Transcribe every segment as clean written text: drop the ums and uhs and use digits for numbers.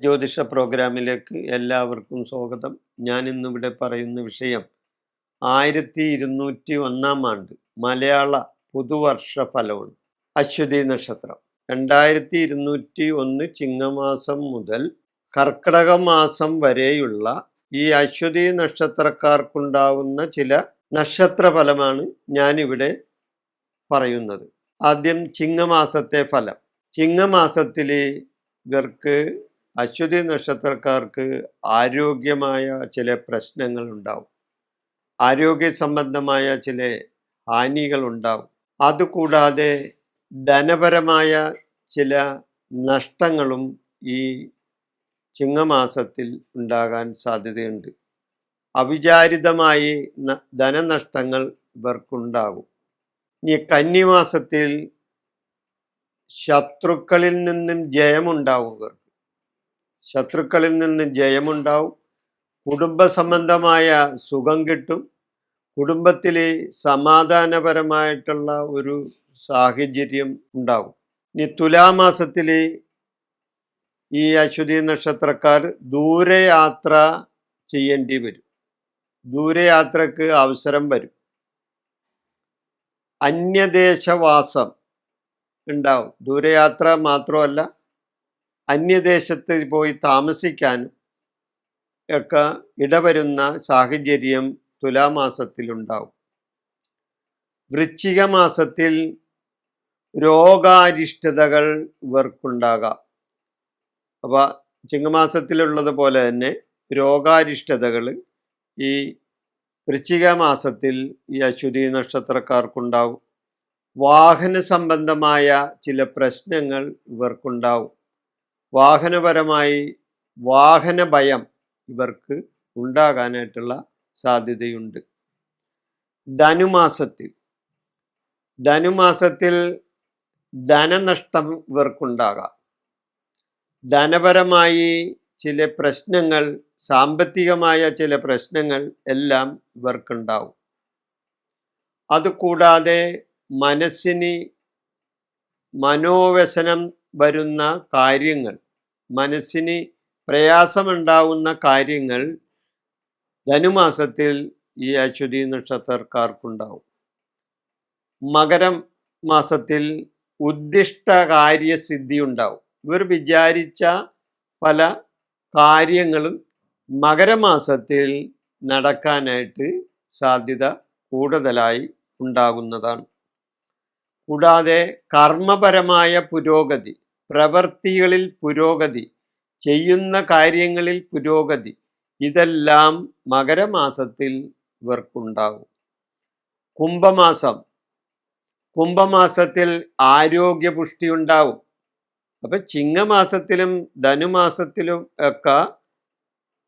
ജ്യോതിഷ പ്രോഗ്രാമിലേക്ക് എല്ലാവർക്കും സ്വാഗതം. ഞാൻ ഇന്നിവിടെ പറയുന്ന വിഷയം 1201 ആണ്ട് മലയാള പുതുവർഷ ഫലമാണ്. അശ്വതി നക്ഷത്രം 2201 ചിങ്ങമാസം മുതൽ കർക്കിടക മാസം വരെയുള്ള ഈ അശ്വതി നക്ഷത്രക്കാർക്കുണ്ടാവുന്ന ചില നക്ഷത്ര ഫലമാണ് ഞാനിവിടെ പറയുന്നത്. ആദ്യം ചിങ്ങമാസത്തെ ഫലം. ചിങ്ങമാസത്തിൽ ഇവർക്ക് അശ്വതി നക്ഷത്രക്കാർക്ക് ആരോഗ്യമായ ചില പ്രശ്നങ്ങൾ ഉണ്ടാവും. ആരോഗ്യ സംബന്ധമായ ചില ഹാനികൾ ഉണ്ടാവും. അതുകൂടാതെ ധനപരമായ ചില നഷ്ടങ്ങളും ഈ ചിങ്ങമാസത്തിൽ ഉണ്ടാകാൻ സാധ്യതയുണ്ട്. അവിചാരിതമായി ധനനഷ്ടങ്ങൾ ഇവർക്കുണ്ടാകും. ഇനി കന്നിമാസത്തിൽ ശത്രുക്കളിൽ നിന്നും ജയമുണ്ടാവുക. ശത്രുക്കളിൽ നിന്ന് ജയമുണ്ടാവും. കുടുംബ സംബന്ധമായ സുഖം കിട്ടും. കുടുംബത്തിൽ സമാധാനപരമായിട്ടുള്ള ഒരു സാഹചര്യം ഉണ്ടാകും. ഇനി തുലാമാസത്തിൽ ഈ അശ്വതി നക്ഷത്രക്കാർ ദൂരയാത്ര ചെയ്യേണ്ടി വരും. ദൂരയാത്രക്ക് അവസരം വരും. അന്യദേശവാസം ഉണ്ടാവും. ദൂരയാത്ര മാത്രമല്ല, അന്യദേശത്ത് പോയി താമസിക്കാനും ഒക്കെ ഇടവരുന്ന സാഹചര്യം തുലാമാസത്തിലുണ്ടാവും. വൃശ്ചിക മാസത്തിൽ രോഗാരിഷ്ടതകൾ ഇവർക്കുണ്ടാകാം. അപ്പോൾ ചിങ്ങമാസത്തിലുള്ളത് പോലെ തന്നെ രോഗാരിഷ്ടതകൾ ഈ വൃശ്ചിക മാസത്തിൽ ഈ അശ്വതി നക്ഷത്രക്കാർക്കുണ്ടാവും. വാഹന സംബന്ധമായ ചില പ്രശ്നങ്ങൾ ഇവർക്കുണ്ടാവും. വാഹനപരമായി വാഹന ഭയം ഇവർക്ക് ഉണ്ടാകാനായിട്ടുള്ള സാധ്യതയുണ്ട്. ധനുമാസത്തിൽ ധനനഷ്ടം ഇവർക്കുണ്ടാകാം. ധനപരമായി ചില പ്രശ്നങ്ങൾ, സാമ്പത്തികമായ ചില പ്രശ്നങ്ങൾ എല്ലാം ഇവർക്കുണ്ടാവും. അതുകൂടാതെ മനസ്സിന് മനോവ്യസനം വരുന്ന കാര്യങ്ങൾ, മനസ്സിന് പ്രയാസമുണ്ടാവുന്ന കാര്യങ്ങൾ ധനുമാസത്തിൽ ഈ അശ്വതി നക്ഷത്രക്കാർക്കുണ്ടാവും. മകരം മാസത്തിൽ ഉദ്ദിഷ്ട കാര്യസിദ്ധി ഉണ്ടാവും. ഇവർ വിചാരിച്ച പല കാര്യങ്ങളും മകരമാസത്തിൽ നടക്കാനായിട്ട് സാധ്യത കൂടുതലായി ഉണ്ടാകുന്നതാണ്. കൂടാതെ കർമ്മപരമായ പുരോഗതി, പ്രവൃത്തികളിൽ പുരോഗതി, ചെയ്യുന്ന കാര്യങ്ങളിൽ പുരോഗതി, ഇതെല്ലാം മകരമാസത്തിൽ ഇവർക്കുണ്ടാകും. കുംഭമാസത്തിൽ ആരോഗ്യപുഷ്ടി ഉണ്ടാവും. അപ്പം ചിങ്ങമാസത്തിലും ധനുമാസത്തിലും ഒക്കെ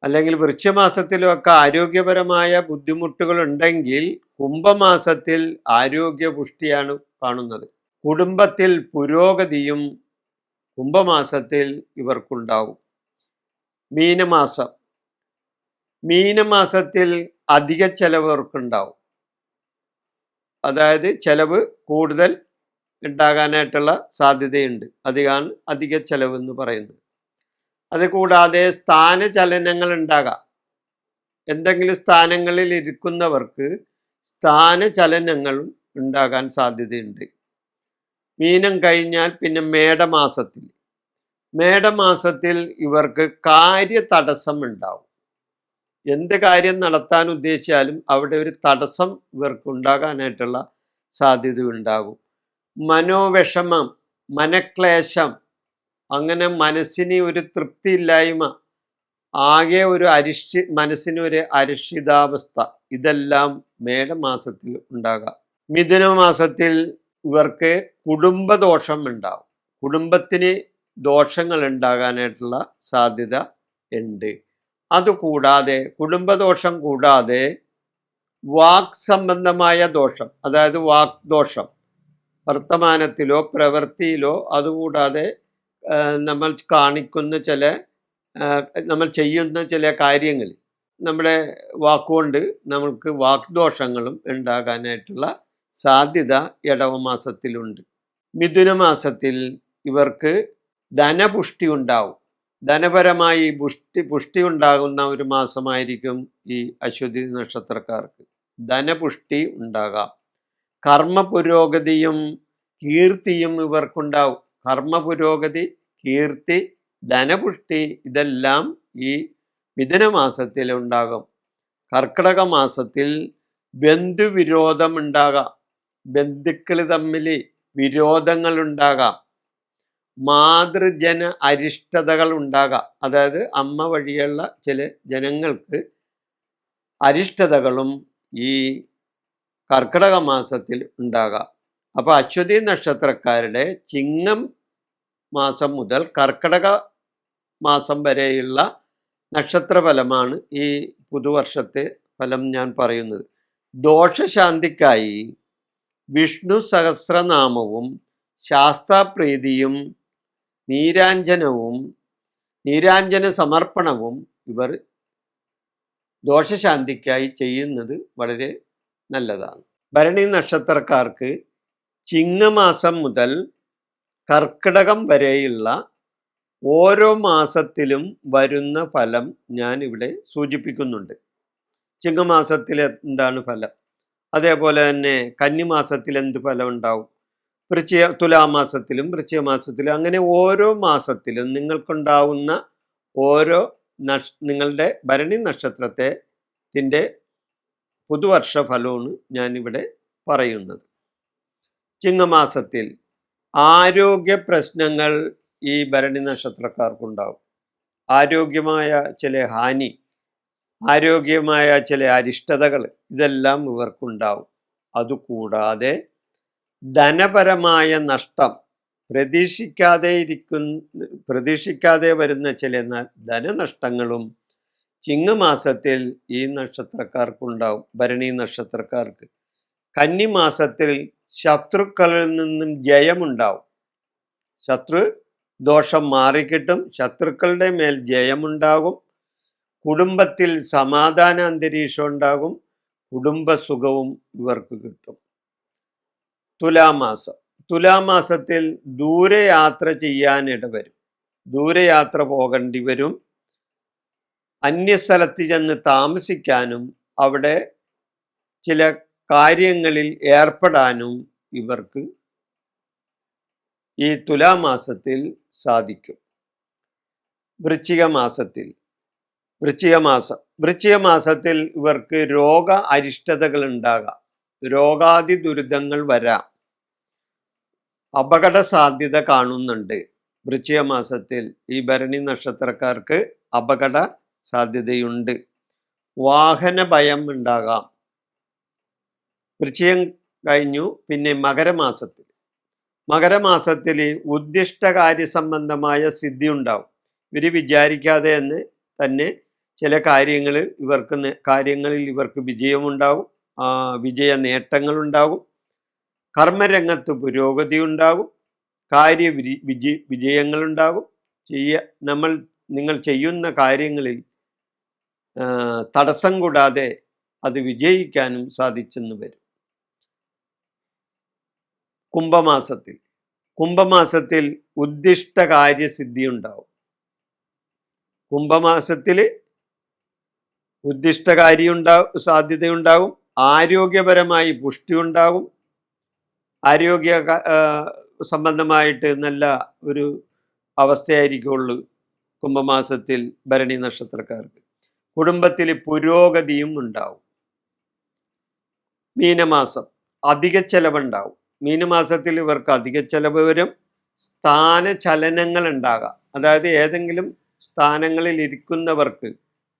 അല്ലെങ്കിൽ വൃശ്ചികമാസത്തിലും ഒക്കെ ആരോഗ്യപരമായ ബുദ്ധിമുട്ടുകൾ ഉണ്ടെങ്കിൽ കുംഭമാസത്തിൽ ആരോഗ്യപുഷ്ടിയാണ് കാണുന്നത്. കുടുംബത്തിൽ പുരോഗതിയും കുംഭമാസത്തിൽ ഇവർക്കുണ്ടാവും. മീനമാസത്തിൽ അധിക ചെലവ് ഇവർക്കുണ്ടാവും. അതായത് ചെലവ് കൂടുതൽ ഉണ്ടാകാനായിട്ടുള്ള സാധ്യതയുണ്ട്. അതാണ് അധിക ചെലവ് എന്ന് പറയുന്നത്. അതുകൂടാതെ സ്ഥാനചലനങ്ങൾ ഉണ്ടാകാം. എന്തെങ്കിലും സ്ഥാനങ്ങളിൽ ഇരിക്കുന്നവർക്ക് സ്ഥാനചലനങ്ങളും ഉണ്ടാകാൻ സാധ്യതയുണ്ട്. മീനം കഴിഞ്ഞാൽ പിന്നെ മേടമാസത്തിൽ ഇവർക്ക് കാര്യതടസ്സം ഉണ്ടാവും. എന്ത് കാര്യം നടത്താൻ ഉദ്ദേശിച്ചാലും അവിടെ ഒരു തടസ്സം ഇവർക്ക് ഉണ്ടാകാനായിട്ടുള്ള സാധ്യത ഉണ്ടാകും. മനോവിഷമം, മനക്ലേശം, അങ്ങനെ മനസ്സിന് ഒരു തൃപ്തിയില്ലായ്മ, ആകെ ഒരു മനസ്സിനൊരു അരിഷിതാവസ്ഥ, ഇതെല്ലാം മേടമാസത്തിൽ ഉണ്ടാകാം. മിഥുനമാസത്തിൽ ഇവർക്ക് കുടുംബദോഷം ഉണ്ടാവും. കുടുംബത്തിന് ദോഷങ്ങൾ ഉണ്ടാകാനായിട്ടുള്ള സാധ്യത ഉണ്ട്. അതുകൂടാതെ കുടുംബദോഷം കൂടാതെ വാക് സംബന്ധമായ ദോഷം, അതായത് വാക്ദോഷം, വർത്തമാനത്തിലോ പ്രവൃത്തിയിലോ, അതുകൂടാതെ നമ്മൾ നമ്മൾ ചെയ്യുന്ന ചില കാര്യങ്ങളിൽ നമ്മുടെ വാക്കുകൊണ്ട് നമുക്ക് വാക്ദോഷങ്ങളും ഉണ്ടാകാനായിട്ടുള്ള സാധ്യത ഇടവമാസത്തിലുണ്ട്. മിഥുനമാസത്തിൽ ഇവർക്ക് ധനപുഷ്ടി ഉണ്ടാവും. ധനപരമായി പുഷ്ടി ഉണ്ടാകുന്ന ഒരു മാസമായിരിക്കും ഈ അശ്വതി നക്ഷത്രക്കാർക്ക്. ധനപുഷ്ടി ഉണ്ടാകാം. കർമ്മ പുരോഗതിയും കീർത്തിയും ഇവർക്കുണ്ടാവും. കർമ്മ പുരോഗതി, കീർത്തി, ധനപുഷ്ടി ഇതെല്ലാം ഈ മിഥുന മാസത്തിൽ ഉണ്ടാകും. കർക്കിടക മാസത്തിൽ ബന്ധുവിരോധം ഉണ്ടാകാം. ബന്ധുക്കൾ തമ്മിൽ വിരോധങ്ങൾ ഉണ്ടാകാം. മാതൃജന അരിഷ്ടതകൾ ഉണ്ടാകാം. അതായത് അമ്മ വഴിയുള്ള ചില ജനങ്ങൾക്ക് അരിഷ്ടതകളും ഈ കർക്കിടക മാസത്തിൽ ഉണ്ടാകാം. അപ്പോൾ അശ്വതി നക്ഷത്രക്കാരുടെ ചിങ്ങം മാസം മുതൽ കർക്കിടക മാസം വരെയുള്ള നക്ഷത്രഫലമാണ് ഈ പുതുവർഷത്തെ ഫലം ഞാൻ പറയുന്നത്. ദോഷശാന്തിക്കായി വിഷ്ണു സഹസ്രനാമവും ശാസ്താപ്രീതിയും നീരാഞ്ജന സമർപ്പണവും ഇവർ ദോഷശാന്തിക്കായി ചെയ്യുന്നത് വളരെ നല്ലതാണ്. ഭരണി നക്ഷത്രക്കാർക്ക് ചിങ്ങമാസം മുതൽ കർക്കിടകം വരെയുള്ള ഓരോ മാസത്തിലും വരുന്ന ഫലം ഞാൻ ഇവിടെ സൂചിപ്പിക്കുന്നുണ്ട്. ചിങ്ങമാസത്തിൽ എന്താണ് ഫലം, അതേപോലെ തന്നെ കന്നിമാസത്തിൽ എന്ത് ഫലം ഉണ്ടാവും, തുലാമാസത്തിലും വൃശ്ചികമാസത്തിലും, അങ്ങനെ ഓരോ മാസത്തിലും നിങ്ങൾക്കുണ്ടാവുന്ന ഓരോ നിങ്ങളുടെ ഭരണി നക്ഷത്രത്തിൻ്റെ പുതുവർഷ ഫലമാണ് ഞാനിവിടെ പറയുന്നത്. ചിങ്ങമാസത്തിൽ ആരോഗ്യ പ്രശ്നങ്ങൾ ഈ ഭരണി നക്ഷത്രക്കാർക്കുണ്ടാവും. ആരോഗ്യമായ ചില ഹാനി, ആരോഗ്യമായ ചില അരിഷ്ടതകൾ ഇതെല്ലാം ഇവർക്കുണ്ടാവും. അതുകൂടാതെ ധനപരമായ നഷ്ടം, പ്രതീക്ഷിക്കാതെ വരുന്ന ചില ധനനഷ്ടങ്ങളും ചിങ്ങമാസത്തിൽ ഈ നക്ഷത്രക്കാർക്കുണ്ടാവും, ഭരണി നക്ഷത്രക്കാർക്ക്. കന്നിമാസത്തിൽ ശത്രുക്കളിൽ നിന്നും ജയമുണ്ടാവും. ശത്രു ദോഷം മാറിക്കിട്ടും, ശത്രുക്കളുടെ മേൽ ജയമുണ്ടാകും. കുടുംബത്തിൽ സമാധാന അന്തരീക്ഷം ഉണ്ടാകും. കുടുംബസുഖവും ഇവർക്ക് കിട്ടും. തുലാമാസത്തിൽ ദൂരയാത്ര ചെയ്യാനിടവരും. ദൂരയാത്ര പോകേണ്ടി വരും. അന്യസ്ഥലത്ത് ചെന്ന് താമസിക്കാനും അവിടെ ചില കാര്യങ്ങളിൽ ഏർപ്പെടാനും ഇവർക്ക് ഈ തുലാമാസത്തിൽ സാധിക്കും. വൃശ്ചികമാസത്തിൽ ഇവർക്ക് രോഗ അരിഷ്ടതകൾ ഉണ്ടാകാം. രോഗാദി ദുരിതങ്ങൾ വരാം. അപകട സാധ്യത കാണുന്നുണ്ട്. വൃശ്ചികമാസത്തിൽ ഈ ഭരണി നക്ഷത്രക്കാർക്ക് അപകട സാധ്യതയുണ്ട്. വാഹന ഭയം ഉണ്ടാകാം. വൃശ്ചികം കഴിഞ്ഞു. പിന്നെ മകരമാസത്തിൽ ഉദ്ദിഷ്ട കാര്യ സംബന്ധമായ സിദ്ധി ഉണ്ടാവും. ഇവർ വിചാരിക്കാതെ തന്നെ ചില കാര്യങ്ങളിൽ ഇവർക്ക് വിജയമുണ്ടാകും. വിജയ നേട്ടങ്ങളുണ്ടാകും. കർമ്മരംഗത്ത് പുരോഗതി ഉണ്ടാകും. വിജയങ്ങളുണ്ടാകും. നിങ്ങൾ ചെയ്യുന്ന കാര്യങ്ങളിൽ തടസ്സം കൂടാതെ അത് വിജയിക്കാനും സാധിച്ചെന്ന് വരും. കുംഭമാസത്തിൽ ഉദ്ദിഷ്ട കാര്യസിദ്ധി ഉണ്ടാവും. കുംഭമാസത്തിൽ സാധ്യതയുണ്ടാകും. ആരോഗ്യപരമായി പുഷ്ടി ഉണ്ടാകും. ആരോഗ്യ സംബന്ധമായിട്ട് നല്ല ഒരു അവസ്ഥയായിരിക്കുള്ളൂ കുംഭമാസത്തിൽ ഭരണി നക്ഷത്രക്കാർക്ക്. കുടുംബത്തിൽ പുരോഗതിയും ഉണ്ടാവും. മീനമാസം അധിക ചെലവുണ്ടാവും. മീനമാസത്തിൽ ഇവർക്ക് അധിക ചെലവ് വരും. സ്ഥാനചലനങ്ങൾ ഉണ്ടാകാം. അതായത് ഏതെങ്കിലും സ്ഥാനങ്ങളിൽ ഇരിക്കുന്നവർക്ക്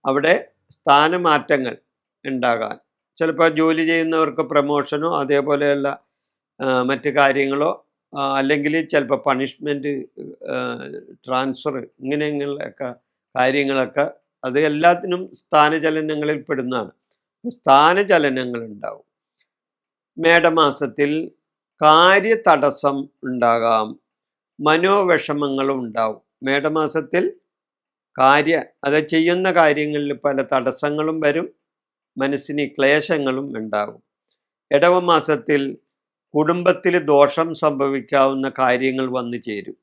അവിടെ സ്ഥാനമാറ്റങ്ങൾ ഉണ്ടാകാൻ, ചിലപ്പോൾ ജോലി ചെയ്യുന്നവർക്ക് പ്രമോഷനോ അതേപോലെയുള്ള മറ്റു കാര്യങ്ങളോ, അല്ലെങ്കിൽ ചിലപ്പോൾ പണിഷ്മെൻറ്റ്, ട്രാൻസ്ഫർ, ഇങ്ങനെയൊക്കെ കാര്യങ്ങളൊക്കെ അത് എല്ലാത്തിനും സ്ഥാനചലനങ്ങളിൽ പെടുന്നതാണ്. സ്ഥാനചലനങ്ങൾ ഉണ്ടാവും. മേടമാസത്തിൽ കാര്യതടസ്സം ഉണ്ടാകാം. മനോവിഷമങ്ങളും ഉണ്ടാവും. മേടമാസത്തിൽ അത് ചെയ്യുന്ന കാര്യങ്ങളിൽ പല തടസ്സങ്ങളും വരും. മനസ്സിന് ക്ലേശങ്ങളും ഉണ്ടാകും. ഇടവമാസത്തിൽ കുടുംബത്തിൽ ദോഷം സംഭവിക്കാവുന്ന കാര്യങ്ങൾ വന്നു ചേരും.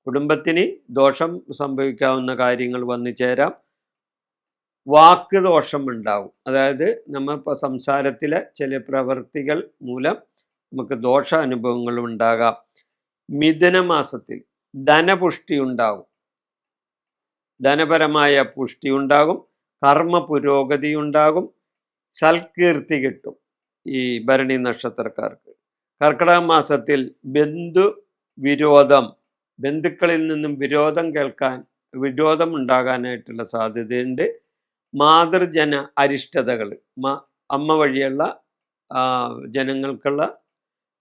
കുടുംബത്തിന് ദോഷം സംഭവിക്കാവുന്ന കാര്യങ്ങൾ വന്നു ചേരാം. വാക്ക് ദോഷം ഉണ്ടാവും. അതായത് നമ്മളിപ്പോൾ സംസാരത്തിലെ ചില പ്രവൃത്തികൾ മൂലം നമുക്ക് ദോഷ അനുഭവങ്ങൾ ഉണ്ടാകാം. മിഥുന മാസത്തിൽ ധനപുഷ്ടി ഉണ്ടാകും, ധനപരമായ പുഷ്ടി ഉണ്ടാകും, കർമ്മ പുരോഗതി ഉണ്ടാകും, സൽകീർത്തി കിട്ടും ഈ ഭരണി നക്ഷത്രക്കാർക്ക്. കർക്കിടക മാസത്തിൽ ബന്ധുക്കളിൽ നിന്നും വിരോധം ഉണ്ടാകാനായിട്ടുള്ള സാധ്യതയുണ്ട്. മാതൃജന അരിഷ്ടതകൾ, അമ്മ വഴിയുള്ള ജനങ്ങൾക്കുള്ള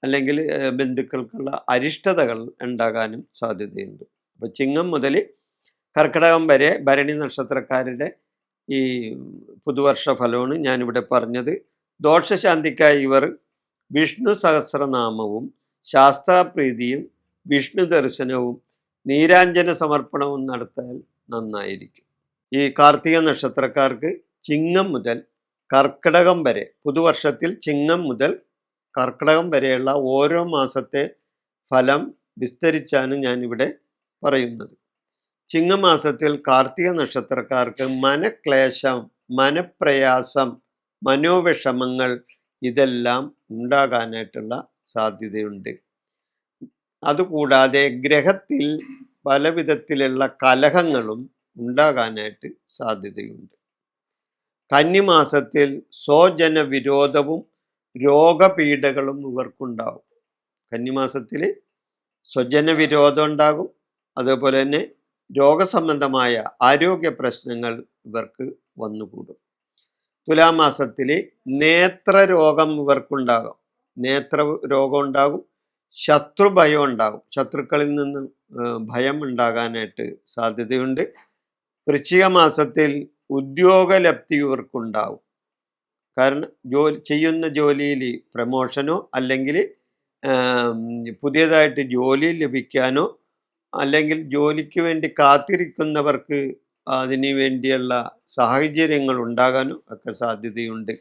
അല്ലെങ്കിൽ ബന്ധുക്കൾക്കുള്ള അരിഷ്ടതകൾ ഉണ്ടാകാനും സാധ്യതയുണ്ട്. അപ്പോൾ ചിങ്ങം മുതൽ കർക്കിടകം വരെ ഭരണി നക്ഷത്രക്കാരുടെ ഈ പുതുവർഷ ഫലമാണ് ഞാനിവിടെ പറഞ്ഞത്. ദോഷശാന്തിക്കായി ഇവർ വിഷ്ണു സഹസ്രനാമവും ശാസ്ത്രാപ്രീതിയും വിഷ്ണു ദർശനവും നീരാഞ്ജന സമർപ്പണവും നടത്തിയാൽ നന്നായിരിക്കും. ഈ കാർത്തിക നക്ഷത്രക്കാർക്ക് ചിങ്ങം മുതൽ കർക്കിടകം വരെ, പുതുവർഷത്തിൽ ചിങ്ങം മുതൽ കർക്കിടകം വരെയുള്ള ഓരോ മാസത്തെ ഫലം വിസ്തരിച്ചാണ് ഞാനിവിടെ പറയുന്നത്. ചിങ്ങമാസത്തിൽ കാർത്തിക നക്ഷത്രക്കാർക്ക് മനക്ലേശം, മനപ്രയാസം, മനോവിഷമങ്ങൾ ഇതെല്ലാം ഉണ്ടാകാനായിട്ടുള്ള സാധ്യതയുണ്ട്. അതുകൂടാതെ ഗ്രഹത്തിൽ പല വിധത്തിലുള്ള കലഹങ്ങളും ഉണ്ടാകാനായിട്ട് സാധ്യതയുണ്ട്. കന്നിമാസത്തിൽ സ്വജന വിരോധവും രോഗപീഠകളും ഇവർക്കുണ്ടാവും. കന്നിമാസത്തിൽ സ്വജന വിരോധം ഉണ്ടാകും. അതേപോലെ തന്നെ രോഗസംബന്ധമായ ആരോഗ്യ പ്രശ്നങ്ങൾ ഇവർക്ക് വന്നുകൂടും. തുലാമാസത്തിൽ നേത്രരോഗം ഇവർക്കുണ്ടാകും, നേത്രരോഗം ഉണ്ടാകും, ശത്രുഭയം ഉണ്ടാകും, ശത്രുക്കളിൽ നിന്ന് ഭയം ഉണ്ടാകാനായിട്ട് സാധ്യതയുണ്ട്. വൃശ്ചിക മാസത്തിൽ ഉദ്യോഗലബ്ധി ഇവർക്കുണ്ടാവും. കാരണം ചെയ്യുന്ന ജോലിയിൽ പ്രമോഷനോ അല്ലെങ്കിൽ പുതിയതായിട്ട് ജോലി ലഭിക്കാനോ അല്ലെങ്കിൽ ജോലിക്ക് വേണ്ടി കാത്തിരിക്കുന്നവർക്ക് അതിനു വേണ്ടിയുള്ള സാഹചര്യങ്ങൾ ഉണ്ടാകാനും ഒക്കെ സാധ്യതയുണ്ട്.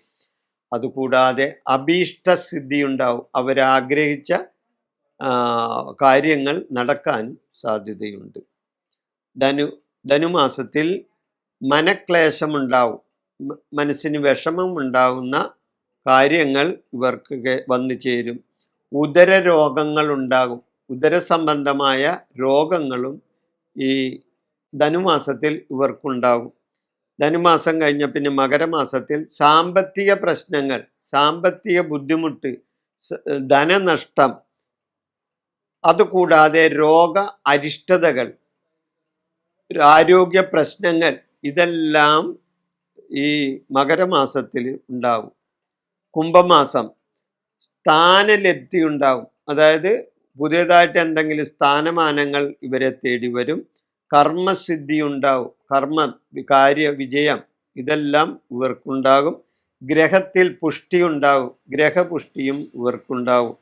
അതുകൂടാതെ അഭീഷ്ടസിദ്ധി ഉണ്ടാവും, അവരാഗ്രഹിച്ച കാര്യങ്ങൾ നടക്കാൻ സാധ്യതയുണ്ട്. ധനുമാസത്തിൽ മനക്ലേശമുണ്ടാവും, മനസ്സിന് വിഷമം ഉണ്ടാകുന്ന കാര്യങ്ങൾ ഇവർക്ക് വന്നു ചേരും. ഉദര രോഗങ്ങൾ ഉണ്ടാകും, ഉദരസംബന്ധമായ രോഗങ്ങളും ഈ ധനുമാസത്തിൽ ഇവർക്കുണ്ടാകും. ധനുമാസം കഴിഞ്ഞ പിന്നെ മകരമാസത്തിൽ സാമ്പത്തിക പ്രശ്നങ്ങൾ, സാമ്പത്തിക ബുദ്ധിമുട്ട്, ധനനഷ്ടം, അതുകൂടാതെ രോഗ അരിഷ്ടതകൾ, ആരോഗ്യ പ്രശ്നങ്ങൾ ഇതെല്ലാം ഈ മകരമാസത്തിൽ ഉണ്ടാവും. കുംഭമാസം സ്ഥാനലബ്ധി ഉണ്ടാവും, അതായത് പുതിയതായിട്ട് എന്തെങ്കിലും സ്ഥാനമാനങ്ങൾ ഇവരെ തേടി വരും. കർമ്മസിദ്ധി ഉണ്ടാവും, കാര്യ വിജയം ഇതെല്ലാം ഇവർക്കുണ്ടാകും. ഗ്രഹത്തിൽ പുഷ്ടി ഉണ്ടാവും, ഗ്രഹപുഷ്ടിയും ഇവർക്കുണ്ടാവും.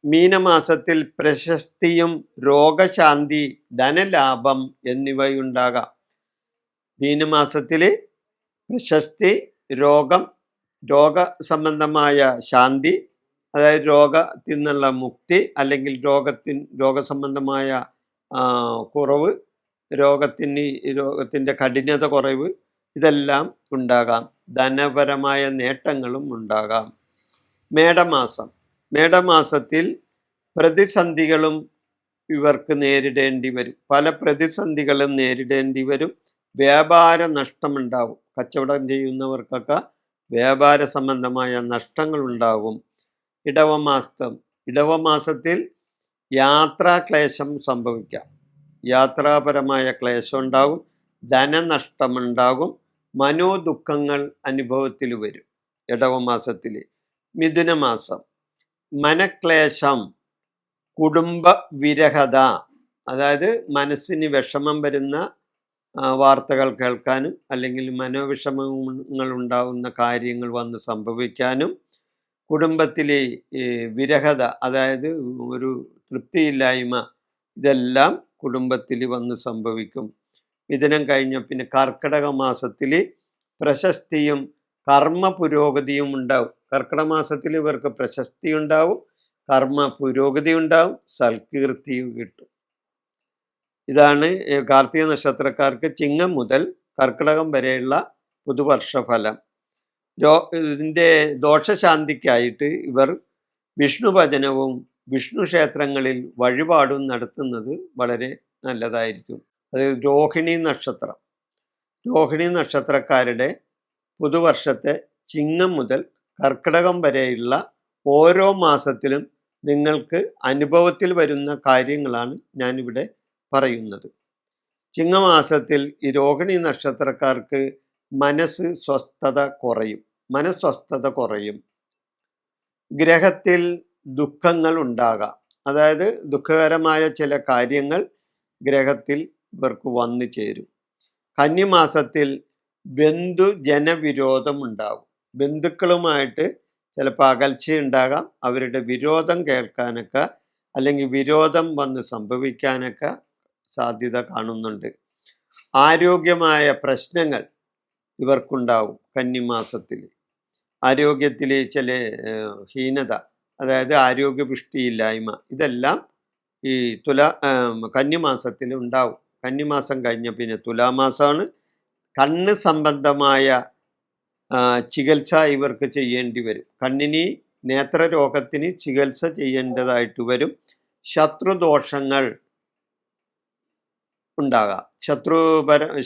മീനമാസത്തിൽ പ്രശസ്തിയും രോഗശാന്തി, ധനലാഭം എന്നിവയുണ്ടാകാം. മീനമാസത്തിൽ പ്രശസ്തി, രോഗ സംബന്ധമായ ശാന്തി, അതായത് രോഗത്തിൽ നിന്നുള്ള മുക്തി അല്ലെങ്കിൽ രോഗസംബന്ധമായ കുറവ്, രോഗത്തിൻ്റെ കഠിനത കുറവ് ഇതെല്ലാം ഉണ്ടാകാം. ധനപരമായ നേട്ടങ്ങളും ഉണ്ടാകാം. മേടമാസത്തിൽ പ്രതിസന്ധികളും ഇവർക്ക് നേരിടേണ്ടി വരും, പല പ്രതിസന്ധികളും നേരിടേണ്ടി വരും. വ്യാപാര നഷ്ടമുണ്ടാവും, കച്ചവടം ചെയ്യുന്നവർക്കൊക്കെ വ്യാപാര സംബന്ധമായ നഷ്ടങ്ങൾ ഉണ്ടാകും. ഇടവമാസത്തിൽ യാത്രാക്ലേശം സംഭവിക്കാം, യാത്രാപരമായ ക്ലേശം ഉണ്ടാകും, ധനനഷ്ടമുണ്ടാകും, മനോദുഃഖങ്ങൾ അനുഭവത്തിൽ വരും ഇടവമാസത്തിൽ. മിഥുനമാസം മനക്ലേശം, കുടുംബ വിരഹത, അതായത് മനസ്സിന് വിഷമം വരുന്ന വാർത്തകൾ കേൾക്കാനും അല്ലെങ്കിൽ മനോവിഷമങ്ങൾ ഉണ്ടാകുന്ന കാര്യങ്ങൾ വന്ന് സംഭവിക്കാനും, കുടുംബത്തിലെ വിരഹത, അതായത് ഒരു തൃപ്തിയില്ലായ്മ ഇതെല്ലാം കുടുംബത്തിൽ വന്ന് സംഭവിക്കും. മിഥുനം കഴിഞ്ഞ പിന്നെ കർക്കിടക മാസത്തിൽ പ്രശസ്തിയും കർമ്മ പുരോഗതിയും ഉണ്ടാവും. കർക്കിടക മാസത്തിൽ ഇവർക്ക് പ്രശസ്തി ഉണ്ടാവും, കർമ്മ പുരോഗതി ഉണ്ടാവും, സൽകീർത്തിയും കിട്ടും. ഇതാണ് കാർത്തിക നക്ഷത്രക്കാർക്ക് ചിങ്ങം മുതൽ കർക്കിടകം വരെയുള്ള പുതുവർഷ ഫലം. ഇതിൻ്റെ ദോഷശാന്തിക്കായിട്ട് ഇവർ വിഷ്ണു ഭജനവും വിഷ്ണു ക്ഷേത്രങ്ങളിൽ വഴിപാടും നടത്തുന്നത് വളരെ നല്ലതായിരിക്കും. അത് രോഹിണി നക്ഷത്രം, രോഹിണി നക്ഷത്രക്കാരുടെ പുതുവർഷത്തെ ചിങ്ങം മുതൽ കർക്കിടകം വരെയുള്ള ഓരോ മാസത്തിലും നിങ്ങൾക്ക് അനുഭവത്തിൽ വരുന്ന കാര്യങ്ങളാണ് ഞാനിവിടെ പറയുന്നത്. ചിങ്ങമാസത്തിൽ ഈ രോഹിണി നക്ഷത്രക്കാർക്ക് മനസ്വസ്ഥത കുറയും. ഗ്രഹത്തിൽ ദുഃഖങ്ങൾ ഉണ്ടാകാം. അതായത് ദുഃഖകരമായ ചില കാര്യങ്ങൾ ഗ്രഹത്തിൽ ഇവർക്ക് വന്നു ചേരും. കന്നിമാസത്തിൽ ജനവിരോധം ഉണ്ടാകും. ബന്ധുക്കളുമായിട്ട് ചിലപ്പോൾ അകൽച്ചയുണ്ടാകാം. അവരുടെ വിരോധം കേൾക്കാനൊക്കെ അല്ലെങ്കിൽ വിരോധം വന്ന് സംഭവിക്കാനൊക്കെ സാധ്യത കാണുന്നുണ്ട്. ആരോഗ്യമായ പ്രശ്നങ്ങൾ ഇവർക്കുണ്ടാവും. കന്നിമാസത്തിൽ ആരോഗ്യത്തിൽ ചില ഹീനത, അതായത് ആരോഗ്യപുഷ്ടിയില്ലായ്മ, ഇതെല്ലാം ഈ കന്നിമാസത്തിൽ ഉണ്ടാവും. കന്നിമാസം കഴിഞ്ഞ പിന്നെ തുലാമാസമാണ്. കണ്ണ് സംബന്ധമായ ചികിത്സ ഇവർക്ക് ചെയ്യേണ്ടി വരും. കണ്ണിന് നേത്രരോഗത്തിന് ചികിത്സ ചെയ്യേണ്ടതായിട്ട് വരും. ശത്രുദോഷങ്ങൾ ഉണ്ടാകാം.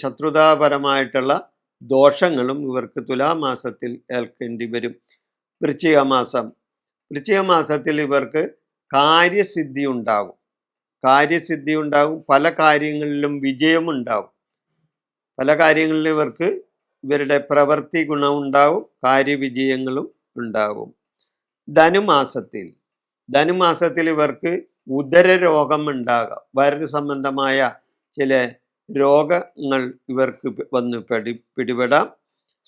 ശത്രുതാപരമായിട്ടുള്ള ദോഷങ്ങളും ഇവർക്ക് തുലാമാസത്തിൽ ഏൽക്കേണ്ടി വരും. വൃശ്ചിക മാസത്തിൽ ഇവർക്ക് കാര്യസിദ്ധി ഉണ്ടാകും. പല കാര്യങ്ങളിലും വിജയമുണ്ടാകും. പല കാര്യങ്ങളിലും ഇവരുടെ പ്രവൃത്തി ഗുണമുണ്ടാവും, കാര്യവിജയങ്ങളും ഉണ്ടാകും. ധനുമാസത്തിൽ ഇവർക്ക് ഉദരരോഗം ഉണ്ടാകാം. വയറ് സംബന്ധമായ ചില രോഗങ്ങൾ ഇവർക്ക് വന്ന് പിടിപെടാം.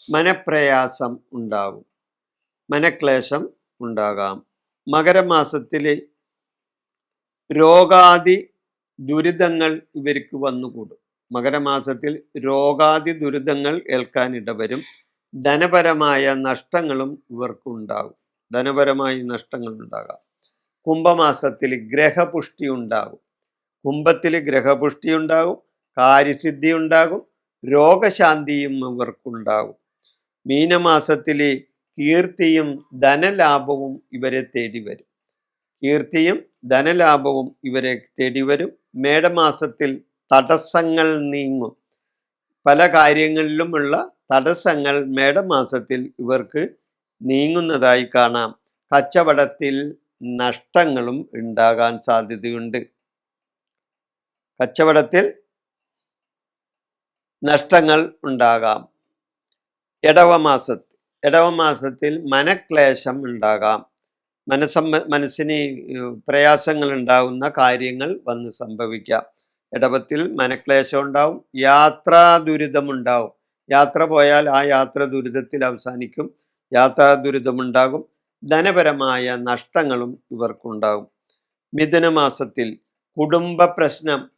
മനപ്രയാസം ഉണ്ടാകും, മനക്ലേശം ഉണ്ടാകാം. മകരമാസത്തിൽ രോഗാദി ദുരിതങ്ങൾ ഇവർക്ക് വന്നുകൂടും. മകരമാസത്തിൽ രോഗാദി ദുരിതങ്ങൾ ഏൽക്കാനിടവരും. ധനപരമായ നഷ്ടങ്ങളും ഇവർക്കുണ്ടാകും. കുംഭമാസത്തിൽ ഗ്രഹപുഷ്ടി ഉണ്ടാകും. കുംഭത്തിൽ ഗ്രഹപുഷ്ടി ഉണ്ടാകും, കാര്യസിദ്ധി ഉണ്ടാകും, രോഗശാന്തിയും ഇവർക്കുണ്ടാകും. മീനമാസത്തിൽ കീർത്തിയും ധനലാഭവും ഇവരെ തേടി വരും. മേടമാസത്തിൽ തടസ്സങ്ങൾ നീങ്ങും. പല കാര്യങ്ങളിലുമുള്ള തടസ്സങ്ങൾ മേടമാസത്തിൽ ഇവർക്ക് നീങ്ങുന്നതായി കാണാം. കച്ചവടത്തിൽ നഷ്ടങ്ങളും ഉണ്ടാകാൻ സാധ്യതയുണ്ട്. നഷ്ടങ്ങൾ ഉണ്ടാകാം. ഇടവമാസത്തിൽ മനക്ലേശം ഉണ്ടാകാം. മനസ്സിന് പ്രയാസങ്ങൾ ഉണ്ടാകുന്ന കാര്യങ്ങൾ വന്ന് സംഭവിക്കാം. ഇടവത്തിൽ മനക്ലേശം ഉണ്ടാവും. യാത്രാ ദുരിതമുണ്ടാവും. യാത്ര പോയാൽ ആ യാത്ര ദുരിതത്തിൽ അവസാനിക്കും. യാത്രാ ദുരിതമുണ്ടാകും. ധനപരമായ നഷ്ടങ്ങളും ഇവർക്കുണ്ടാകും. മിഥുനമാസത്തിൽ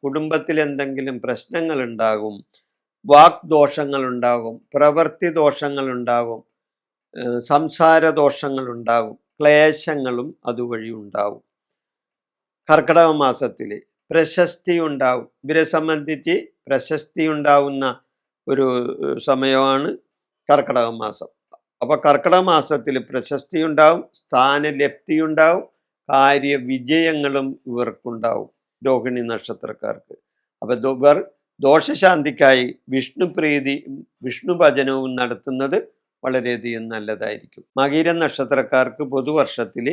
കുടുംബത്തിൽ എന്തെങ്കിലും പ്രശ്നങ്ങൾ ഉണ്ടാകും. വാഗ്ദോഷങ്ങൾ ഉണ്ടാകും, പ്രവൃത്തി ദോഷങ്ങൾ ഉണ്ടാകും, സംസാര ദോഷങ്ങൾ ഉണ്ടാകും, ക്ലേശങ്ങളും അതുവഴി ഉണ്ടാവും. കർക്കിടക മാസത്തിൽ പ്രശസ്തി ഉണ്ടാവും. ഇവരെ സംബന്ധിച്ച് പ്രശസ്തി ഉണ്ടാവുന്ന ഒരു സമയമാണ് കർക്കിടക മാസം. അപ്പോൾ കർക്കിടക മാസത്തിൽ പ്രശസ്തി ഉണ്ടാവും, സ്ഥാനലബ്ധി ഉണ്ടാവും, കാര്യവിജയങ്ങളും ഇവർക്കുണ്ടാവും രോഹിണി നക്ഷത്രക്കാർക്ക്. അപ്പോൾ ഇവർ ദോഷശാന്തിക്കായി വിഷ്ണു ഭജനവും നടത്തുന്നത് വളരെയധികം നല്ലതായിരിക്കും. മകീര നക്ഷത്രക്കാർക്ക് പുതുവർഷത്തിൽ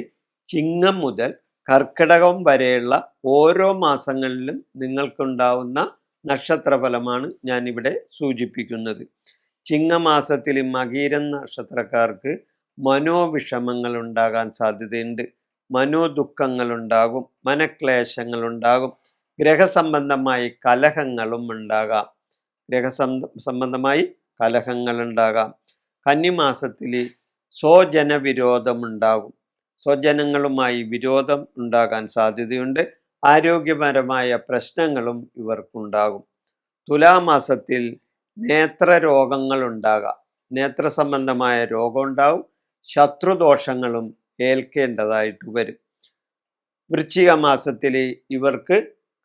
ചിങ്ങം മുതൽ കർക്കിടകം വരെയുള്ള ഓരോ മാസങ്ങളിലും നിങ്ങൾക്കുണ്ടാവുന്ന നക്ഷത്രഫലമാണ് ഞാനിവിടെ സൂചിപ്പിക്കുന്നത്. ചിങ്ങമാസത്തിൽ മകീരൻ നക്ഷത്രക്കാർക്ക് മനോവിഷമങ്ങൾ ഉണ്ടാകാൻ സാധ്യതയുണ്ട്. മനോദുഃഖങ്ങൾ ഉണ്ടാകും, മനക്ലേശങ്ങൾ ഉണ്ടാകും, ഗ്രഹസംബന്ധമായി കലഹങ്ങളും ഉണ്ടാകാം. കന്നിമാസത്തിൽ സ്വജനവിരോധം ഉണ്ടാകും. സ്വജനങ്ങളുമായി വിരോധം ഉണ്ടാകാൻ സാധ്യതയുണ്ട്. ആരോഗ്യപരമായ പ്രശ്നങ്ങളും ഇവർക്കുണ്ടാകും. തുലാമാസത്തിൽ നേത്രരോഗങ്ങൾ ഉണ്ടാകാം. നേത്ര സംബന്ധമായ രോഗം ഉണ്ടാവും. ശത്രുദോഷങ്ങളും ഏൽക്കേണ്ടതായിട്ട് വരും. വൃശ്ചിക മാസത്തിൽ ഇവർക്ക്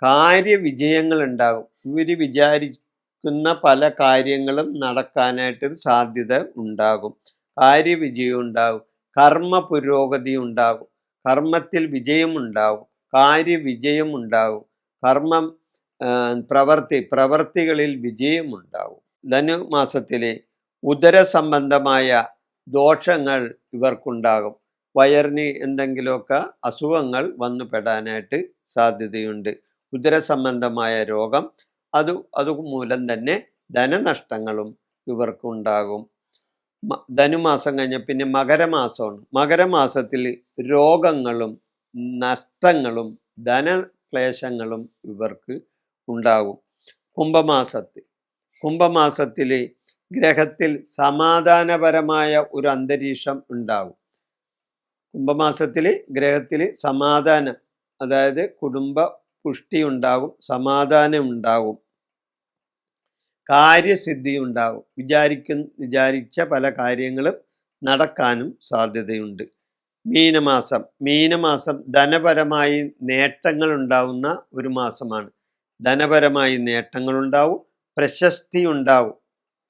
കാര്യവിജയങ്ങൾ ഉണ്ടാകും. ഇവർ വിചാരിക്കുന്ന പല കാര്യങ്ങളും നടക്കാനായിട്ടൊരു സാധ്യത ഉണ്ടാകും. കാര്യവിജയം ഉണ്ടാകും. കർമ്മ പുരോഗതി ഉണ്ടാകും. കർമ്മത്തിൽ വിജയമുണ്ടാകും. കാര്യവിജയം ഉണ്ടാകും. കർമ്മം പ്രവർത്തികളിൽ വിജയമുണ്ടാകും. ധനുമാസത്തിലെ ഉദര സംബന്ധമായ ദോഷങ്ങൾ ഇവർക്കുണ്ടാകും. വയറിന് എന്തെങ്കിലുമൊക്കെ അസുഖങ്ങൾ വന്നു പെടാനായിട്ട് സാധ്യതയുണ്ട്. ഉദര സംബന്ധമായ രോഗം അതുമൂലം തന്നെ ധനനഷ്ടങ്ങളും ഇവർക്കുണ്ടാകും. ധനുമാസം കഴിഞ്ഞ പിന്നെ മകരമാസമാണ്. മകരമാസത്തിൽ രോഗങ്ങളും നഷ്ടങ്ങളും ധനക്ലേശങ്ങളും ഇവർക്ക് ഉണ്ടാകും. കുംഭമാസത്തിൽ ഗ്രഹത്തിൽ സമാധാനപരമായ ഒരു അന്തരീക്ഷം ഉണ്ടാകും. കുംഭമാസത്തിൽ ഗ്രഹത്തിൽ സമാധാനം, അതായത് കുടുംബ പുഷ്ടി ഉണ്ടാകും, സമാധാനം ഉണ്ടാകും, കാര്യസിദ്ധി ഉണ്ടാകും. വിചാരിച്ച പല കാര്യങ്ങളും നടക്കാനും സാധ്യതയുണ്ട്. മീനമാസം ധനപരമായി നേട്ടങ്ങൾ ഉണ്ടാവുന്ന ഒരു മാസമാണ്. ധനപരമായി നേട്ടങ്ങൾ ഉണ്ടാവും, പ്രശസ്തി ഉണ്ടാവും.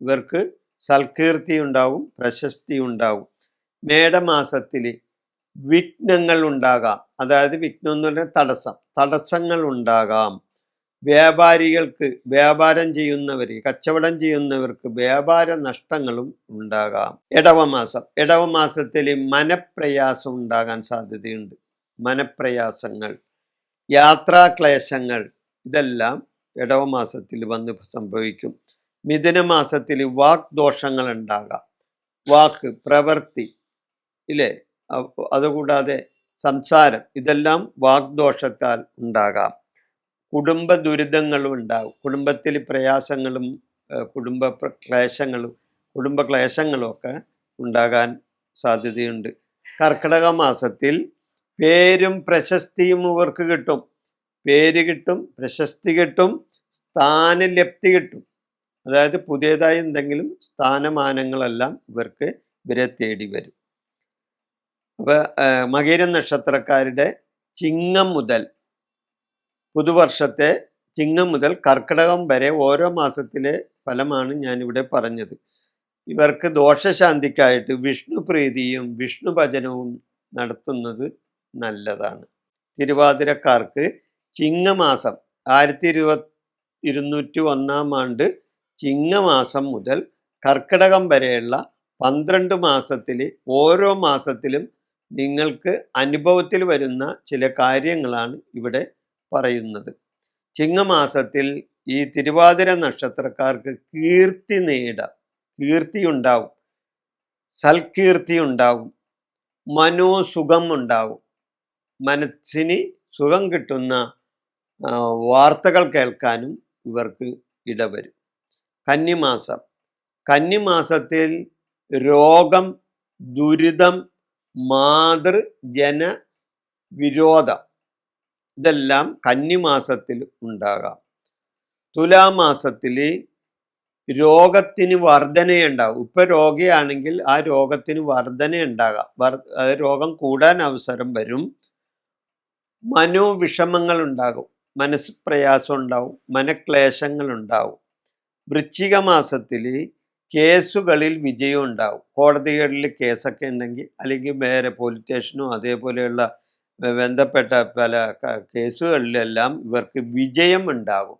ഇവർക്ക് സൽകീർത്തി ഉണ്ടാവും, പ്രശസ്തി ഉണ്ടാവും. മേടമാസത്തിൽ വിഘ്നങ്ങൾ ഉണ്ടാകാം. അതായത് വിഘ്നം എന്ന് പറഞ്ഞാൽ തടസ്സങ്ങൾ ഉണ്ടാകാം. വ്യാപാരികൾക്ക്, വ്യാപാരം കച്ചവടം ചെയ്യുന്നവർക്ക് വ്യാപാര നഷ്ടങ്ങളും ഉണ്ടാകാം. ഇടവമാസത്തിൽ മനപ്രയാസം ഉണ്ടാകാൻ സാധ്യതയുണ്ട്. മനപ്രയാസങ്ങൾ, യാത്രാക്ലേശങ്ങൾ ഇതെല്ലാം ഇടവമാസത്തിൽ വന്ന് സംഭവിക്കും. മിഥുനമാസത്തിൽ വാഗ്ദോഷങ്ങൾ ഉണ്ടാകാം. പ്രവൃത്തി ഇല്ലേ, അതുകൂടാതെ സംസാരം, ഇതെല്ലാം വാഗ്ദോഷത്താൽ ഉണ്ടാകാം. കുടുംബ ദുരിതങ്ങളും ഉണ്ടാകും. കുടുംബത്തിൽ പ്രയാസങ്ങളും കുടുംബ ക്ലേശങ്ങളും ഒക്കെ ഉണ്ടാകാൻ സാധ്യതയുണ്ട്. കർക്കിടക മാസത്തിൽ പേരും പ്രശസ്തിയും ഇവർക്ക് കിട്ടും. പേര് കിട്ടും, പ്രശസ്തി കിട്ടും, സ്ഥാനലബ്ധി കിട്ടും. അതായത് പുതിയതായി എന്തെങ്കിലും സ്ഥാനമാനങ്ങളെല്ലാം ഇവരെ തേടി വരും. അപ്പൊ മകീര നക്ഷത്രക്കാരുടെ ചിങ്ങം മുതൽ പുതുവർഷത്തെ ചിങ്ങം മുതൽ കർക്കിടകം വരെ ഓരോ മാസത്തിലെ ഫലമാണ് ഞാനിവിടെ പറഞ്ഞത്. ഇവർക്ക് ദോഷശാന്തിക്കായിട്ട് വിഷ്ണു പ്രീതിയും വിഷ്ണു ഭജനവും നടത്തുന്നത് നല്ലതാണ്. തിരുവാതിരക്കാർക്ക് ചിങ്ങമാസം 1201 ആണ്ട് ചിങ്ങമാസം മുതൽ കർക്കിടകം വരെയുള്ള 12 മാസത്തിൽ ഓരോ മാസത്തിലും നിങ്ങൾക്ക് അനുഭവത്തിൽ വരുന്ന ചില കാര്യങ്ങളാണ് ഇവിടെ പറയുന്നത്. ചിങ്ങമാസത്തിൽ ഈ തിരുവാതിര നക്ഷത്രക്കാർക്ക് കീർത്തി ഉണ്ടാവും, സൽകീർത്തി ഉണ്ടാവും, മനോസുഖം ഉണ്ടാവും. മനസ്സിന് സുഖം കിട്ടുന്ന വാർത്തകൾ കേൾക്കാനും ഇവർക്ക് ഇടവരും. കന്നിമാസത്തിൽ രോഗം, ദുരിതം, മാതൃജന വിരോധം ഇതെല്ലാം കന്നിമാസത്തിൽ ഉണ്ടാകാം. തുലാമാസത്തിൽ രോഗത്തിന് വർധനയുണ്ടാകും. ഇപ്പൊ രോഗിയാണെങ്കിൽ ആ രോഗത്തിന് വർധനയുണ്ടാകാം. രോഗം കൂടാൻ അവസരം വരും. മനോവിഷമങ്ങൾ ഉണ്ടാകും, മനസ്സ് പ്രയാസം ഉണ്ടാവും, മനക്ലേശങ്ങൾ ഉണ്ടാവും. വൃശ്ചിക മാസത്തിൽ കേസുകളിൽ വിജയം ഉണ്ടാവും. കോടതികളിൽ കേസൊക്കെ ഉണ്ടെങ്കിൽ, അല്ലെങ്കിൽ വേറെ പോലീസ് സ്റ്റേഷനോ അതേപോലെയുള്ള ബന്ധപ്പെട്ട പല കേസുകളിലെല്ലാം ഇവർക്ക് വിജയം ഉണ്ടാകും.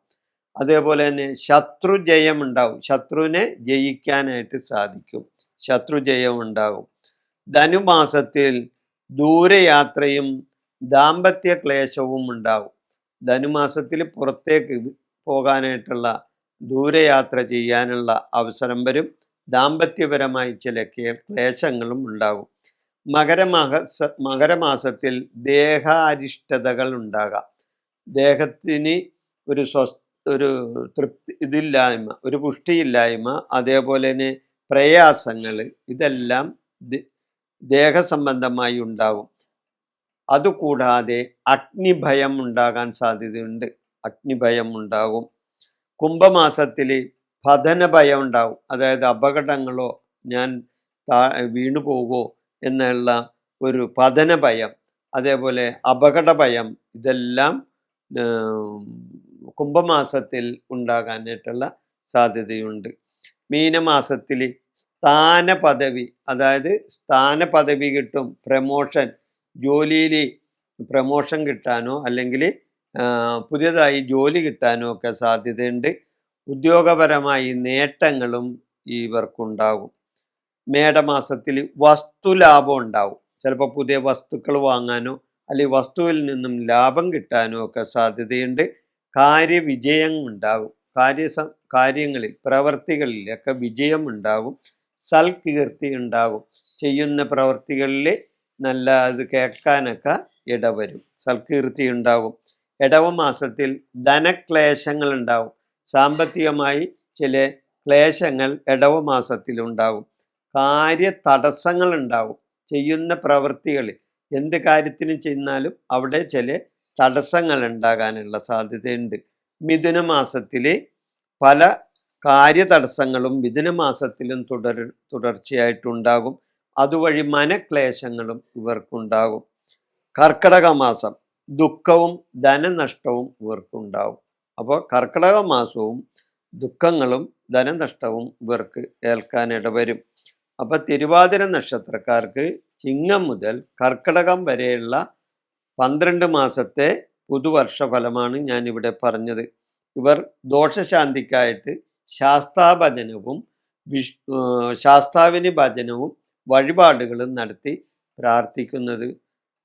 അതേപോലെ തന്നെ ശത്രുജയം ഉണ്ടാവും. ശത്രുവിനെ ജയിക്കാനായിട്ട് സാധിക്കും. ശത്രുജയം ഉണ്ടാകും. ധനുമാസത്തിൽ ദൂരയാത്രയും ദാമ്പത്യ ക്ലേശവും ഉണ്ടാകും. ധനുമാസത്തിൽ പുറത്തേക്ക് പോകാനായിട്ടുള്ള ദൂരയാത്ര ചെയ്യാനുള്ള അവസരം വരും. ദാമ്പത്യപരമായി ചില ക്ലേശങ്ങളും ഉണ്ടാകും. മകരമാസത്തിൽ ദേഹാരിഷ്ടതകൾ ഉണ്ടാകാം. ദേഹത്തിന് ഒരു ഇതില്ലായ്മ, ഒരു പുഷ്ടിയില്ലായ്മ, അതേപോലെ തന്നെ പ്രയാസങ്ങൾ ഇതെല്ലാം ദേഹസംബന്ധമായി ഉണ്ടാകും. അതുകൂടാതെ അഗ്നിഭയം ഉണ്ടാകാൻ സാധ്യതയുണ്ട്. അഗ്നിഭയം ഉണ്ടാകും. കുംഭമാസത്തിൽ പതനഭയം ഉണ്ടാവും. അതായത് അപകടങ്ങളോ ഞാൻ വീണു പോകുമോ എന്നുള്ള ഒരു പതനഭയം, അതേപോലെ അപകടഭയം, ഇതെല്ലാം കുംഭമാസത്തിൽ ഉണ്ടാകാനായിട്ടുള്ള സാധ്യതയുണ്ട്. മീനമാസത്തിൽ സ്ഥാനപദവി, അതായത് സ്ഥാനപദവി കിട്ടും, പ്രമോഷൻ, ജോലിയിൽ പ്രമോഷൻ കിട്ടാനോ അല്ലെങ്കിൽ പുതിയതായി ജോലി കിട്ടാനോ ഒക്കെ സാധ്യതയുണ്ട്. ഉദ്യോഗപരമായി നേട്ടങ്ങളും ഇവർക്കുണ്ടാകും. മേടമാസത്തിൽ വസ്തുലാഭം ഉണ്ടാവും. ചിലപ്പോൾ പുതിയ വസ്തുക്കൾ വാങ്ങാനോ അല്ലെങ്കിൽ വസ്തുവിൽ നിന്നും ലാഭം കിട്ടാനോ ഒക്കെ സാധ്യതയുണ്ട്. കാര്യവിജയം ഉണ്ടാകും. കാര്യങ്ങളിൽ പ്രവർത്തികളിൽ ഒക്കെ വിജയം ഉണ്ടാകും. സൽകീർത്തി ഉണ്ടാകും. ചെയ്യുന്ന പ്രവർത്തികളിൽ നല്ല അത് കേൾക്കാനൊക്കെ ഇടവരും. സൽകീർത്തി ഉണ്ടാകും. ഇടവമാസത്തിൽ ധനക്ലേശങ്ങൾ ഉണ്ടാകും. സാമ്പത്തികമായി ചില ക്ലേശങ്ങൾ ഇടവമാസത്തിലുണ്ടാകും. കാര്യ തടസ്സങ്ങൾ ഉണ്ടാകും. ചെയ്യുന്ന പ്രവൃത്തികളിൽ എന്ത് കാര്യത്തിനും ചെന്നാലും അവിടെ ചില തടസ്സങ്ങൾ ഉണ്ടാകാനുള്ള സാധ്യതയുണ്ട്. മിഥുനമാസത്തിൽ പല കാര്യതടസ്സങ്ങളും മിഥുനമാസത്തിലും തുടർച്ചയായിട്ടുണ്ടാകും. അതുവഴി മനക്ലേശങ്ങളും ഇവർക്കുണ്ടാകും. കർക്കിടക മാസം ദുഃഖവും ധനനഷ്ടവും ഇവർക്കുണ്ടാവും. അപ്പോൾ കർക്കിടക മാസവും ദുഃഖങ്ങളും ധനനഷ്ടവും ഇവർക്ക് ഏൽക്കാനിടവരും. അപ്പോൾ തിരുവാതിര നക്ഷത്രക്കാർക്ക് ചിങ്ങം മുതൽ കർക്കിടകം വരെയുള്ള 12 മാസത്തെ പുതുവർഷ ഫലമാണ് ഞാനിവിടെ പറഞ്ഞത്. ഇവർ ദോഷശാന്തിക്കായിട്ട് ശാസ്താഭജനവും ശാസ്താവിന് ഭജനവും വഴിപാടുകളും നടത്തി പ്രാർത്ഥിക്കുന്നത്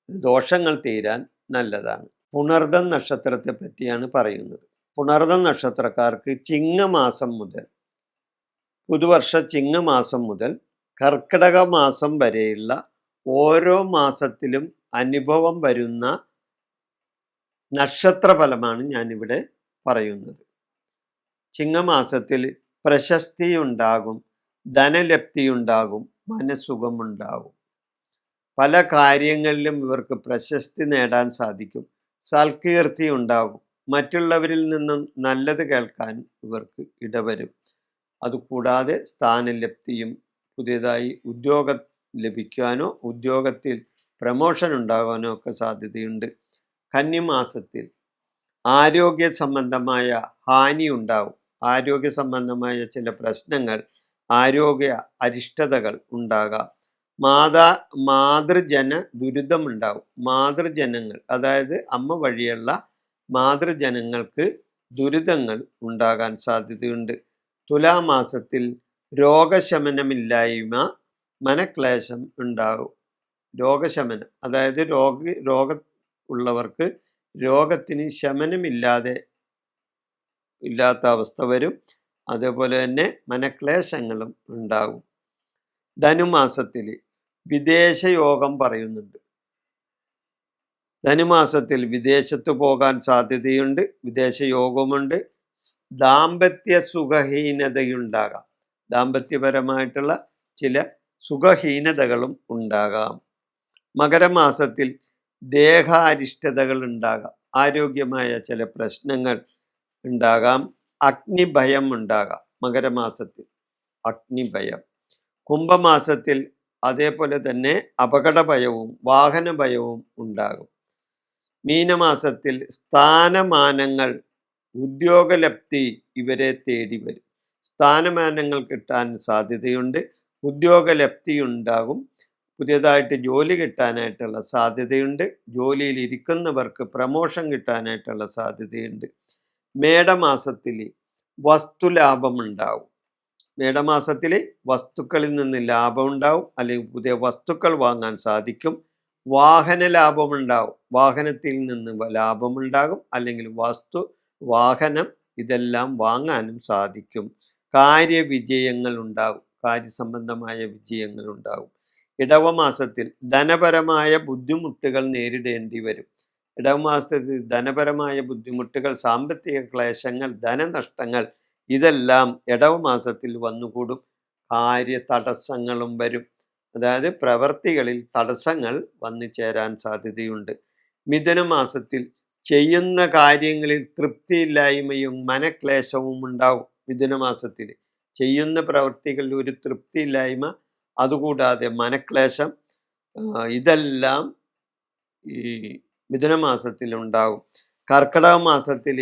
ദോഷങ്ങൾ തീരാൻ നല്ലതാണ്. പുണർദം നക്ഷത്രത്തെ പറ്റിയാണ് പറയുന്നത്. പുണർദം നക്ഷത്രക്കാർക്ക് ചിങ്ങമാസം മുതൽ, പുതുവർഷ ചിങ്ങമാസം മുതൽ കർക്കിടക മാസം വരെയുള്ള ഓരോ മാസത്തിലും അനുഭവം വരുന്ന നക്ഷത്രഫലമാണ് ഞാനിവിടെ പറയുന്നത്. ചിങ്ങമാസത്തിൽ പ്രശസ്തി ഉണ്ടാകും, ധനലബ്ധി ഉണ്ടാകും, മനസുഖമുണ്ടാകും. പല കാര്യങ്ങളിലും ഇവർക്ക് പ്രശസ്തി നേടാൻ സാധിക്കും. സൽകീർത്തി ഉണ്ടാകും. മറ്റുള്ളവരിൽ നിന്നും നല്ലത് കേൾക്കാൻ ഇവർക്ക് ഇടവരും. അതുകൂടാതെ സ്ഥാനലബ്ധിയും പുതിയതായി ഉദ്യോഗം ലഭിക്കാനോ ഉദ്യോഗത്തിൽ പ്രമോഷൻ ഉണ്ടാകാനോ ഒക്കെ സാധ്യതയുണ്ട്. കന്നിമാസത്തിൽ ആരോഗ്യ സംബന്ധമായ ഹാനി ഉണ്ടാവും. ആരോഗ്യ സംബന്ധമായ ചില പ്രശ്നങ്ങൾ, ആരോഗ്യ അരിഷ്ടതകൾ ഉണ്ടാകാം. മാതൃജന ദുരിതമുണ്ടാവും. മാതൃജനങ്ങൾ, അതായത് അമ്മ വഴിയുള്ള മാതൃജനങ്ങൾക്ക് ദുരിതങ്ങൾ ഉണ്ടാകാൻ സാധ്യതയുണ്ട്. തുലാമാസത്തിൽ രോഗശമനമില്ലായ്മ, മനക്ലേശം ഉണ്ടാകും. രോഗശമനം, അതായത് രോഗം ഉള്ളവർക്ക് രോഗത്തിന് ശമനമില്ലാത്ത അവസ്ഥ വരും. അതേപോലെ തന്നെ മനക്ലേശങ്ങളും ഉണ്ടാകും. ധനുമാസത്തിൽ വിദേശയോഗം പറയുന്നുണ്ട്. ധനുമാസത്തിൽ വിദേശത്ത് പോകാൻ സാധ്യതയുണ്ട്. വിദേശയോഗമുണ്ട്. ദാമ്പത്യ സുഖഹീനതയുണ്ടാകാം. ദാമ്പത്യപരമായിട്ടുള്ള ചില സുഖഹീനതകളും ഉണ്ടാകാം. മകരമാസത്തിൽ ദേഹാരിഷ്ടതകൾ ഉണ്ടാകാം. ആരോഗ്യമായ ചില പ്രശ്നങ്ങൾ ഉണ്ടാകാം. അഗ്നിഭയം ഉണ്ടാകാം മകരമാസത്തിൽ, അഗ്നിഭയം. കുംഭമാസത്തിൽ അതേപോലെ തന്നെ അപകടഭയവും വാഹനഭയവും ഉണ്ടാകും. മീനമാസത്തിൽ സ്ഥാനമാനങ്ങൾ, ഉദ്യോഗലബ്ധി ഇവരെ തേടി വരും. സ്ഥാനമാനങ്ങൾ കിട്ടാൻ സാധ്യതയുണ്ട്. ഉദ്യോഗലബ്ധി ഉണ്ടാകും. പുതിയതായിട്ട് ജോലി കിട്ടാനായിട്ടുള്ള സാധ്യതയുണ്ട്. ജോലിയിൽ ഇരിക്കുന്നവർക്ക് പ്രമോഷൻ കിട്ടാനായിട്ടുള്ള സാധ്യതയുണ്ട്. മേടമാസത്തിൽ വസ്തുലാഭം ഉണ്ടാവും. മേടമാസത്തിൽ വസ്തുക്കളിൽ നിന്ന് ലാഭം ഉണ്ടാവും, അല്ലെങ്കിൽ പുതിയ വസ്തുക്കൾ വാങ്ങാൻ സാധിക്കും. വാഹന ലാഭമുണ്ടാവും. വാഹനത്തിൽ നിന്ന് ലാഭമുണ്ടാകും, അല്ലെങ്കിൽ വാഹനം ഇതെല്ലാം വാങ്ങാനും സാധിക്കും. കാര്യവിജയങ്ങൾ ഉണ്ടാകും. കാര്യസംബന്ധമായ വിജയങ്ങൾ ഉണ്ടാകും. ഇടവമാസത്തിൽ ധനപരമായ ബുദ്ധിമുട്ടുകൾ നേരിടേണ്ടി വരും. ഇടവമാസത്തിൽ ധനപരമായ ബുദ്ധിമുട്ടുകൾ, സാമ്പത്തിക ക്ലേശങ്ങൾ, ധനനഷ്ടങ്ങൾ ഇതെല്ലാം ഇടവമാസത്തിൽ വന്നുകൂടും. കാര്യ തടസ്സങ്ങളും വരും. അതായത് പ്രവർത്തികളിൽ തടസ്സങ്ങൾ വന്നു ചേരാൻ സാധ്യതയുണ്ട്. മിഥുനമാസത്തിൽ ചെയ്യുന്ന കാര്യങ്ങളിൽ തൃപ്തിയില്ലായ്മയും മനക്ലേശവും ഉണ്ടാവും. മിഥുനമാസത്തിൽ ചെയ്യുന്ന പ്രവൃത്തികളിൽ ഒരു തൃപ്തിയില്ലായ്മ, അതുകൂടാതെ മനക്ലേശം, ഇതെല്ലാം ഈ മിഥുനമാസത്തിൽ ഉണ്ടാകും. കർക്കിടക മാസത്തിൽ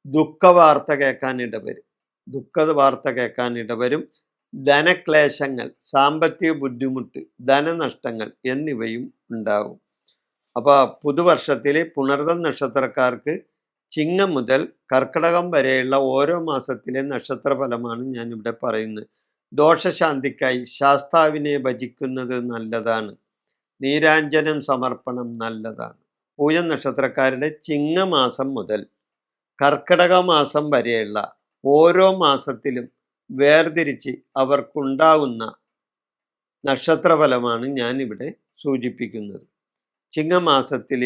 ദുഃഖവാർത്ത കേൾക്കാൻ ഇടവരും. ദുഃഖവാർത്ത കേൾക്കാൻ ഇടവരും. ധനക്ലേശങ്ങൾ, സാമ്പത്തിക ബുദ്ധിമുട്ട്, ധനനഷ്ടങ്ങൾ എന്നിവയും ഉണ്ടാകും. അപ്പോൾ പുതുവർഷത്തിൽ പുണർതം നക്ഷത്രക്കാർക്ക് ചിങ്ങം മുതൽ കർക്കിടകം വരെയുള്ള ഓരോ മാസത്തിലെ നക്ഷത്രഫലമാണ് ഞാനിവിടെ പറയുന്നത്. ദോഷശാന്തിക്കായി ശാസ്താവിനെ ഭജിക്കുന്നത് നല്ലതാണ്. നീരാഞ്ജനം സമർപ്പണം നല്ലതാണ്. പൂയം നക്ഷത്രക്കാരുടെ ചിങ്ങമാസം മുതൽ കർക്കിടക മാസം വരെയുള്ള ഓരോ മാസത്തിലും വേർതിരിച്ച് അവർക്കുണ്ടാകുന്ന നക്ഷത്രഫലമാണ് ഞാനിവിടെ സൂചിപ്പിക്കുന്നത്. ചിങ്ങമാസത്തിൽ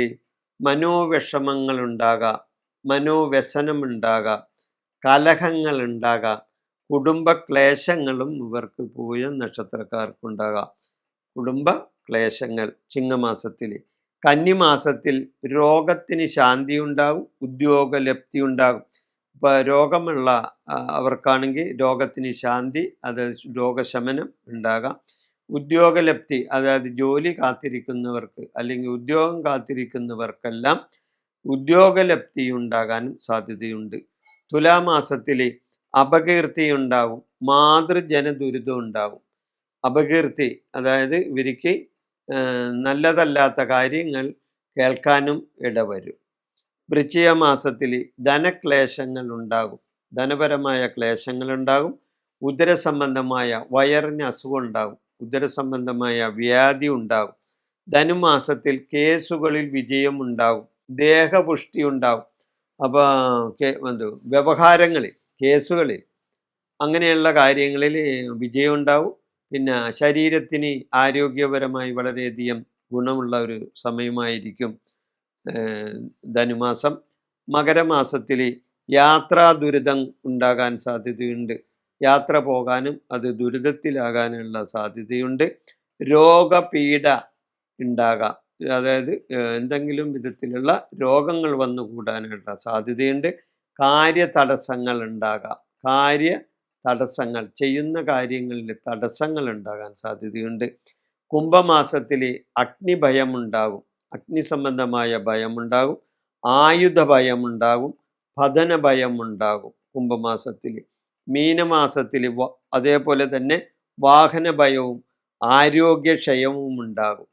മനോവിഷമങ്ങളുണ്ടാകാം, മനോവ്യസനമുണ്ടാകാം, കലഹങ്ങളുണ്ടാകാം, കുടുംബ ക്ലേശങ്ങളും ഇവർക്ക് പൂയം നക്ഷത്രക്കാർക്കുണ്ടാകാം. കുടുംബ ക്ലേശങ്ങൾ ചിങ്ങമാസത്തിൽ. കന്നിമാസത്തിൽ രോഗത്തിന് ശാന്തി ഉണ്ടാകും, ഉദ്യോഗലബ്ധി ഉണ്ടാകും. ഇപ്പോൾ രോഗമുള്ള അവർക്കാണെങ്കിൽ രോഗത്തിന് ശാന്തി, അതായത് രോഗശമനം ഉണ്ടാകാം. ഉദ്യോഗലബ്ധി, അതായത് ജോലി കാത്തിരിക്കുന്നവർക്ക് അല്ലെങ്കിൽ ഉദ്യോഗം കാത്തിരിക്കുന്നവർക്കെല്ലാം ഉദ്യോഗലബ്ധി ഉണ്ടാകാനും സാധ്യതയുണ്ട്. തുലാമാസത്തിൽ അപകീർത്തി ഉണ്ടാകും, മാതൃജന ദുരിതം ഉണ്ടാകും. അപകീർത്തി, അതായത് ഇവർക്ക് നല്ലതല്ലാത്ത കാര്യങ്ങൾ കേൾക്കാനും ഇടവരും. വൃശ്ചിക മാസത്തിൽ ധനക്ലേശങ്ങൾ ഉണ്ടാകും, ധനപരമായ ക്ലേശങ്ങൾ ഉണ്ടാകും. ഉദരസംബന്ധമായ വയറിന് അസുഖം ഉണ്ടാകും, ഉദരസംബന്ധമായ വ്യാധി ഉണ്ടാകും. ധനുമാസത്തിൽ കേസുകളിൽ വിജയം ഉണ്ടാകും, ദേഹപുഷ്ടി ഉണ്ടാകും. അപ്പോൾ വ്യവഹാരങ്ങളിൽ, കേസുകളിൽ, അങ്ങനെയുള്ള കാര്യങ്ങളിൽ വിജയം ഉണ്ടാവും. പിന്നെ ശരീരത്തിന് ആരോഗ്യപരമായി വളരെയധികം ഗുണമുള്ള ഒരു സമയമായിരിക്കും ധനുമാസം. മകരമാസത്തിൽ യാത്രാ ദുരിതം ഉണ്ടാകാൻ സാധ്യതയുണ്ട്. യാത്ര പോകാനും അത് ദുരിതത്തിലാകാനുള്ള സാധ്യതയുണ്ട്. രോഗപീഠ ഉണ്ടാകാം, അതായത് എന്തെങ്കിലും വിധത്തിലുള്ള രോഗങ്ങൾ വന്നുകൂടാനുള്ള സാധ്യതയുണ്ട്. കാര്യതടസ്സങ്ങൾ ഉണ്ടാകാം, തടസ്സങ്ങൾ, ചെയ്യുന്ന കാര്യങ്ങളിൽ തടസ്സങ്ങൾ ഉണ്ടാകാൻ സാധ്യതയുണ്ട്. കുംഭമാസത്തിൽ അഗ്നിഭയം ഉണ്ടാകും, അഗ്നി സംബന്ധമായ ഭയമുണ്ടാകും. ആയുധ ഭയമുണ്ടാകും, പതന ഭയമുണ്ടാകും കുംഭമാസത്തിൽ. മീനമാസത്തിൽ അതേപോലെ തന്നെ വാഹന ഭയവും ആരോഗ്യക്ഷയവും ഉണ്ടാകും.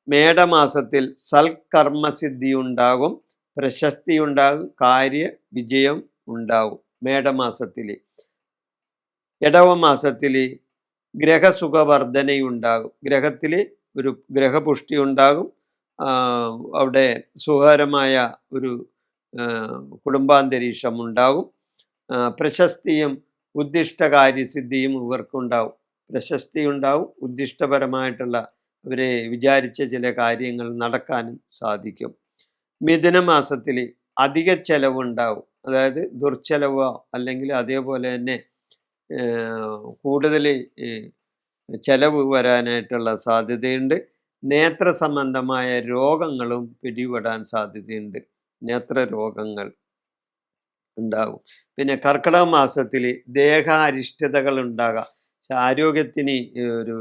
മേടമാസത്തിൽ സൽക്കർമ്മസിദ്ധി ഉണ്ടാകും, പ്രശസ്തി ഉണ്ടാകും, കാര്യ വിജയം ഉണ്ടാകും മേടമാസത്തിൽ. ഇടവമാസത്തിൽ ഗ്രഹസുഖവർദ്ധനയുണ്ടാകും, ഗ്രഹത്തിൽ ഒരു ഗ്രഹപുഷ്ടി ഉണ്ടാകും. അവിടെ സുഖകരമായ ഒരു കുടുംബാന്തരീക്ഷം ഉണ്ടാകും. പ്രശസ്തിയും ഉദ്ദിഷ്ടകാര്യസിദ്ധിയും ഇവർക്കുണ്ടാവും. പ്രശസ്തി ഉണ്ടാവും, ഉദ്ദിഷ്ടപരമായിട്ടുള്ള അവരെ വിചാരിച്ച ചില കാര്യങ്ങൾ നടക്കാനും സാധിക്കും. മിഥുനമാസത്തിൽ അധിക ചെലവുണ്ടാവും, അതായത് ദുർച്ചെലവോ അല്ലെങ്കിൽ അതേപോലെ തന്നെ കൂടുതൽ ചെലവ് വരാനായിട്ടുള്ള സാധ്യതയുണ്ട്. നേത്ര സംബന്ധമായ രോഗങ്ങളും പിടിപെടാൻ സാധ്യതയുണ്ട്, നേത്രരോഗങ്ങൾ ഉണ്ടാകും. പിന്നെ കർക്കിടക മാസത്തിൽ ദേഹാരിഷ്ടതകൾ ഉണ്ടാകാം, ആരോഗ്യത്തിന് ഒരു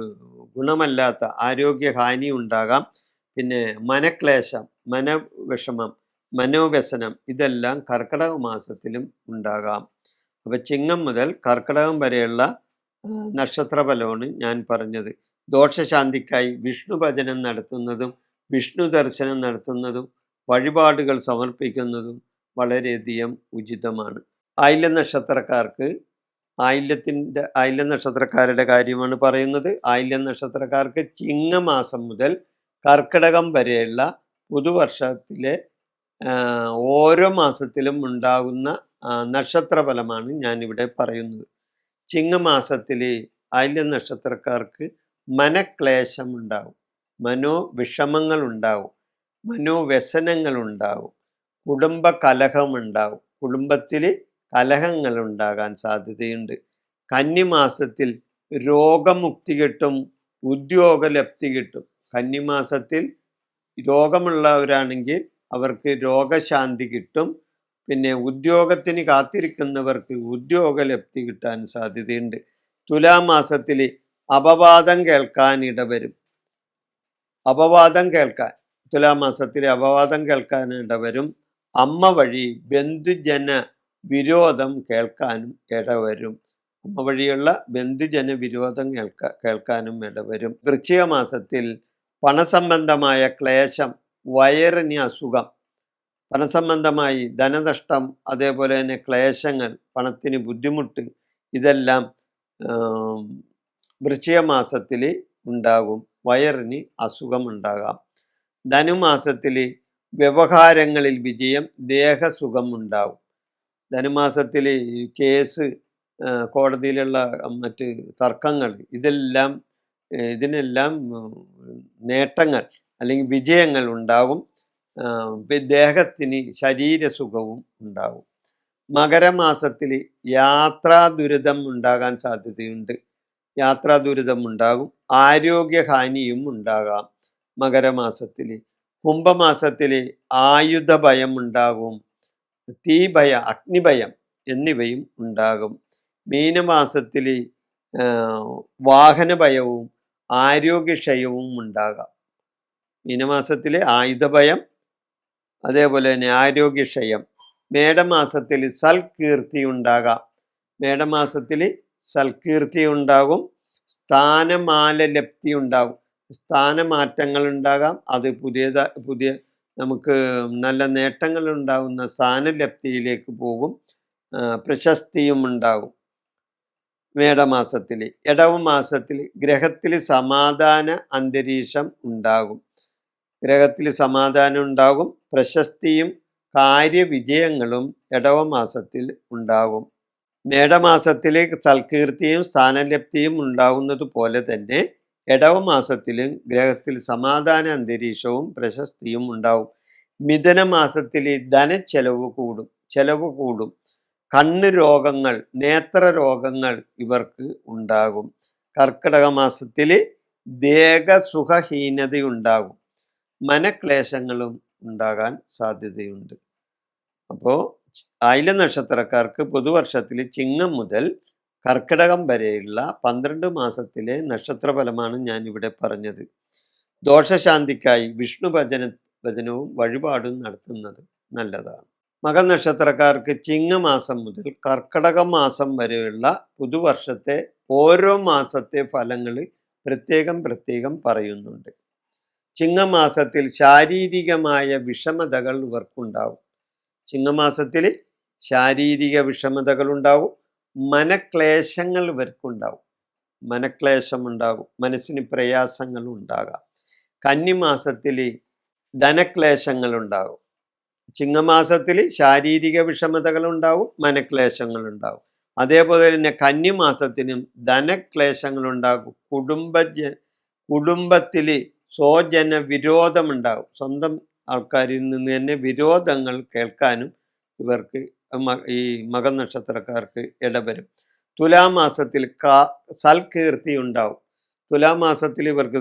ഗുണമല്ലാത്ത ആരോഗ്യഹാനി ഉണ്ടാകാം. പിന്നെ മനക്ലേശം, മനവിഷമം, മനോവ്യസനം, ഇതെല്ലാം കർക്കിടക മാസത്തിലും ഉണ്ടാകാം. അപ്പോൾ ചിങ്ങം മുതൽ കർക്കിടകം വരെയുള്ള നക്ഷത്രഫലമാണ് ഞാൻ പറഞ്ഞത്. ദോഷശാന്തിക്കായി വിഷ്ണു ഭജനം നടത്തുന്നതും വിഷ്ണു ദർശനം നടത്തുന്നതും വഴിപാടുകൾ സമർപ്പിക്കുന്നതും വളരെയധികം ഉചിതമാണ്. ആയില്യം നക്ഷത്രക്കാർക്ക് ആയില്യം നക്ഷത്രക്കാരുടെ കാര്യമാണ് പറയുന്നത്. ആയില്യം നക്ഷത്രക്കാർക്ക് ചിങ്ങമാസം മുതൽ കർക്കിടകം വരെയുള്ള പുതുവർഷത്തിലെ ഓരോ മാസത്തിലും ഉണ്ടാകുന്ന നക്ഷത്രഫലമാണ് ഞാനിവിടെ പറയുന്നത്. ചിങ്ങമാസത്തിൽ ആയില്യം നക്ഷത്രക്കാർക്ക് മനക്ലേശം ഉണ്ടാവും, മനോവിഷമങ്ങൾ ഉണ്ടാവും, മനോവ്യസനങ്ങൾ ഉണ്ടാവും, കുടുംബ കലഹമുണ്ടാവും, കുടുംബത്തിൽ കലഹങ്ങൾ ഉണ്ടാകാൻ സാധ്യതയുണ്ട്. കന്നിമാസത്തിൽ രോഗമുക്തി കിട്ടും, ഉദ്യോഗലബ്ധി കിട്ടും. കന്നിമാസത്തിൽ രോഗമുള്ളവരാണെങ്കിൽ അവർക്ക് രോഗശാന്തി കിട്ടും. പിന്നെ ഉദ്യോഗത്തിന് കാത്തിരിക്കുന്നവർക്ക് ഉദ്യോഗലബ്ധി കിട്ടാൻ സാധ്യതയുണ്ട്. തുലാമാസത്തിൽ അപവാദം കേൾക്കാൻ ഇടവരും. അപവാദം കേൾക്കാൻ, തുലാമാസത്തിലെ അപവാദം കേൾക്കാൻ ഇടവരും. അമ്മ വഴി ബന്ധുജന വിരോധം കേൾക്കാനും ഇടവരും. അമ്മ വഴിയുള്ള ബന്ധുജന വിരോധം കേൾക്കാനും ഇടവരും. വൃശ്ചിക മാസത്തിൽ പണസംബന്ധമായ ക്ലേശം, വയറിന് അസുഖം, പണസംബന്ധമായി ധനനഷ്ടം, അതേപോലെ തന്നെ ക്ലേശങ്ങൾ, പണത്തിന് ബുദ്ധിമുട്ട്, ഇതെല്ലാം വൃശ്ചിക മാസത്തിൽ ഉണ്ടാകും. വയറിന് അസുഖമുണ്ടാകാം. ധനുമാസത്തിൽ വ്യവഹാരങ്ങളിൽ വിജയം, ദേഹസുഖം ഉണ്ടാവും. ധനുമാസത്തിൽ കേസ്, കോടതിയിലുള്ള മറ്റ് തർക്കങ്ങൾ, ഇതിനെല്ലാം നേട്ടങ്ങൾ അല്ലെങ്കിൽ വിജയങ്ങൾ ഉണ്ടാകും. ദേഹത്തിന് ശരീരസുഖവും ഉണ്ടാകും. മകരമാസത്തിൽ യാത്രാ ദുരിതം ഉണ്ടാകാൻ സാധ്യതയുണ്ട്. യാത്രാ ദുരിതം ഉണ്ടാകും. ആരോഗ്യഹാനിയും ഉണ്ടാകാം മകരമാസത്തിൽ. കുംഭമാസത്തിൽ ആയുധ ഭയം ഉണ്ടാകും. തീഭയ, അഗ്നിഭയം എന്നിവയും ഉണ്ടാകും. മീനമാസത്തിൽ വാഹനഭയവും ആരോഗ്യക്ഷയവും ഉണ്ടാകാം. മീനമാസത്തിൽ ആയുധഭയം, അതേപോലെ തന്നെ ആരോഗ്യക്ഷയം. മേടമാസത്തിൽ സൽകീർത്തി ഉണ്ടാകാം. മേടമാസത്തിൽ സൽകീർത്തി ഉണ്ടാകും. സ്ഥാനമാനലബ്ധി ഉണ്ടാകും. സ്ഥാനമാറ്റങ്ങൾ ഉണ്ടാകാം. അത് പുതിയ നമുക്ക് നല്ല നേട്ടങ്ങൾ ഉണ്ടാകുന്ന സ്ഥാനലബ്ധിയിലേക്ക് പോകും. പ്രശസ്തിയും ഉണ്ടാകും മേടമാസത്തിൽ. ഇടവമാസത്തിൽ ഗ്രഹത്തിൽ സമാധാന അന്തരീക്ഷം ഉണ്ടാകും. ഗ്രഹത്തിൽ സമാധാനം ഉണ്ടാകും. പ്രശസ്തിയും കാര്യവിജയങ്ങളും ഇടവമാസത്തിൽ ഉണ്ടാകും. മേടമാസത്തിൽ സൽകീർത്തിയും സ്ഥാനലബ്ധിയും ഉണ്ടാകുന്നത് പോലെ തന്നെ ഇടവമാസത്തിലും ഗ്രഹത്തിൽ സമാധാന അന്തരീക്ഷവും പ്രശസ്തിയും ഉണ്ടാവും. മിഥുനമാസത്തിൽ ധനച്ചെലവ് കൂടും. കണ്ണ് രോഗങ്ങൾ, നേത്ര രോഗങ്ങൾ ഇവർക്ക് ഉണ്ടാകും. കർക്കിടക മാസത്തിൽ ദേഹസുഖഹീനതയുണ്ടാകും. മനക്ലേശങ്ങളും ഉണ്ടാകാൻ സാധ്യതയുണ്ട്. അപ്പോൾ ആയില്യം നക്ഷത്രക്കാർക്ക് പുതുവർഷത്തിൽ ചിങ്ങം മുതൽ കർക്കിടകം വരെയുള്ള 12 മാസത്തിലെ നക്ഷത്രഫലമാണ് ഞാൻ ഇവിടെ പറഞ്ഞത്. ദോഷശാന്തിക്കായി വിഷ്ണു ഭജനവും വഴിപാടും നടത്തുന്നത് നല്ലതാണ്. മകനക്ഷത്രക്കാർക്ക് ചിങ്ങമാസം മുതൽ കർക്കിടക മാസം വരെയുള്ള പുതുവർഷത്തെ ഓരോ മാസത്തെ ഫലങ്ങൾ പ്രത്യേകം പറയുന്നുണ്ട്. ചിങ്ങമാസത്തിൽ ശാരീരികമായ വിഷമതകൾ ഇവർക്കുണ്ടാവും. ചിങ്ങമാസത്തിൽ ശാരീരിക വിഷമതകൾ ഉണ്ടാവും. മനക്ലേശങ്ങൾ ഇവർക്കുണ്ടാവും. മനക്ലേശമുണ്ടാകും. മനസ്സിന് പ്രയാസങ്ങൾ ഉണ്ടാകാം. കന്നിമാസത്തിൽ ധനക്ലേശങ്ങൾ ഉണ്ടാകും. ചിങ്ങമാസത്തിൽ ശാരീരിക വിഷമതകൾ ഉണ്ടാവും, മനക്ലേശങ്ങൾ ഉണ്ടാവും. അതേപോലെ തന്നെ കന്നിമാസത്തിനും ധനക്ലേശങ്ങൾ ഉണ്ടാകും. കുടുംബത്തിൽ സ്വജന വിരോധമുണ്ടാകും. സ്വന്തം ആൾക്കാരിൽ നിന്ന് തന്നെ വിരോധങ്ങൾ കേൾക്കാനും ഇവർക്ക് ഈ മകനക്ഷത്രക്കാർക്ക് ഇടവരും. തുലാമാസത്തിൽ സൽകീർത്തി ഉണ്ടാവും. തുലാമാസത്തിൽ ഇവർക്ക്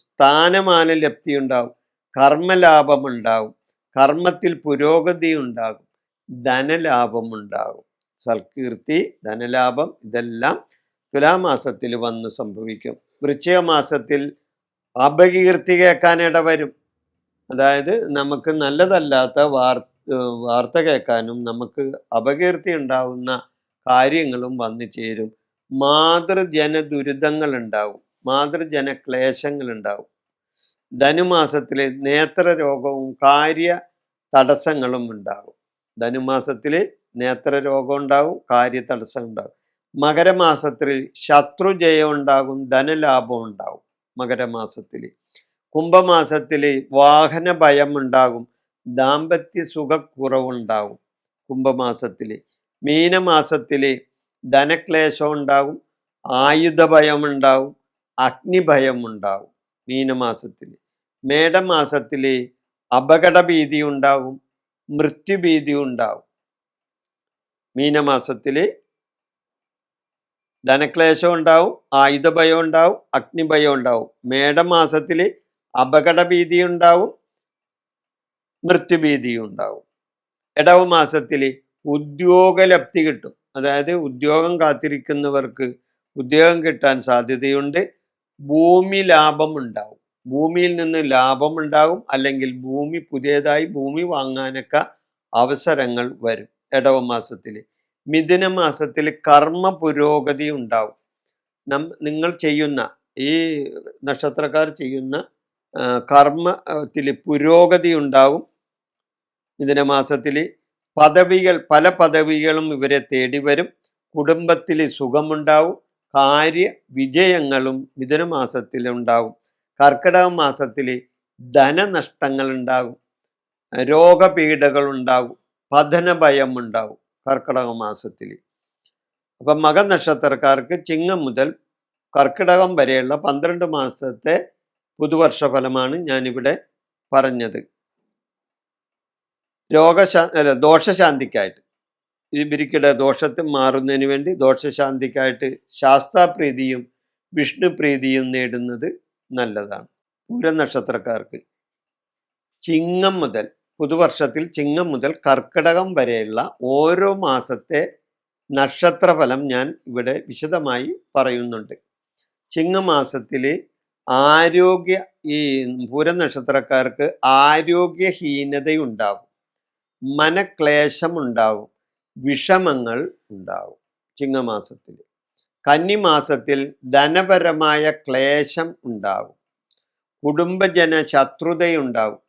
സ്ഥാനമാന ലബ്ധി ഉണ്ടാവും. കർമ്മലാഭം ഉണ്ടാവും. കർമ്മത്തിൽ പുരോഗതി ഉണ്ടാകും. ധനലാഭം ഉണ്ടാകും. സൽകീർത്തി, ധനലാഭം ഇതെല്ലാം തുലാമാസത്തിൽ വന്ന് സംഭവിക്കും. വൃശ്ചിക മാസത്തിൽ അപകീർത്തി കേൾക്കാൻ ഇടവരും. അതായത് നമുക്ക് നല്ലതല്ലാത്ത വാർത്ത കേൾക്കാനും നമുക്ക് അപകീർത്തി ഉണ്ടാവുന്ന കാര്യങ്ങളും വന്നു ചേരും. മാതൃജന ദുരിതങ്ങൾ ഉണ്ടാവും. മാതൃജന ക്ലേശങ്ങൾ ഉണ്ടാവും. ധനുമാസത്തിൽ നേത്രരോഗവും കാര്യ തടസ്സങ്ങളും ഉണ്ടാകും. ധനുമാസത്തിൽ നേത്രരോഗം ഉണ്ടാകും, കാര്യ തടസ്സം ഉണ്ടാകും. മകരമാസത്തിൽ ശത്രുജയം ഉണ്ടാകും, ധനലാഭം ഉണ്ടാകും. മകരമാസത്തിൽ. കുംഭമാസത്തിൽ വാഹന ഭയം ഉണ്ടാകും, ദാമ്പത്യ സുഖക്കുറവുണ്ടാകും. കുംഭമാസത്തിൽ. മീനമാസത്തിൽ ധനക്ലേശം ഉണ്ടാകും, ആയുധ ഭയം ഉണ്ടാകും, അഗ്നിഭയം ഉണ്ടാകും. മീനമാസത്തിൽ. മേടമാസത്തിൽ അപകടഭീതി ഉണ്ടാകും, മൃത്യുഭീതി ഉണ്ടാകും. മീനമാസത്തിൽ ധനക്ലേശം ഉണ്ടാവും, ആയുധഭയം ഉണ്ടാവും, അഗ്നിഭയം ഉണ്ടാവും. മേടമാസത്തിൽ അപകടഭീതി ഉണ്ടാവും, മൃത്യുഭീതി ഉണ്ടാവും. ഇടവമാസത്തിൽ ഉദ്യോഗലബ്ധി കിട്ടും. അതായത് ഉദ്യോഗം കാത്തിരിക്കുന്നവർക്ക് ഉദ്യോഗം കിട്ടാൻ സാധ്യതയുണ്ട്. ഭൂമി ലാഭം ഉണ്ടാവും. ഭൂമിയിൽ നിന്ന് ലാഭമുണ്ടാകും, അല്ലെങ്കിൽ പുതിയതായി ഭൂമി വാങ്ങാനൊക്കെ അവസരങ്ങൾ വരും ഇടവ മാസത്തിൽ. മിഥുന മാസത്തിൽ കർമ്മ പുരോഗതി ഉണ്ടാവും. നിങ്ങൾ ചെയ്യുന്ന ഈ നക്ഷത്രക്കാർ ചെയ്യുന്ന കർമ്മത്തിൽ പുരോഗതി ഉണ്ടാകും. മിഥുന മാസത്തിൽ പല പദവികളും ഇവരെ തേടി വരും. കുടുംബത്തിൽ സുഖമുണ്ടാവും. കാര്യ വിജയങ്ങളും മിഥുന മാസത്തിൽ ഉണ്ടാകും. കർക്കിടക മാസത്തിൽ ധനനഷ്ടങ്ങൾ ഉണ്ടാകും, രോഗപീഠകൾ ഉണ്ടാകും, പതന ഭയം ഉണ്ടാകും കർക്കിടക മാസത്തിൽ. അപ്പം മകനക്ഷത്രക്കാർക്ക് ചിങ്ങം മുതൽ കർക്കിടകം വരെയുള്ള 12 മാസത്തെ പുതുവർഷ ഫലമാണ് ഞാനിവിടെ പറഞ്ഞത്. ദോഷശാന്തിക്കായിട്ട്, ഇവരിക്കിടെ ദോഷത്തിൽ മാറുന്നതിന് വേണ്ടി ദോഷശാന്തിക്കായിട്ട് ശാസ്താപ്രീതിയും വിഷ്ണുപ്രീതിയും നേടുന്നത് നല്ലതാണ്. പൂരനക്ഷത്രക്കാർക്ക് പുതുവർഷത്തിൽ ചിങ്ങം മുതൽ കർക്കിടകം വരെയുള്ള ഓരോ മാസത്തെ നക്ഷത്രഫലം ഞാൻ ഇവിടെ വിശദമായി പറയുന്നുണ്ട്. ചിങ്ങമാസത്തിൽ ഈ പൂരനക്ഷത്രക്കാർക്ക് ആരോഗ്യഹീനതയുണ്ടാകും, മനക്ലേശം ഉണ്ടാകും, വിഷമങ്ങൾ ഉണ്ടാകും ചിങ്ങമാസത്തിൽ. കന്നിമാസത്തിൽ ധനപരമായ ക്ലേശം ഉണ്ടാകും, കുടുംബജന ശത്രുതയുണ്ടാകും.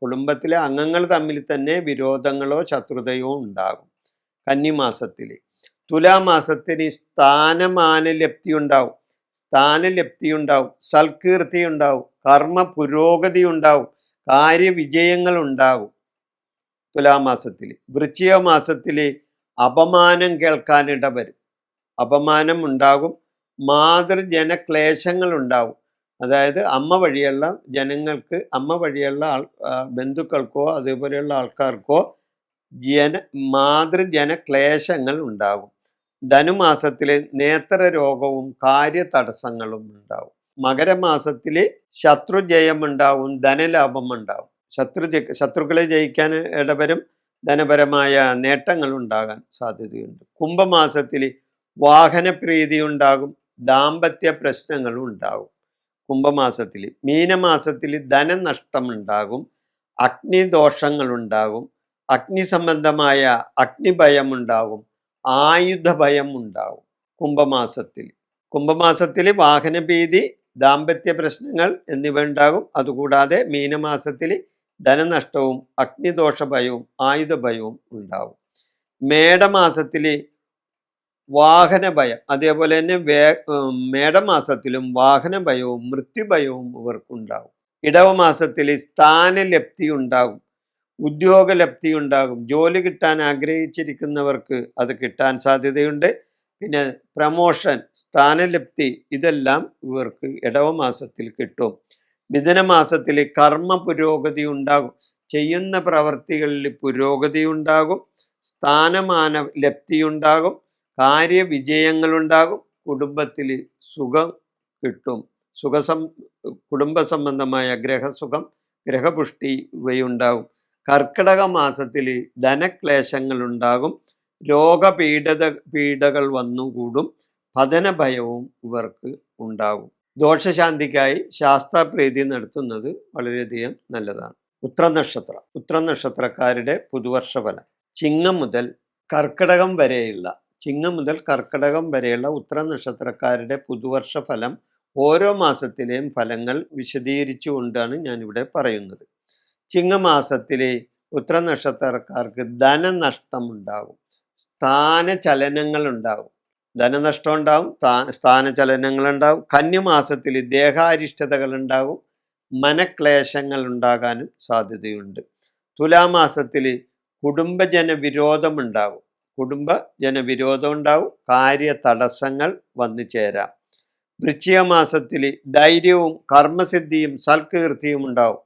കുടുംബത്തിലെ അംഗങ്ങൾ തമ്മിൽ തന്നെ വിരോധങ്ങളോ ശത്രുതയോ ഉണ്ടാകും കന്നിമാസത്തിൽ. തുലാമാസത്തിന് സ്ഥാനലബ്ധി ഉണ്ടാവും, സൽകീർത്തി ഉണ്ടാവും, കർമ്മ പുരോഗതി ഉണ്ടാവും, കാര്യവിജയങ്ങൾ ഉണ്ടാകും തുലാമാസത്തിൽ. വൃശ്ചിക മാസത്തിൽ അപമാനം കേൾക്കാനിട വരും, അപമാനം ഉണ്ടാകും, മാതൃജന ക്ലേശങ്ങൾ ഉണ്ടാവും. അതായത് അമ്മ വഴിയുള്ള ബന്ധുക്കൾക്കോ അതേപോലെയുള്ള ആൾക്കാർക്കോ മാതൃജന ക്ലേശങ്ങൾ ഉണ്ടാകും. ധനുമാസത്തിൽ നേത്രരോഗവും കാര്യതടസ്സങ്ങളും ഉണ്ടാവും. മകരമാസത്തിൽ ശത്രുജയം ഉണ്ടാവും, ധനലാഭം ഉണ്ടാവും. ശത്രുക്കളെ ജയിക്കാൻ ഇടവരും, ധനപരമായ നേട്ടങ്ങൾ ഉണ്ടാകാൻ സാധ്യതയുണ്ട്. കുംഭമാസത്തിൽ വാഹനപ്രീതി ഉണ്ടാകും, ദാമ്പത്യ പ്രശ്നങ്ങളും ഉണ്ടാകും കുംഭമാസത്തിൽ. മീനമാസത്തിൽ ധനനഷ്ടം ഉണ്ടാകും, അഗ്നിദോഷങ്ങൾ ഉണ്ടാകും, അഗ്നി സംബന്ധമായ അഗ്നിഭയം ഉണ്ടാകും, ആയുധഭയം ഉണ്ടാകും കുംഭമാസത്തിൽ വാഹനഭീതി, ദാമ്പത്യ പ്രശ്നങ്ങൾ എന്നിവ ഉണ്ടാകും. അതുകൂടാതെ മീനമാസത്തിൽ ധനനഷ്ടവും അഗ്നിദോഷഭയവും ആയുധഭയവും ഉണ്ടാകും. മേടമാസത്തിൽ വാഹനഭയം, അതേപോലെ തന്നെ മേടമാസത്തിലും വാഹനഭയവും മൃത്യുഭയവും ഇവർക്കുണ്ടാകും. ഇടവമാസത്തിൽ സ്ഥാനലബ്ധി ഉണ്ടാകും, ഉദ്യോഗലബ്ധി ഉണ്ടാകും. ജോലി കിട്ടാൻ ആഗ്രഹിച്ചിരിക്കുന്നവർക്ക് അത് കിട്ടാൻ സാധ്യതയുണ്ട്. പിന്നെ പ്രമോഷൻ, സ്ഥാനലബ്ധി ഇതെല്ലാം ഇവർക്ക് ഇടവമാസത്തിൽ കിട്ടും. മിഥുനമാസത്തിൽ കർമ്മ പുരോഗതി ഉണ്ടാകും, ചെയ്യുന്ന പ്രവർത്തികളിൽ പുരോഗതി ഉണ്ടാകും, സ്ഥാനമാന ലബ്ധി ഉണ്ടാകും, കാര്യവിജയങ്ങളുണ്ടാകും, കുടുംബത്തിൽ സുഖം കിട്ടും. കുടുംബ സംബന്ധമായ ഗ്രഹസുഖം, ഗ്രഹപുഷ്ടി ഇവയുണ്ടാകും. കർക്കിടക മാസത്തിൽ ധനക്ലേശങ്ങൾ ഉണ്ടാകും, പീഡകൾ വന്നുകൂടും, പതനഭയവും ഇവർക്ക് ഉണ്ടാകും. ദോഷശാന്തിക്കായി ശാസ്താപ്രീതി നടത്തുന്നത് വളരെയധികം നല്ലതാണ്. ഉത്രനക്ഷത്രക്കാരുടെ പുതുവർഷ ഫലം. ചിങ്ങം മുതൽ കർക്കിടകം വരെയുള്ള ഉത്രനക്ഷത്രക്കാരുടെ പുതുവർഷ ഫലം ഓരോ മാസത്തിലെയും ഫലങ്ങൾ വിശദീകരിച്ചുകൊണ്ടാണ് ഞാനിവിടെ പറയുന്നത്. ചിങ്ങമാസത്തിലെ ഉത്രനക്ഷത്രക്കാർക്ക് ധനനഷ്ടം ഉണ്ടാകും, സ്ഥാനചലനങ്ങൾ ഉണ്ടാകും, ധനനഷ്ടം ഉണ്ടാവും, സ്ഥാനചലനങ്ങൾ ഉണ്ടാവും. കന്നിമാസത്തിൽ ദേഹാരിഷ്ടതകൾ ഉണ്ടാകും, മനക്ലേശങ്ങൾ ഉണ്ടാകാനും സാധ്യതയുണ്ട്. തുലാമാസത്തിൽ കുടുംബജന വിരോധം ഉണ്ടാകും, കാര്യ തടസ്സങ്ങൾ വന്നു ചേരാം. വൃശ്ചിക മാസത്തിൽ ധൈര്യവും കർമ്മസിദ്ധിയും സൽകീർത്തിയും ഉണ്ടാവും.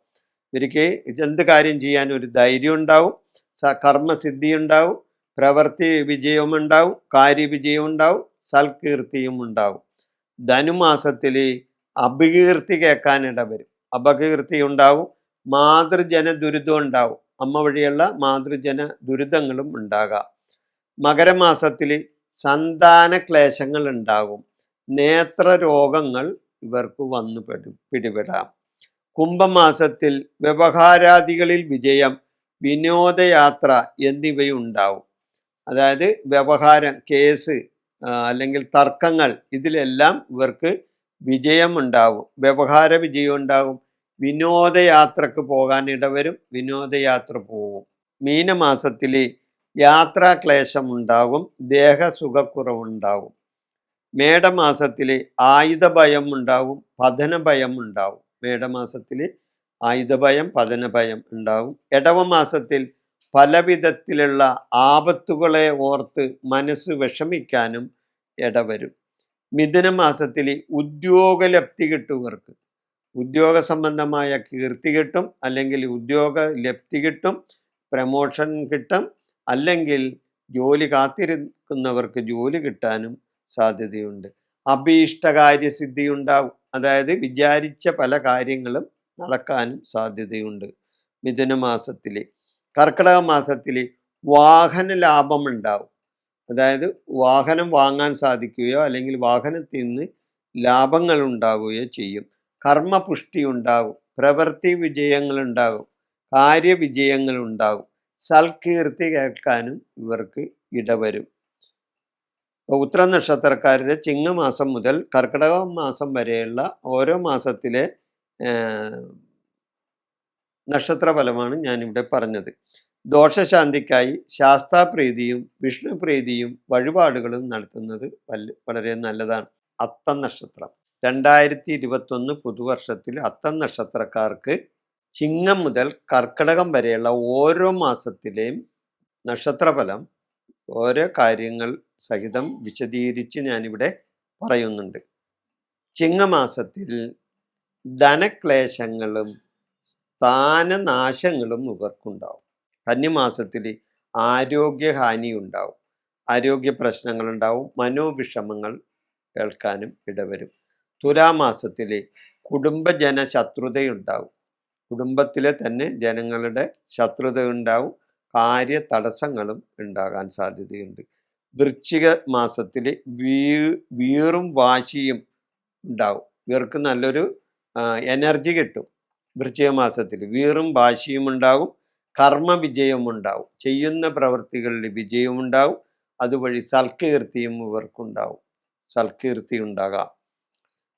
ഇവർക്ക് എന്ത് കാര്യം ചെയ്യാൻ ഒരു ധൈര്യം ഉണ്ടാവും, കർമ്മസിദ്ധി ഉണ്ടാവും, പ്രവൃത്തി വിജയവും ഉണ്ടാവും, കാര്യവിജയം ഉണ്ടാവും, സൽകീർത്തിയും ഉണ്ടാവും. ധനുമാസത്തിൽ അപകീർത്തി കേൾക്കാനിട വരും, അപകീർത്തി ഉണ്ടാവും, മാതൃജന ദുരിതം ഉണ്ടാവും, അമ്മ വഴിയുള്ള മാതൃജന ദുരിതങ്ങളും ഉണ്ടാകാം. മകരമാസത്തിൽ സന്താന ക്ലേശങ്ങൾ ഉണ്ടാകും, നേത്രരോഗങ്ങൾ ഇവർക്ക് വന്നു പിടിപെടാം. കുംഭമാസത്തിൽ വ്യവഹാരാദികളിൽ വിജയം, വിനോദയാത്ര എന്നിവയുണ്ടാവും. അതായത് വ്യവഹാരം, കേസ് അല്ലെങ്കിൽ തർക്കങ്ങൾ, ഇതിലെല്ലാം ഇവർക്ക് വിജയം ഉണ്ടാവും, വ്യവഹാര വിജയം ഉണ്ടാവും. വിനോദയാത്രക്ക് പോകാൻ ഇടവരും, വിനോദയാത്ര പോവും. മീനമാസത്തിൽ യാത്രാക്ലേശം ഉണ്ടാകും, ദേഹസുഖക്കുറവുണ്ടാകും. മേടമാസത്തിൽ ആയുധഭയം ഉണ്ടാവും, പതനഭയം ഉണ്ടാവും. മേടമാസത്തിൽ ആയുധഭയം, പതനഭയം ഉണ്ടാവും. ഇടവമാസത്തിൽ പലവിധത്തിലുള്ള ആപത്തുകളെ ഓർത്ത് മനസ്സ് വിഷമിക്കാനും ഇടവരും. മിഥുനമാസത്തിൽ ഉദ്യോഗലബ്ധി കിട്ടുന്നവർക്ക് ഉദ്യോഗ സംബന്ധമായ കീർത്തി കിട്ടും, അല്ലെങ്കിൽ ഉദ്യോഗ ലബ്ധി കിട്ടും, പ്രമോഷൻ കിട്ടും, അല്ലെങ്കിൽ ജോലി കാത്തിരിക്കുന്നവർക്ക് ജോലി കിട്ടാനും സാധ്യതയുണ്ട്. അഭീഷ്ടകാര്യസിദ്ധി ഉണ്ടാവും, അതായത് വിചാരിച്ച പല കാര്യങ്ങളും നടക്കാനും സാധ്യതയുണ്ട് മിഥുനമാസത്തിൽ. കർക്കിടക മാസത്തിൽ വാഹന ലാഭം ഉണ്ടാവും, അതായത് വാഹനം വാങ്ങാൻ സാധിക്കുകയോ അല്ലെങ്കിൽ വാഹനത്തിൽ നിന്ന് ലാഭങ്ങൾ ഉണ്ടാവുകയോ ചെയ്യും. കർമ്മപുഷ്ടി ഉണ്ടാകും, പ്രവൃത്തി വിജയങ്ങൾ ഉണ്ടാകും, കാര്യവിജയങ്ങൾ ഉണ്ടാകും. സൽകീർത്തി കേൾക്കാനും ഇവർക്ക് ഇടവരും. ഉത്തര നക്ഷത്രക്കാരുടെ ചിങ്ങമാസം മുതൽ കർക്കിടക മാസം വരെയുള്ള ഓരോ മാസത്തിലെ നക്ഷത്രഫലമാണ് ഞാനിവിടെ പറഞ്ഞത്. ദോഷശാന്തിക്കായി ശാസ്താപ്രീതിയും വിഷ്ണുപ്രീതിയും വഴിപാടുകളും നടത്തുന്നത് വളരെ നല്ലതാണ്. അത്തം നക്ഷത്രം 2021 പുതുവർഷത്തിൽ അത്തം നക്ഷത്രക്കാർക്ക് ചിങ്ങം മുതൽ കർക്കിടകം വരെയുള്ള ഓരോ മാസത്തിലെയും നക്ഷത്രഫലം ഓരോ കാര്യങ്ങൾ സഹിതം വിശദീകരിച്ച് ഞാനിവിടെ പറയുന്നുണ്ട്. ചിങ്ങമാസത്തിൽ ധനക്ലേശങ്ങളും സ്ഥാനനാശങ്ങളും ഇവർക്കുണ്ടാവും. കന്നിമാസത്തിൽ ആരോഗ്യഹാനി ഉണ്ടാവും, ആരോഗ്യ പ്രശ്നങ്ങളുണ്ടാവും, മനോവിഷമങ്ങൾ കേൾക്കാനും ഇടവരും. തുലാമാസത്തിൽ കുടുംബജന ശത്രുതയുണ്ടാവും, കുടുംബത്തിലെ തന്നെ ജനങ്ങളുടെ ശത്രുത ഉണ്ടാവും, കാര്യ തടസ്സങ്ങളും ഉണ്ടാകാൻ സാധ്യതയുണ്ട്. വൃശ്ചിക മാസത്തിൽ വീറും വാശിയും ഉണ്ടാവും, ഇവർക്ക് നല്ലൊരു എനർജി കിട്ടും. വൃശ്ചിക മാസത്തിൽ വീറും വാശിയും ഉണ്ടാകും, കർമ്മ വിജയം ഉണ്ടാവും, ചെയ്യുന്ന പ്രവൃത്തികളിൽ വിജയമുണ്ടാവും, അതുവഴി സൽകീർത്തിയും ഇവർക്കുണ്ടാവും, സൽകീർത്തി ഉണ്ടാകാം.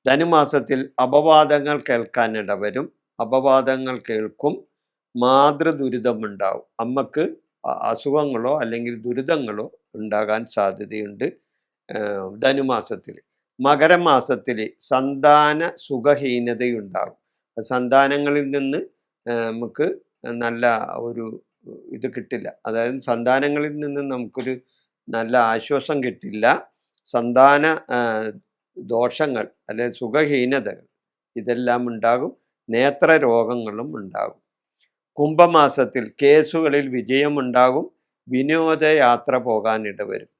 ധനുമാസത്തിൽ അപവാദങ്ങൾ കേൾക്കാൻ ഇടവരും, അപവാദങ്ങൾ കേൾക്കും, മാതൃദുരിതമുണ്ടാവും, അമ്മക്ക് അസുഖങ്ങളോ അല്ലെങ്കിൽ ദുരിതങ്ങളോ ഉണ്ടാകാൻ സാധ്യതയുണ്ട് ധനുമാസത്തിൽ. മകരമാസത്തിൽ സന്താന സുഖഹീനതയുണ്ടാകും, സന്താനങ്ങളിൽ നിന്ന് നമുക്ക് നല്ല ഒരു ഇത് കിട്ടില്ല, അതായത് സന്താനങ്ങളിൽ നിന്ന് നമുക്കൊരു നല്ല ആശ്വാസം കിട്ടില്ല. സന്താന ദോഷങ്ങൾ അല്ലെങ്കിൽ സുഖഹീനതകൾ ഇതെല്ലാം ഉണ്ടാകും, നേത്രരോഗങ്ങളും ഉണ്ടാകും. കുംഭമാസത്തിൽ കേസുകളിൽ വിജയമുണ്ടാകും, വിനോദയാത്ര പോകാൻ ഇടവരും.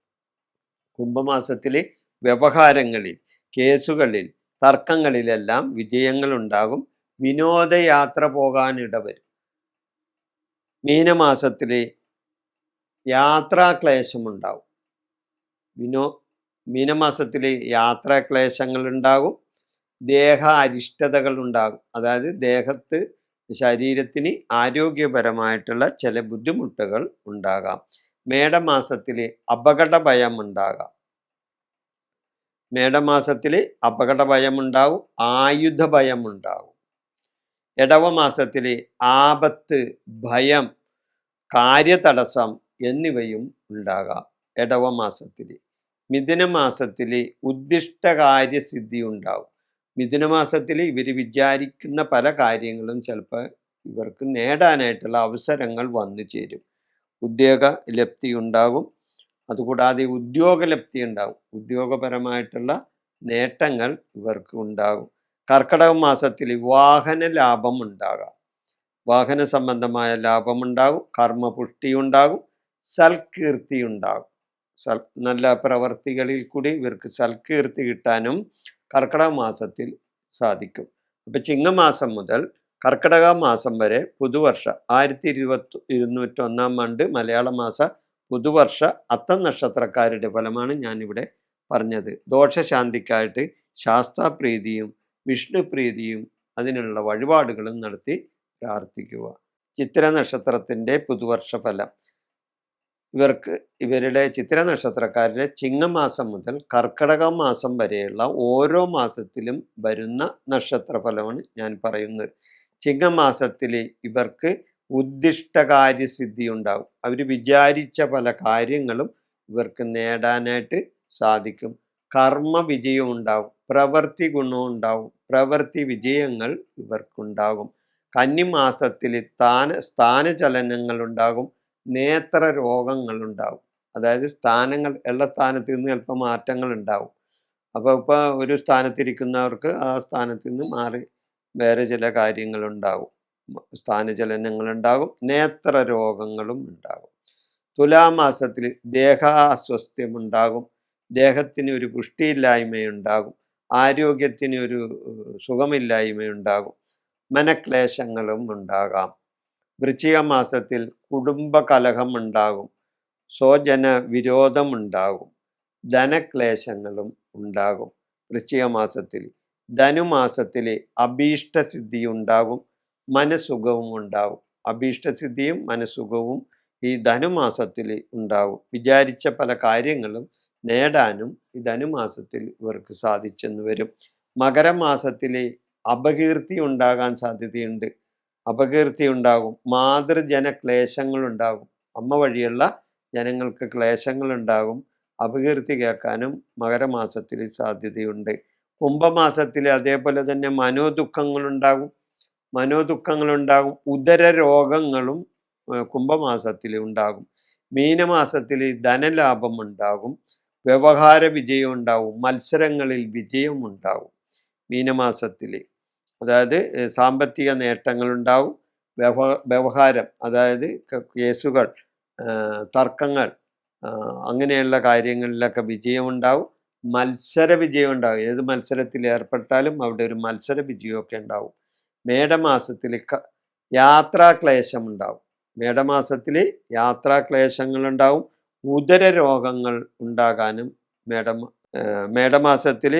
കുംഭമാസത്തിൽ വ്യവഹാരങ്ങളിൽ, കേസുകളിൽ, തർക്കങ്ങളിലെല്ലാം വിജയങ്ങൾ ഉണ്ടാകും, വിനോദയാത്ര പോകാൻ ഇടവരും. മീനമാസത്തിൽ യാത്രാക്ലേശമുണ്ടാവും, മീനമാസത്തിൽ യാത്രാക്ലേശങ്ങൾ ഉണ്ടാകും, ദേഹ അരിഷ്ടതകൾ ഉണ്ടാകും, അതായത് ദേഹത്ത് ശരീരത്തിന് ആരോഗ്യപരമായിട്ടുള്ള ചില ബുദ്ധിമുട്ടുകൾ ഉണ്ടാകാം. മേടമാസത്തിൽ അപകട ഭയം ഉണ്ടാകാം, മേടമാസത്തിൽ അപകട ഭയം ഉണ്ടാവും, ആയുധ ഭയം ഉണ്ടാവും. ഇടവമാസത്തിൽ ആപത്ത്, ഭയം, കാര്യതടസ്സം എന്നിവയും ഉണ്ടാകാം ഇടവമാസത്തിൽ. മിഥുനമാസത്തിൽ ഉദ്ദിഷ്ടകാര്യസിദ്ധി ഉണ്ടാവും, മിഥുനമാസത്തിൽ ഇവർ വിചാരിക്കുന്ന പല കാര്യങ്ങളും ചിലപ്പോൾ ഇവർക്ക് നേടാനായിട്ടുള്ള അവസരങ്ങൾ വന്നു ചേരും, ഉദ്യോഗ ലബ്ധി ഉണ്ടാകും, അതുകൂടാതെ ഉദ്യോഗലബ്ധി ഉണ്ടാകും, ഉദ്യോഗപരമായിട്ടുള്ള നേട്ടങ്ങൾ ഇവർക്ക് ഉണ്ടാകും. കർക്കിടക മാസത്തിൽ വാഹന ലാഭം ഉണ്ടാകാം, വാഹന സംബന്ധമായ ലാഭമുണ്ടാകും, കർമ്മപുഷ്ടി ഉണ്ടാകും, സൽകീർത്തി ഉണ്ടാകും, നല്ല പ്രവർത്തികളിൽ കൂടി ഇവർക്ക് സൽകീർത്തി കിട്ടാനും കർക്കിടക മാസത്തിൽ സാധിക്കും. അപ്പം ചിങ്ങമാസം മുതൽ കർക്കിടക മാസം വരെ പുതുവർഷ 1221 ആണ്ട് മലയാള മാസ പുതുവർഷ അത്തം നക്ഷത്രക്കാരുടെ ഫലമാണ് ഞാനിവിടെ പറഞ്ഞത്. ദോഷശാന്തിക്കായിട്ട് ശാസ്താപ്രീതിയും വിഷ്ണുപ്രീതിയും അതിനുള്ള വഴിപാടുകളും നടത്തി പ്രാർത്ഥിക്കുക. ചിത്ര നക്ഷത്രത്തിൻ്റെ പുതുവർഷ ഫലം. ഇവരുടെ ചിത്ര നക്ഷത്രക്കാരുടെ ചിങ്ങമാസം മുതൽ കർക്കടക മാസം വരെയുള്ള ഓരോ മാസത്തിലും വരുന്ന നക്ഷത്ര ഫലമാണ് ഞാൻ പറയുന്നത്. ചിങ്ങമാസത്തിൽ ഇവർക്ക് ഉദ്ദിഷ്ടകാര്യസിദ്ധി ഉണ്ടാവും. അവർ വിചാരിച്ച പല കാര്യങ്ങളും ഇവർക്ക് നേടാനായിട്ട് സാധിക്കും. കർമ്മ വിജയം ഉണ്ടാവും, പ്രവൃത്തി ഗുണം ഉണ്ടാവും, പ്രവൃത്തി വിജയങ്ങൾ ഇവർക്കുണ്ടാകും. കന്നിമാസത്തിൽ സ്ഥാനചലനങ്ങൾ ഉണ്ടാകും, നേത്ര രോഗങ്ങൾ ഉണ്ടാവും. അതായത് സ്ഥാനങ്ങൾ ഉള്ള സ്ഥാനത്ത് നിന്ന് ചിലപ്പോൾ മാറ്റങ്ങൾ ഉണ്ടാവും. അപ്പോൾ ഇപ്പോൾ ഒരു സ്ഥാനത്തിരിക്കുന്നവർക്ക് ആ സ്ഥാനത്ത് നിന്ന് മാറി വേറെ ചില കാര്യങ്ങളുണ്ടാവും, സ്ഥാനചലനങ്ങളുണ്ടാകും, നേത്ര രോഗങ്ങളും ഉണ്ടാകും. തുലാമാസത്തിൽ ദേഹാസ്വസ്ഥ്യമുണ്ടാകും, ദേഹത്തിന് ഒരു പുഷ്ടിയില്ലായ്മയുണ്ടാകും, ആരോഗ്യത്തിന് ഒരു സുഖമില്ലായ്മയുണ്ടാകും, മനക്ലേശങ്ങളും ഉണ്ടാകാം. വൃശ്ചിക മാസത്തിൽ കുടുംബ കലഹം ഉണ്ടാകും, സ്വജന വിരോധം ഉണ്ടാകും, ധനക്ലേശങ്ങളും ഉണ്ടാകും. വൃശ്ചിക മാസത്തിൽ ധനുമാസത്തിൽ അഭീഷ്ടസിദ്ധി ഉണ്ടാകും, മനസുഖവും ഉണ്ടാകും. അഭീഷ്ടസിദ്ധിയും മനസുഖവും ഈ ധനുമാസത്തിൽ ഉണ്ടാകും. വിചാരിച്ച പല കാര്യങ്ങളും നേടാനും ഈ ധനുമാസത്തിൽ ഇവർക്ക് സാധിച്ചെന്ന് വരും. മകരമാസത്തിൽ അപകീർത്തി ഉണ്ടാകാൻ സാധ്യതയുണ്ട്. അപകീർത്തി ഉണ്ടാകും, മാതൃജന ക്ലേശങ്ങളുണ്ടാകും. അമ്മ വഴിയുള്ള ജനങ്ങൾക്ക് ക്ലേശങ്ങളുണ്ടാകും, അപകീർത്തി കേൾക്കാനും മകരമാസത്തിൽ സാധ്യതയുണ്ട്. കുംഭമാസത്തിൽ അതേപോലെ തന്നെ മനോദുഃഖങ്ങളുണ്ടാകും, ഉദര രോഗങ്ങളും കുംഭമാസത്തിൽ ഉണ്ടാകും. മീനമാസത്തിൽ ധനലാഭം ഉണ്ടാകും, വ്യവഹാര വിജയം ഉണ്ടാവും, മത്സരങ്ങളിൽ വിജയം ഉണ്ടാവും. മീനമാസത്തിൽ അതായത് സാമ്പത്തിക നേട്ടങ്ങളുണ്ടാവും, വ്യവഹാരം അതായത് കേസുകൾ, തർക്കങ്ങൾ, അങ്ങനെയുള്ള കാര്യങ്ങളിലൊക്കെ വിജയമുണ്ടാവും, മത്സര വിജയം ഉണ്ടാവും. ഏത് മത്സരത്തിൽ ഏർപ്പെട്ടാലും അവിടെ ഒരു മത്സര വിജയമൊക്കെ ഉണ്ടാവും. മേടമാസത്തിൽ യാത്രാക്ലേശം ഉണ്ടാവും. യാത്രാക്ലേശങ്ങളുണ്ടാവും, ഉദര രോഗങ്ങൾ ഉണ്ടാകാനും മേടമാസത്തിൽ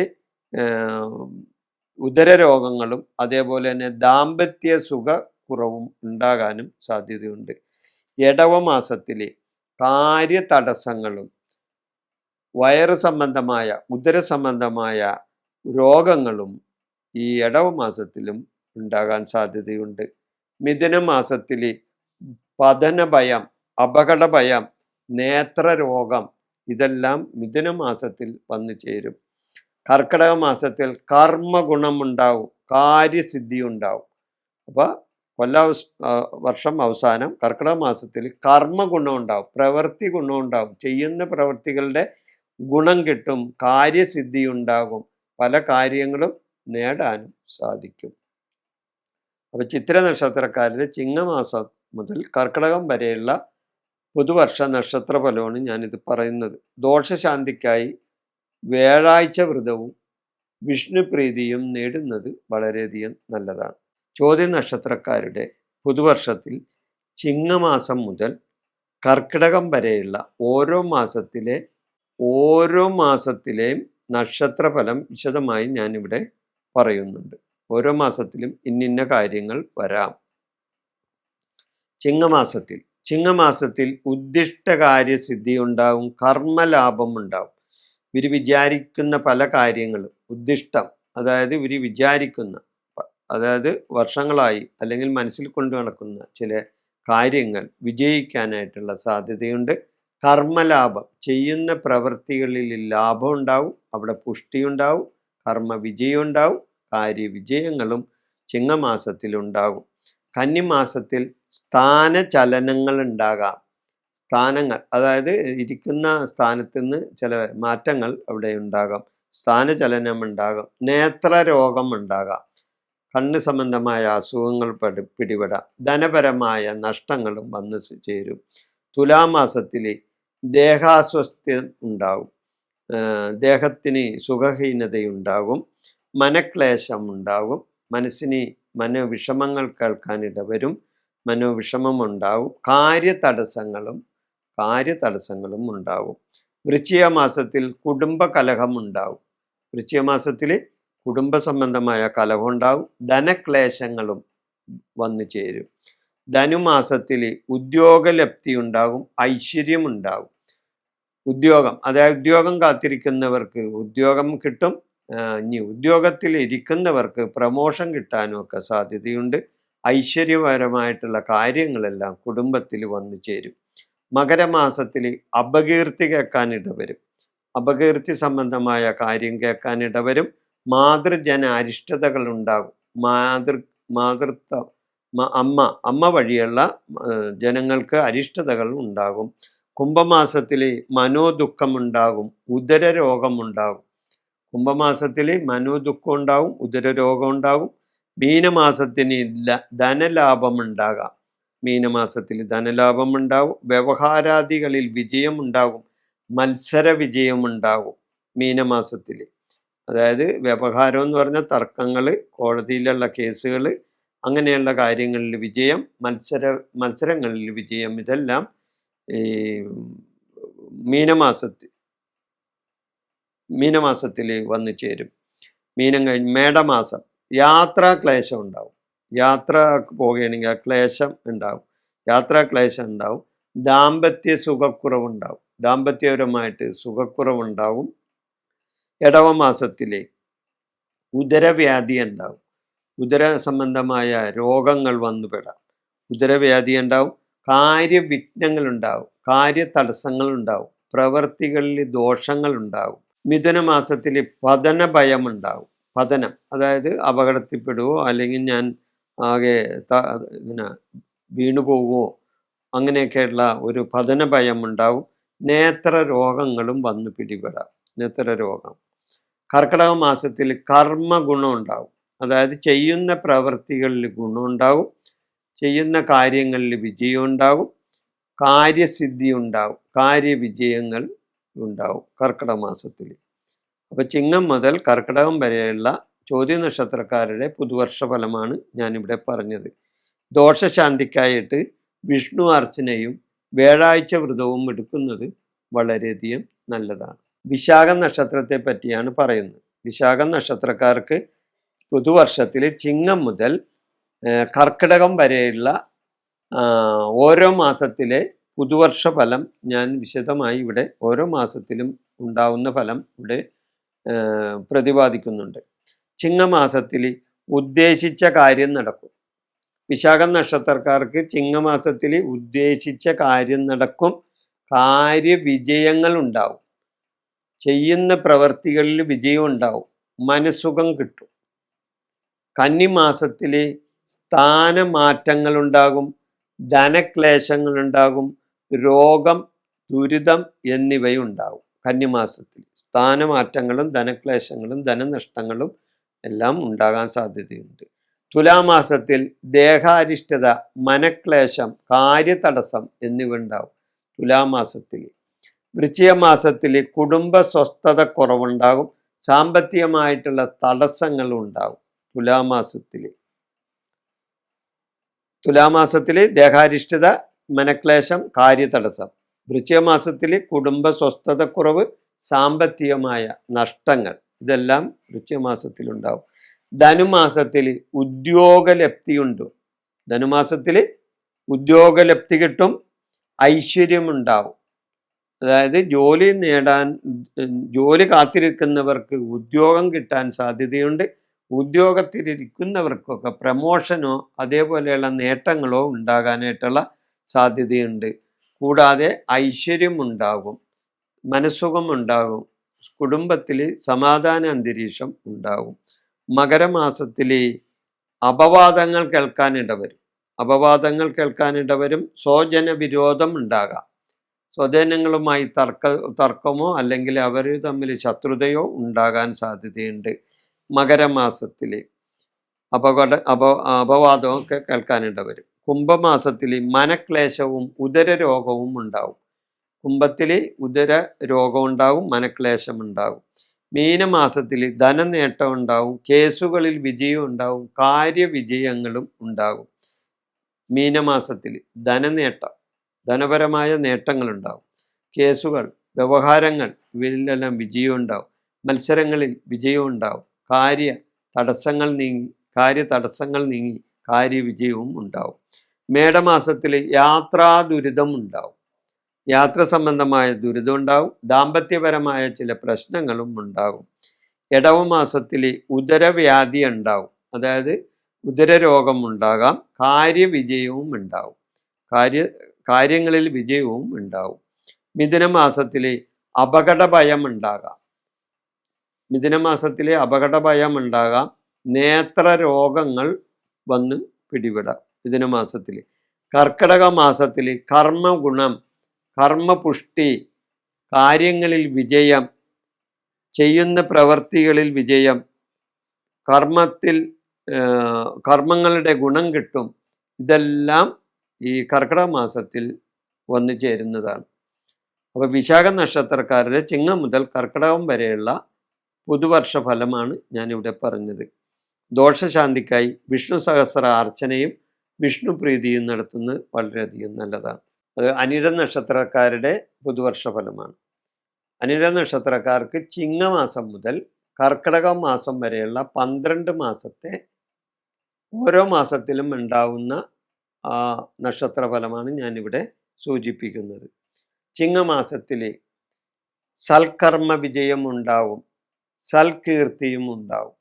ഉദര രോഗങ്ങളും അതേപോലെ തന്നെ ദാമ്പത്യ സുഖ കുറവും ഉണ്ടാകാനും സാധ്യതയുണ്ട്. ഇടവമാസത്തിൽ കാര്യതടസ്സങ്ങളും വയറ് സംബന്ധമായ ഉദര സംബന്ധമായ രോഗങ്ങളും ഈ ഇടവമാസത്തിലും ഉണ്ടാകാൻ സാധ്യതയുണ്ട്. മിഥുന മാസത്തിൽ പതന ഭയം, അപകട ഭയം, നേത്ര രോഗം ഇതെല്ലാം മിഥുന മാസത്തിൽ വന്നു ചേരും. കർക്കിടക മാസത്തിൽ കർമ്മഗുണമുണ്ടാവും, കാര്യസിദ്ധി ഉണ്ടാവും. അപ്പോൾ വർഷം അവസാനം കർക്കിടക മാസത്തിൽ കർമ്മഗുണം ഉണ്ടാവും, പ്രവൃത്തി ഗുണം ഉണ്ടാവും, ചെയ്യുന്ന പ്രവൃത്തികളുടെ ഗുണം കിട്ടും, കാര്യസിദ്ധി ഉണ്ടാകും, പല കാര്യങ്ങളും നേടാനും സാധിക്കും. അപ്പോൾ ചിത്ര നക്ഷത്രക്കാരുടെ ചിങ്ങമാസം മുതൽ കർക്കിടകം വരെയുള്ള പുതുവർഷ നക്ഷത്ര ഫലമാണ് ഞാനിത് പറയുന്നത്. ദോഷശാന്തിക്കായി വ്യാഴാഴ്ച വ്രതവും വിഷ്ണുപ്രീതിയും നേടുന്നത് വളരെയധികം നല്ലതാണ്. ചോദ്യ നക്ഷത്രക്കാരുടെ പുതുവർഷത്തിൽ ചിങ്ങമാസം മുതൽ കർക്കിടകം വരെയുള്ള ഓരോ മാസത്തിലെയും നക്ഷത്രഫലം വിശദമായി ഞാനിവിടെ പറയുന്നുണ്ട്. ഓരോ മാസത്തിലും ഇന്നിന്ന കാര്യങ്ങൾ വരാം. ചിങ്ങമാസത്തിൽ ഉദ്ദിഷ്ടകാര്യസിദ്ധി ഉണ്ടാവും, കർമ്മലാഭം ഉണ്ടാവും. ഇവർ വിചാരിക്കുന്ന പല കാര്യങ്ങളും ഉദ്ദിഷ്ടം, അതായത് ഇവർ വിചാരിക്കുന്ന, അതായത് വർഷങ്ങളായി അല്ലെങ്കിൽ മനസ്സിൽ കൊണ്ടു നടക്കുന്ന ചില കാര്യങ്ങൾ വിജയിക്കാനായിട്ടുള്ള സാധ്യതയുണ്ട്. കർമ്മലാഭം, ചെയ്യുന്ന പ്രവൃത്തികളിൽ ലാഭം ഉണ്ടാവും, അവിടെ പുഷ്ടി ഉണ്ടാവും, കർമ്മ വിജയം ഉണ്ടാവും, കാര്യവിജയങ്ങളും ചിങ്ങമാസത്തിലുണ്ടാകും. കന്നിമാസത്തിൽ സ്ഥാനചലനങ്ങൾ ഉണ്ടാകാം. സ്ഥാനങ്ങൾ, അതായത് ഇരിക്കുന്ന സ്ഥാനത്ത് നിന്ന് ചില മാറ്റങ്ങൾ അവിടെ ഉണ്ടാകാം, സ്ഥാനചലനം ഉണ്ടാകാം, നേത്രരോഗം ഉണ്ടാകാം, കണ്ണ് സംബന്ധമായ അസുഖങ്ങൾ പിടിപെടാം, ധനപരമായ നഷ്ടങ്ങളും വന്നു ചേരും. തുലാമാസത്തിൽ ദേഹാസ്വസ്ഥ്യം ഉണ്ടാകും, ദേഹത്തിന് സുഖഹീനതയുണ്ടാകും, മനക്ലേശം ഉണ്ടാകും, മനസ്സിന് മനോവിഷമങ്ങൾ കേൾക്കാനിടവരും, മനോവിഷമം ഉണ്ടാവും, കാര്യതടസ്സങ്ങളും ഉണ്ടാകും. വൃശ്ചിക മാസത്തിൽ കുടുംബ കലഹം ഉണ്ടാവും. വൃശ്ചിക മാസത്തിൽ കുടുംബ സംബന്ധമായ കലഹം ഉണ്ടാവും. ധനക്ലേശങ്ങളും വന്നു ചേരും. ധനുമാസത്തിൽ ഉദ്യോഗലബ്ധി ഉണ്ടാകും, ഐശ്വര്യം ഉണ്ടാകും. ഉദ്യോഗം, അതായത് ഉദ്യോഗം കാത്തിരിക്കുന്നവർക്ക് ഉദ്യോഗം കിട്ടും. ഇനി ഉദ്യോഗത്തിൽ ഇരിക്കുന്നവർക്ക് പ്രമോഷൻ കിട്ടാനും ഒക്കെ സാധ്യതയുണ്ട്. ഐശ്വര്യപരമായിട്ടുള്ള കാര്യങ്ങളെല്ലാം കുടുംബത്തിൽ വന്നു ചേരും. മകരമാസത്തിൽ അപകീർത്തി കേൾക്കാൻ ഇടവരും. അപകീർത്തി സംബന്ധമായ കാര്യം കേൾക്കാൻ ഇടവരും. മാതൃജന അരിഷ്ടതകൾ ഉണ്ടാകും. മാതൃത്വം അമ്മ വഴിയുള്ള ജനങ്ങൾക്ക് അരിഷ്ടതകൾ ഉണ്ടാകും. കുംഭമാസത്തിൽ മനോദുഃഖമുണ്ടാകും, ഉദരരോഗമുണ്ടാകും. കുംഭമാസത്തിൽ മനോദുഃഖം ഉണ്ടാകും, ഉദരരോഗം ഉണ്ടാകും. മീനമാസത്തിന് ധനലാഭം ഉണ്ടാകാം. മീനമാസത്തിൽ ധനലാഭം ഉണ്ടാകും. വ്യവഹാരാദികളിൽ വിജയം ഉണ്ടാകും, മത്സര വിജയം ഉണ്ടാകും മീനമാസത്തിൽ. അതായത് വ്യവഹാരം എന്ന് പറഞ്ഞാൽ തർക്കങ്ങൾ, കോടതിയിലുള്ള കേസുകൾ, അങ്ങനെയുള്ള കാര്യങ്ങളിൽ വിജയം, മത്സരങ്ങളിൽ വിജയം, ഇതെല്ലാം ഈ മീനമാസത്തിൽ വന്നു ചേരും. മീനം കഴിഞ്ഞ് മേടമാസം യാത്രാ ക്ലേശം ഉണ്ടാവും. യാത്ര പോകുകയാണെങ്കിൽ ആ ക്ലേശം ഉണ്ടാവും, യാത്രാക്ലേശം ഉണ്ടാവും. ദാമ്പത്യ സുഖക്കുറവുണ്ടാവും, ദാമ്പത്യപരമായിട്ട് സുഖക്കുറവുണ്ടാവും. ഇടവമാസത്തിൽ ഉദരവ്യാധി ഉണ്ടാവും, ഉദര സംബന്ധമായ രോഗങ്ങൾ വന്നുപെടാം. ഉദരവ്യാധി ഉണ്ടാവും. കാര്യവിഘ്നങ്ങൾ ഉണ്ടാവും, കാര്യതടസ്സങ്ങൾ ഉണ്ടാവും, പ്രവൃത്തികളിൽ ദോഷങ്ങൾ ഉണ്ടാവും. മിഥുനമാസത്തിൽ പതന ഭയം ഉണ്ടാവും. പതനം അതായത് അപകടത്തിൽപ്പെടുവോ അല്ലെങ്കിൽ ഞാൻ ആകെ ഇങ്ങനെ വീണുപോകുമോ അങ്ങനെയൊക്കെയുള്ള ഒരു പതന ഭയം ഉണ്ടാവും. നേത്ര രോഗങ്ങളും വന്നു പിടിപെടാം, നേത്രരോഗം. കർക്കിടക മാസത്തിൽ കർമ്മ ഗുണം ഉണ്ടാവും. അതായത് ചെയ്യുന്ന പ്രവൃത്തികളിൽ ഗുണമുണ്ടാവും, ചെയ്യുന്ന കാര്യങ്ങളിൽ വിജയം ഉണ്ടാകും, കാര്യസിദ്ധി ഉണ്ടാവും, കാര്യവിജയങ്ങൾ ഉണ്ടാവും കർക്കിടക മാസത്തിൽ. അപ്പോൾ ചിങ്ങം മുതൽ കർക്കിടകം വരെയുള്ള ചോദ്യ നക്ഷത്രക്കാരുടെ പുതുവർഷ ഫലമാണ് ഞാനിവിടെ പറഞ്ഞത്. ദോഷശാന്തിക്കായിട്ട് വിഷ്ണു അർച്ചനയും വ്യാഴാഴ്ച വ്രതവും എടുക്കുന്നത് വളരെയധികം നല്ലതാണ്. വിശാഖം നക്ഷത്രത്തെ പറ്റിയാണ് പറയുന്നത്. വിശാഖം നക്ഷത്രക്കാർക്ക് പുതുവർഷത്തിൽ ചിങ്ങം മുതൽ കർക്കിടകം വരെയുള്ള ഓരോ മാസത്തിലെ പുതുവർഷ ഫലം ഞാൻ വിശദമായി ഇവിടെ ഓരോ മാസത്തിലും ഉണ്ടാവുന്ന ഫലം ഇവിടെ പ്രതിപാദിക്കുന്നുണ്ട്. ചിങ്ങമാസത്തിൽ ഉദ്ദേശിച്ച കാര്യം നടക്കും. വിശാഖം നക്ഷത്രക്കാർക്ക് ചിങ്ങമാസത്തിൽ ഉദ്ദേശിച്ച കാര്യം നടക്കും, കാര്യവിജയങ്ങൾ ഉണ്ടാവും, ചെയ്യുന്ന പ്രവർത്തികളിൽ വിജയം ഉണ്ടാവും, മനസ്സുഖം കിട്ടും. കന്നിമാസത്തിൽ സ്ഥാനമാറ്റങ്ങൾ ഉണ്ടാകും, ധനക്ലേശങ്ങളുണ്ടാകും, രോഗം, ദുരിതം എന്നിവയുണ്ടാകും. കന്നിമാസത്തിൽ സ്ഥാനമാറ്റങ്ങളും ധനക്ലേശങ്ങളും ധനനഷ്ടങ്ങളും എല്ലാം ഉണ്ടാകാൻ സാധ്യതയുണ്ട്. തുലാമാസത്തിൽ ദേഹാരിഷ്ടത, മനക്ലേശം, കാര്യതടസ്സം എന്നിവ ഉണ്ടാവും തുലാമാസത്തിൽ. വൃശ്ചികമാസത്തിൽ കുടുംബ സ്വസ്ഥത കുറവുണ്ടാകും, സാമ്പത്തികമായിട്ടുള്ള തടസ്സങ്ങളും ഉണ്ടാകും തുലാമാസത്തിൽ ദേഹാരിഷ്ടത, മനക്ലേശം, കാര്യതടസ്സം. വൃശ്ചികമാസത്തിൽ കുടുംബ സ്വസ്ഥതക്കുറവ്, സാമ്പത്തികമായ നഷ്ടങ്ങൾ, ഇതെല്ലാം വൃശ്ചികമാസത്തിലുണ്ടാവും. ധനുമാസത്തിൽ ഉദ്യോഗലബ്ധിയുണ്ട്. ധനുമാസത്തിൽ ഉദ്യോഗലബ്ധി കിട്ടും, ഐശ്വര്യമുണ്ടാവും. അതായത് ജോലി കാത്തിരിക്കുന്നവർക്ക് ഉദ്യോഗം കിട്ടാൻ സാധ്യതയുണ്ട്. ഉദ്യോഗത്തിലിരിക്കുന്നവർക്കൊക്കെ പ്രമോഷനോ അതേപോലെയുള്ള നേട്ടങ്ങളോ ഉണ്ടാകാനായിട്ടുള്ള സാധ്യതയുണ്ട്. കൂടാതെ ഐശ്വര്യം ഉണ്ടാകും, മനസ്സുഖം ഉണ്ടാകും, കുടുംബത്തിൽ സമാധാന അന്തരീക്ഷം ഉണ്ടാകും. മകരമാസത്തിൽ അപവാദങ്ങൾ കേൾക്കാനിടവരും, സ്വജന വിരോധം ഉണ്ടാകാം. സ്വജനങ്ങളുമായി തർക്കമോ അല്ലെങ്കിൽ അവർ തമ്മിൽ ശത്രുതയോ ഉണ്ടാകാൻ സാധ്യതയുണ്ട്. മകരമാസത്തിൽ അപവാദമൊക്കെ കേൾക്കാനിടവരും. കുംഭമാസത്തിൽ മനക്ലേശവും ഉദരരോഗവും ഉണ്ടാവും. കുംഭത്തിൽ ഉദര രോഗം ഉണ്ടാവും, മനക്ലേശം ഉണ്ടാവും. മീനമാസത്തിൽ ധനനേട്ടം ഉണ്ടാവും, കേസുകളിൽ വിജയം ഉണ്ടാവും, കാര്യവിജയങ്ങളും ഉണ്ടാകും. മീനമാസത്തിൽ ധനപരമായ നേട്ടങ്ങളുണ്ടാവും, കേസുകൾ, വ്യവഹാരങ്ങൾ ഇവയിലെല്ലാം വിജയം ഉണ്ടാവും, മത്സരങ്ങളിൽ വിജയം ഉണ്ടാവും, കാര്യ തടസ്സങ്ങൾ നീങ്ങി കാര്യവിജയവും ഉണ്ടാവും. മേടമാസത്തിൽ യാത്രാ ദുരിതം ഉണ്ടാവും. യാത്ര സംബന്ധമായ ദുരിതം ഉണ്ടാവും. ദാമ്പത്യപരമായ ചില പ്രശ്നങ്ങളും ഉണ്ടാകും. ഇടവമാസത്തിൽ ഉദരവ്യാധി ഉണ്ടാവും. അതായത് ഉദരരോഗം ഉണ്ടാകാം. കാര്യവിജയവും ഉണ്ടാവും. കാര്യങ്ങളിൽ വിജയവും ഉണ്ടാവും. മിഥുനമാസത്തിൽ അപകട ഭയം ഉണ്ടാകാം. മിഥുനമാസത്തിൽ അപകട ഭയം ഉണ്ടാകാം. നേത്ര രോഗങ്ങൾ വന്ന് പിടിപെടാം മിഥുനമാസത്തിൽ. കർക്കിടക മാസത്തിൽ കർമ്മഗുണം, കർമ്മപുഷ്ടി, കാര്യങ്ങളിൽ വിജയം, ചെയ്യുന്ന പ്രവർത്തികളിൽ വിജയം, കർമ്മങ്ങളുടെ ഗുണം കിട്ടും. ഇതെല്ലാം ഈ കർക്കിടക മാസത്തിൽ വന്നു ചേരുന്നതാണ്. അപ്പോൾ വിശാഖ നക്ഷത്രക്കാരുടെ ചിങ്ങം മുതൽ കർക്കിടകം വരെയുള്ള പുതുവർഷ ഫലമാണ് ഞാനിവിടെ പറഞ്ഞത്. ദോഷശാന്തിക്കായി വിഷ്ണു സഹസ്ര അർച്ചനയും വിഷ്ണു പ്രീതിയും നടത്തുന്നത് വളരെയധികം നല്ലതാണ്. അത് അനിഴ നക്ഷത്രക്കാരുടെ പുതുവർഷ ഫലമാണ്. അനിഴ നക്ഷത്രക്കാർക്ക് ചിങ്ങമാസം മുതൽ കർക്കിടക മാസം വരെയുള്ള 12 മാസത്തെ ഓരോ മാസത്തിലും ഉണ്ടാവുന്ന നക്ഷത്രഫലമാണ് ഞാനിവിടെ സൂചിപ്പിക്കുന്നത്. ചിങ്ങമാസത്തിൽ സൽക്കർമ്മ വിജയം ഉണ്ടാവും, സൽകീർത്തിയും ഉണ്ടാവും.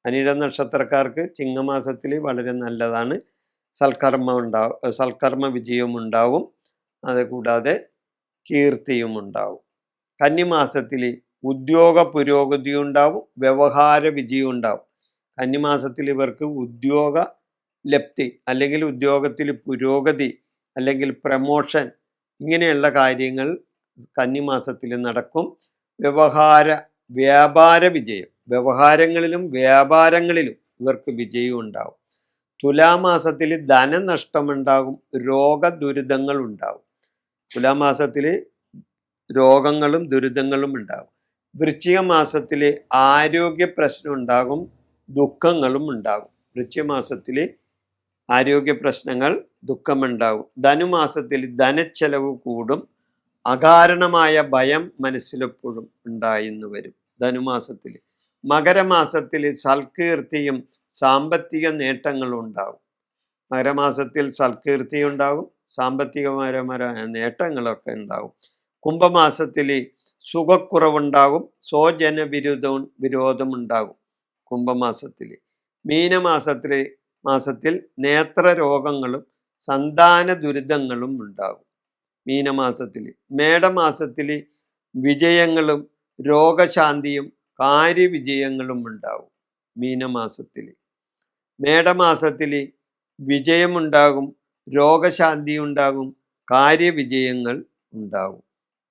അനിഴ നക്ഷത്രക്കാർക്ക് ചിങ്ങമാസത്തിൽ വളരെ നല്ലതാണ്. സൽക്കർമ്മ വിജയം ഉണ്ടാവും. അതുകൂടാതെ കീർത്തിയും ഉണ്ടാവും. കന്നിമാസത്തിൽ ഉദ്യോഗ പുരോഗതി ഉണ്ടാവും, വ്യവഹാര വിജയം ഉണ്ടാവും. കന്നിമാസത്തിൽ ഇവർക്ക് ഉദ്യോഗ ലബ്ധി അല്ലെങ്കിൽ ഉദ്യോഗത്തിൽ പുരോഗതി അല്ലെങ്കിൽ പ്രമോഷൻ ഇങ്ങനെയുള്ള കാര്യങ്ങൾ കന്നിമാസത്തിൽ നടക്കും. വ്യാപാര വിജയം, വ്യവഹാരങ്ങളിലും വ്യാപാരങ്ങളിലും ഇവർക്ക് വിജയം ഉണ്ടാവും. തുലാമാസത്തിൽ ധനനഷ്ടമുണ്ടാകും, രോഗദുരിതങ്ങൾ ഉണ്ടാവും. തുലാമാസത്തിൽ രോഗങ്ങളും ദുരിതങ്ങളും ഉണ്ടാകും. വൃശ്ചിക മാസത്തിൽ ആരോഗ്യ പ്രശ്നം ഉണ്ടാകും, ദുഃഖങ്ങളും ഉണ്ടാകും. വൃശ്ചിക മാസത്തിൽ ആരോഗ്യ പ്രശ്നങ്ങൾ, ദുഃഖമുണ്ടാകും. ധനുമാസത്തിൽ ധനച്ചെലവ് കൂടും, അകാരണമായ ഭയം മനസ്സിലെപ്പോഴും ഉണ്ടായിന്ന് വരും ധനുമാസത്തിൽ. മകരമാസത്തിൽ സൽകീർത്തിയും സാമ്പത്തിക നേട്ടങ്ങളും ഉണ്ടാകും. മകരമാസത്തിൽ സൽകീർത്തി ഉണ്ടാകും, സാമ്പത്തികപരമായ നേട്ടങ്ങളൊക്കെ ഉണ്ടാകും. കുംഭമാസത്തിൽ സുഖക്കുറവുണ്ടാകും, സ്വജന വിരോധമുണ്ടാകും കുംഭമാസത്തിൽ. മാസത്തിൽ നേത്ര രോഗങ്ങളും സന്താന ദുരിതങ്ങളും ഉണ്ടാകും മീനമാസത്തിൽ. മേടമാസത്തിൽ വിജയങ്ങളും രോഗശാന്തിയും കാര്യവിജയങ്ങളും ഉണ്ടാകും മീനമാസത്തിൽ. മേടമാസത്തിൽ വിജയമുണ്ടാകും, രോഗശാന്തി ഉണ്ടാകും, കാര്യവിജയങ്ങൾ ഉണ്ടാകും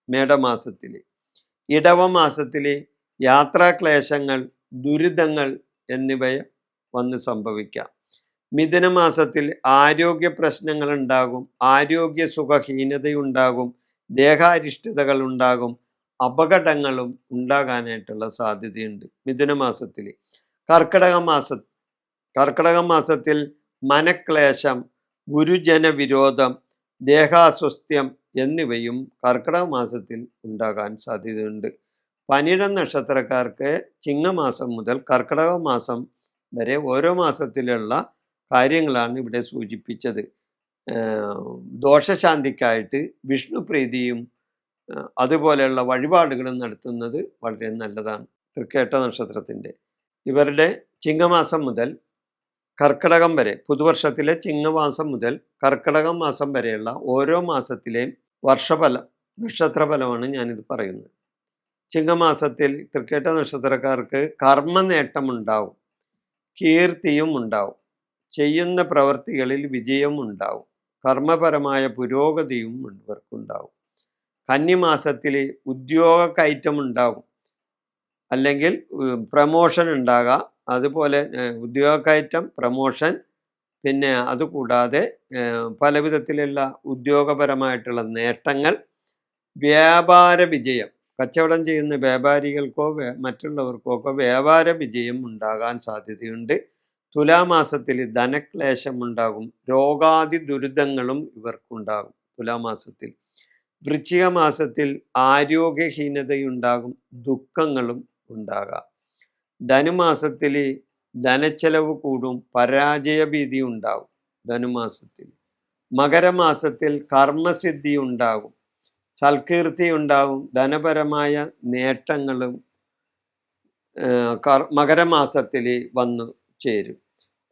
മേടമാസത്തിൽ. ഇടവമാസത്തിൽ യാത്രാക്ലേശങ്ങൾ, ദുരിതങ്ങൾ എന്നിവ വന്ന് സംഭവിക്കാം. മിഥുനമാസത്തിൽ ആരോഗ്യ പ്രശ്നങ്ങൾ ഉണ്ടാകും, ആരോഗ്യ സുഖഹീനതയുണ്ടാകും, ദേഹാരിഷ്ടതകൾ ഉണ്ടാകും, അപകടങ്ങളും ഉണ്ടാകാനായിട്ടുള്ള സാധ്യതയുണ്ട് മിഥുനമാസത്തിൽ. കർക്കിടക മാസത്തിൽ മനക്ലേശം, ഗുരുജന വിരോധം, ദേഹാസ്വസ്ഥ്യം എന്നിവയും കർക്കിടക മാസത്തിൽ ഉണ്ടാകാൻ സാധ്യതയുണ്ട്. അനിഴ നക്ഷത്രക്കാർക്ക് ചിങ്ങമാസം മുതൽ കർക്കിടക മാസം വരെ ഓരോ മാസത്തിലുള്ള കാര്യങ്ങളാണ് ഇവിടെ സൂചിപ്പിച്ചത്. ദോഷശാന്തിക്കായിട്ട് വിഷ്ണു പ്രീതിയും അതുപോലെയുള്ള വഴിപാടുകളും നടത്തുന്നത് വളരെ നല്ലതാണ്. തൃക്കേട്ട നക്ഷത്രത്തിൻ്റെ ഇവരുടെ ചിങ്ങമാസം മുതൽ കർക്കിടകം വരെ, പുതുവർഷത്തിലെ ചിങ്ങമാസം മുതൽ കർക്കിടകം മാസം വരെയുള്ള ഓരോ മാസത്തിലെയും വർഷഫലം, നക്ഷത്രഫലമാണ് ഞാനിത് പറയുന്നത്. ചിങ്ങമാസത്തിൽ തൃക്കേട്ട നക്ഷത്രക്കാർക്ക് കർമ്മനേട്ടമുണ്ടാവും, കീർത്തിയും ഉണ്ടാവും, ചെയ്യുന്ന പ്രവൃത്തികളിൽ വിജയം ഉണ്ടാവും, കർമ്മപരമായ പുരോഗതിയും ഇവർക്കുണ്ടാവും. കന്നിമാസത്തിൽ ഉദ്യോഗ കയറ്റം ഉണ്ടാകും, അല്ലെങ്കിൽ പ്രമോഷൻ ഉണ്ടാകാം. അതുപോലെ ഉദ്യോഗക്കയറ്റം, പ്രമോഷൻ, പിന്നെ അതുകൂടാതെ പലവിധത്തിലുള്ള ഉദ്യോഗപരമായിട്ടുള്ള നേട്ടങ്ങൾ, വ്യാപാര വിജയം, കച്ചവടം ചെയ്യുന്ന വ്യാപാരികൾക്കോ മറ്റുള്ളവർക്കോ ഒക്കെ വ്യാപാര വിജയം ഉണ്ടാകാൻ സാധ്യതയുണ്ട്. തുലാമാസത്തിൽ ധനക്ലേശം ഉണ്ടാകും, രോഗാദി ദുരിതങ്ങളും ഇവർക്കുണ്ടാകും തുലാമാസത്തിൽ. വൃശ്ചിക മാസത്തിൽ ആരോഗ്യഹീനതയുണ്ടാകും, ദുഃഖങ്ങളും ഉണ്ടാകാം. ധനുമാസത്തിൽ ധനച്ചെലവ് കൂടും, പരാജയഭീതി ഉണ്ടാകും ധനുമാസത്തിൽ. മകരമാസത്തിൽ കർമ്മസിദ്ധി ഉണ്ടാകും, സൽകീർത്തി ഉണ്ടാകും, ധനപരമായ നേട്ടങ്ങളും മകരമാസത്തിൽ വന്നു ചേരും.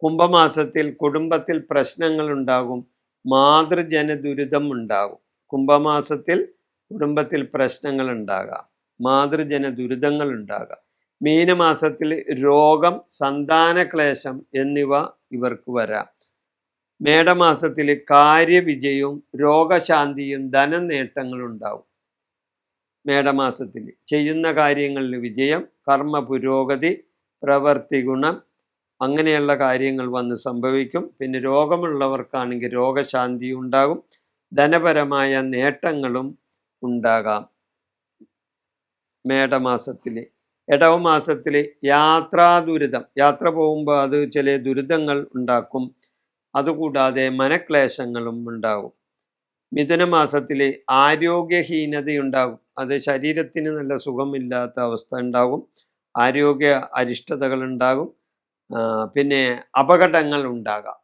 കുംഭമാസത്തിൽ കുടുംബത്തിൽ പ്രശ്നങ്ങൾ ഉണ്ടാകും, മാതൃജന ദുരിതം ഉണ്ടാകും. കുംഭമാസത്തിൽ കുടുംബത്തിൽ പ്രശ്നങ്ങൾ ഉണ്ടാകാം, മാതൃജന ദുരിതങ്ങൾ ഉണ്ടാകാം. മീനമാസത്തിൽ രോഗം, സന്താനക്ലേശം എന്നിവ ഇവർക്ക് വരാം. മേടമാസത്തിൽ കാര്യവിജയവും രോഗശാന്തിയും ധനനേട്ടങ്ങളും ഉണ്ടാവും. മേടമാസത്തിൽ ചെയ്യുന്ന കാര്യങ്ങളിൽ വിജയം, കർമ്മ പുരോഗതി, പ്രവൃത്തി ഗുണം, അങ്ങനെയുള്ള കാര്യങ്ങൾ വന്ന് സംഭവിക്കും. പിന്നെ രോഗമുള്ളവർക്കാണെങ്കിൽ രോഗശാന്തി ഉണ്ടാകും, ധനപരമായ നേട്ടങ്ങളും ഉണ്ടാകാം മേടമാസത്തിൽ. ഇടവമാസത്തിൽ യാത്രാദുരിതം, യാത്ര പോകുമ്പോൾ അത് ചില ദുരിതങ്ങൾ ഉണ്ടാക്കും. അതുകൂടാതെ മനക്ലേശങ്ങളും ഉണ്ടാകും. മിഥുനമാസത്തിൽ ആരോഗ്യഹീനതയുണ്ടാകും, അത് ശരീരത്തിന് നല്ല സുഖമില്ലാത്ത അവസ്ഥ ഉണ്ടാകും, ആരോഗ്യ അരിഷ്ടതകൾ ഉണ്ടാകും. പിന്നെ അപകടങ്ങൾ ഉണ്ടാകാം,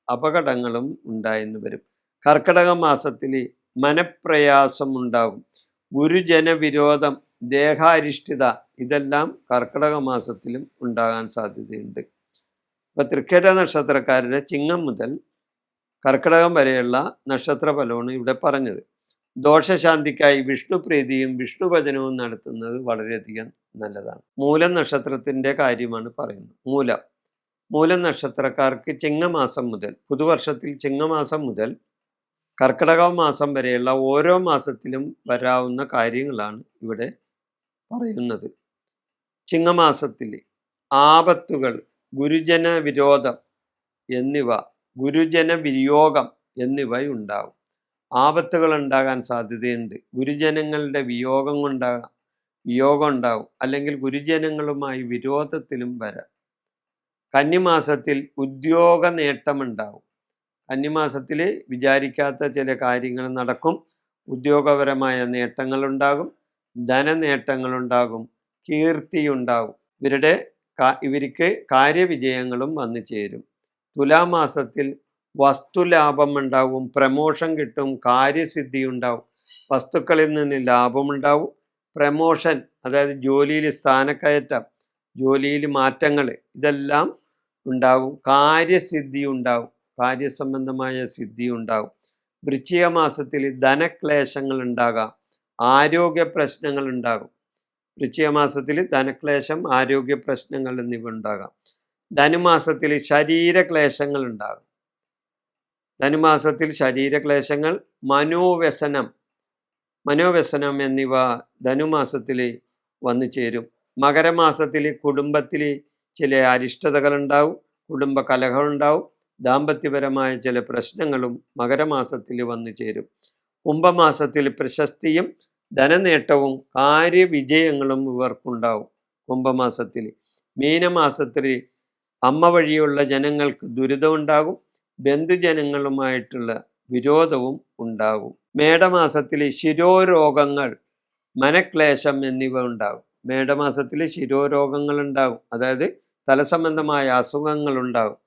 അപകടങ്ങളും ഉണ്ടായെന്ന് വരും. കർക്കിടക മാസത്തിൽ മനപ്രയാസം ഉണ്ടാകും, ഗുരുജന വിരോധം, ദേഹാരിഷ്ഠിത, ഇതെല്ലാം കർക്കിടക മാസത്തിലും ഉണ്ടാകാൻ സാധ്യതയുണ്ട്. ഇപ്പൊ തൃക്കേട്ട നക്ഷത്രക്കാരുടെ ചിങ്ങം മുതൽ കർക്കിടകം വരെയുള്ള നക്ഷത്ര ഫലമാണ് ഇവിടെ പറഞ്ഞത്. ദോഷശാന്തിക്കായി വിഷ്ണുപ്രീതിയും വിഷ്ണുഭജനവും നടത്തുന്നത് വളരെയധികം നല്ലതാണ്. മൂലം നക്ഷത്രത്തിന്റെ കാര്യമാണ് പറയുന്നത്. മൂലം നക്ഷത്രക്കാർക്ക് ചിങ്ങമാസം മുതൽ, പുതുവർഷത്തിൽ ചിങ്ങമാസം മുതൽ കർക്കിടക മാസം വരെയുള്ള ഓരോ മാസത്തിലും വരാവുന്ന കാര്യങ്ങളാണ് ഇവിടെ പറയുന്നത്. ചിങ്ങമാസത്തിൽ ആപത്തുകൾ, ഗുരുജന വിരോധം എന്നിവ, ഗുരുജന വിയോഗം എന്നിവ ഉണ്ടാകും. ആപത്തുകൾ ഉണ്ടാകാൻ സാധ്യതയുണ്ട്. ഗുരുജനങ്ങളുടെ വിയോഗം ഉണ്ടാകും, അല്ലെങ്കിൽ ഗുരുജനങ്ങളുമായി വിരോധത്തിലും വരാം. കന്നിമാസത്തിൽ ഉദ്യോഗ നേട്ടമുണ്ടാകും. കന്നിമാസത്തിൽ വിചാരിക്കാത്ത ചില കാര്യങ്ങൾ നടക്കും, ഉദ്യോഗപരമായ നേട്ടങ്ങളുണ്ടാകും, ധനനേട്ടങ്ങളുണ്ടാകും, കീർത്തിയുണ്ടാകും. ഇവർക്ക് കാര്യവിജയങ്ങളും വന്നു ചേരും. തുലാമാസത്തിൽ വസ്തുലാഭം ഉണ്ടാവും, പ്രമോഷൻ കിട്ടും, കാര്യസിദ്ധി ഉണ്ടാവും, വസ്തുക്കളിൽ നിന്ന് ലാഭമുണ്ടാവും, പ്രമോഷൻ, അതായത് ജോലിയിൽ സ്ഥാനക്കയറ്റം, ജോലിയിൽ മാറ്റങ്ങൾ, ഇതെല്ലാം ഉണ്ടാവും. കാര്യസിദ്ധി ഉണ്ടാവും, കാര്യസംബന്ധമായ സിദ്ധി ഉണ്ടാവും. വൃശ്ചിക മാസത്തിൽ ധനക്ലേശങ്ങൾ ഉണ്ടാകാം, ആരോഗ്യ പ്രശ്നങ്ങൾ ഉണ്ടാകും. വൃശ്ചിക മാസത്തിൽ ധനക്ലേശം, ആരോഗ്യ പ്രശ്നങ്ങൾ എന്നിവ ഉണ്ടാകാം. ധനുമാസത്തിൽ ശരീരക്ലേശങ്ങൾ ഉണ്ടാകും. ധനുമാസത്തിൽ ശരീരക്ലേശങ്ങൾ, മനോവ്യസനം എന്നിവ ധനുമാസത്തിൽ വന്നു ചേരും. മകരമാസത്തിൽ കുടുംബത്തിൽ ചില അരിഷ്ടതകൾ ഉണ്ടാവും, കുടുംബ കലഹമുണ്ടാവും, ദാമ്പത്യപരമായ ചില പ്രശ്നങ്ങളും മകരമാസത്തിൽ വന്നു ചേരും. കുംഭമാസത്തിൽ പ്രശസ്തിയും ധനനേട്ടവും കാര്യവിജയങ്ങളും ഇവർക്കുണ്ടാവും കുംഭമാസത്തിൽ. മീനമാസത്തിൽ അമ്മ വഴിയുള്ള ജനങ്ങൾക്ക് ദുരിതമുണ്ടാകും, ബന്ധുജനങ്ങളുമായിട്ടുള്ള വിരോധവും ഉണ്ടാകും. മേടമാസത്തിൽ ശിരോരോഗങ്ങൾ, മനക്ലേശം എന്നിവ ഉണ്ടാകും. മേടമാസത്തിൽ ശിരോരോഗങ്ങൾ ഉണ്ടാകും, അതായത് തലസംബന്ധമായ അസുഖങ്ങൾ ഉണ്ടാകും,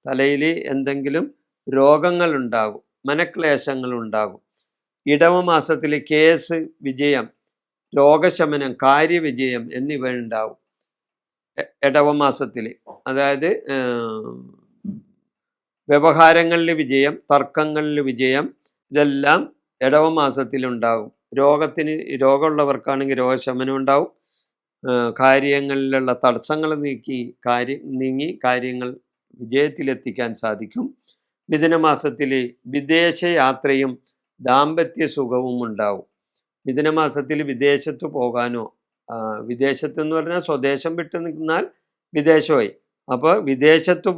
തലയിൽ എന്തെങ്കിലും രോഗങ്ങൾ ഉണ്ടാകും, മനക്ലേശങ്ങൾ ഉണ്ടാകും. ഇടവമാസത്തിൽ കേസ് വിജയം, രോഗശമനം, കാര്യവിജയം എന്നിവ ഉണ്ടാവും ഇടവമാസത്തിൽ. അതായത് വ്യവഹാരങ്ങളിൽ വിജയം, തർക്കങ്ങളിൽ വിജയം, ഇതെല്ലാം ഇടവമാസത്തിലുണ്ടാകും. രോഗമുള്ളവർക്കാണെങ്കിൽ രോഗശമനം ഉണ്ടാവും, കാര്യങ്ങളിലുള്ള തടസ്സങ്ങൾ നീങ്ങി കാര്യങ്ങൾ വിജയത്തിലെത്തിക്കാൻ സാധിക്കും. മിഥുനമാസത്തിൽ വിദേശയാത്രയും ദാമ്പത്യ സുഖവും ഉണ്ടാവും. മിഥുനമാസത്തിൽ വിദേശത്ത് പോകാനോ, വിദേശത്ത് എന്ന് പറഞ്ഞാൽ സ്വദേശം വിട്ടു നിന്നാൽ വിദേശമായി, അപ്പോൾ വിദേശത്ത്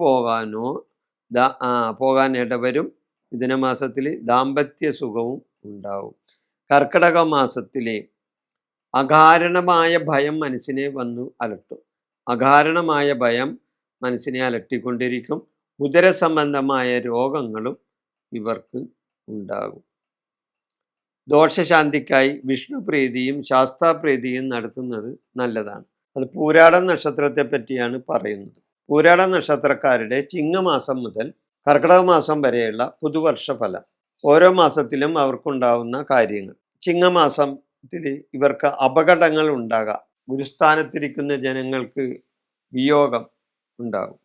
പോകാൻ ഇടവരും. മിഥുനമാസത്തിൽ ദാമ്പത്യ സുഖവും ഉണ്ടാവും. കർക്കിടക മാസത്തിൽ അകാരണമായ ഭയം മനസ്സിനെ വന്നു അലട്ടും. അകാരണമായ ഭയം മനസ്സിനെ അലട്ടിക്കൊണ്ടിരിക്കും. ഉദരസംബന്ധമായ രോഗങ്ങളും ഇവർക്ക് ഉണ്ടാകും. ദോഷശാന്തിക്കായി വിഷ്ണുപ്രീതിയും ശാസ്താപ്രീതിയും നടത്തുന്നത് നല്ലതാണ്. അത് പൂരാട നക്ഷത്രത്തെ പറ്റിയാണ് പറയുന്നത്. പൂരാട നക്ഷത്രക്കാരുടെ ചിങ്ങമാസം മുതൽ കർക്കിടക മാസം വരെയുള്ള പുതുവർഷ ഫലം. ഓരോ മാസത്തിലും അവർക്കുണ്ടാവുന്ന കാര്യങ്ങൾ. ചിങ്ങമാസത്തിൽ ഇവർക്ക് അപകടങ്ങൾ ഉണ്ടാകാം. ഗുരുസ്ഥാനത്തിരിക്കുന്ന ജനങ്ങൾക്ക് വിയോഗം ഉണ്ടാകും.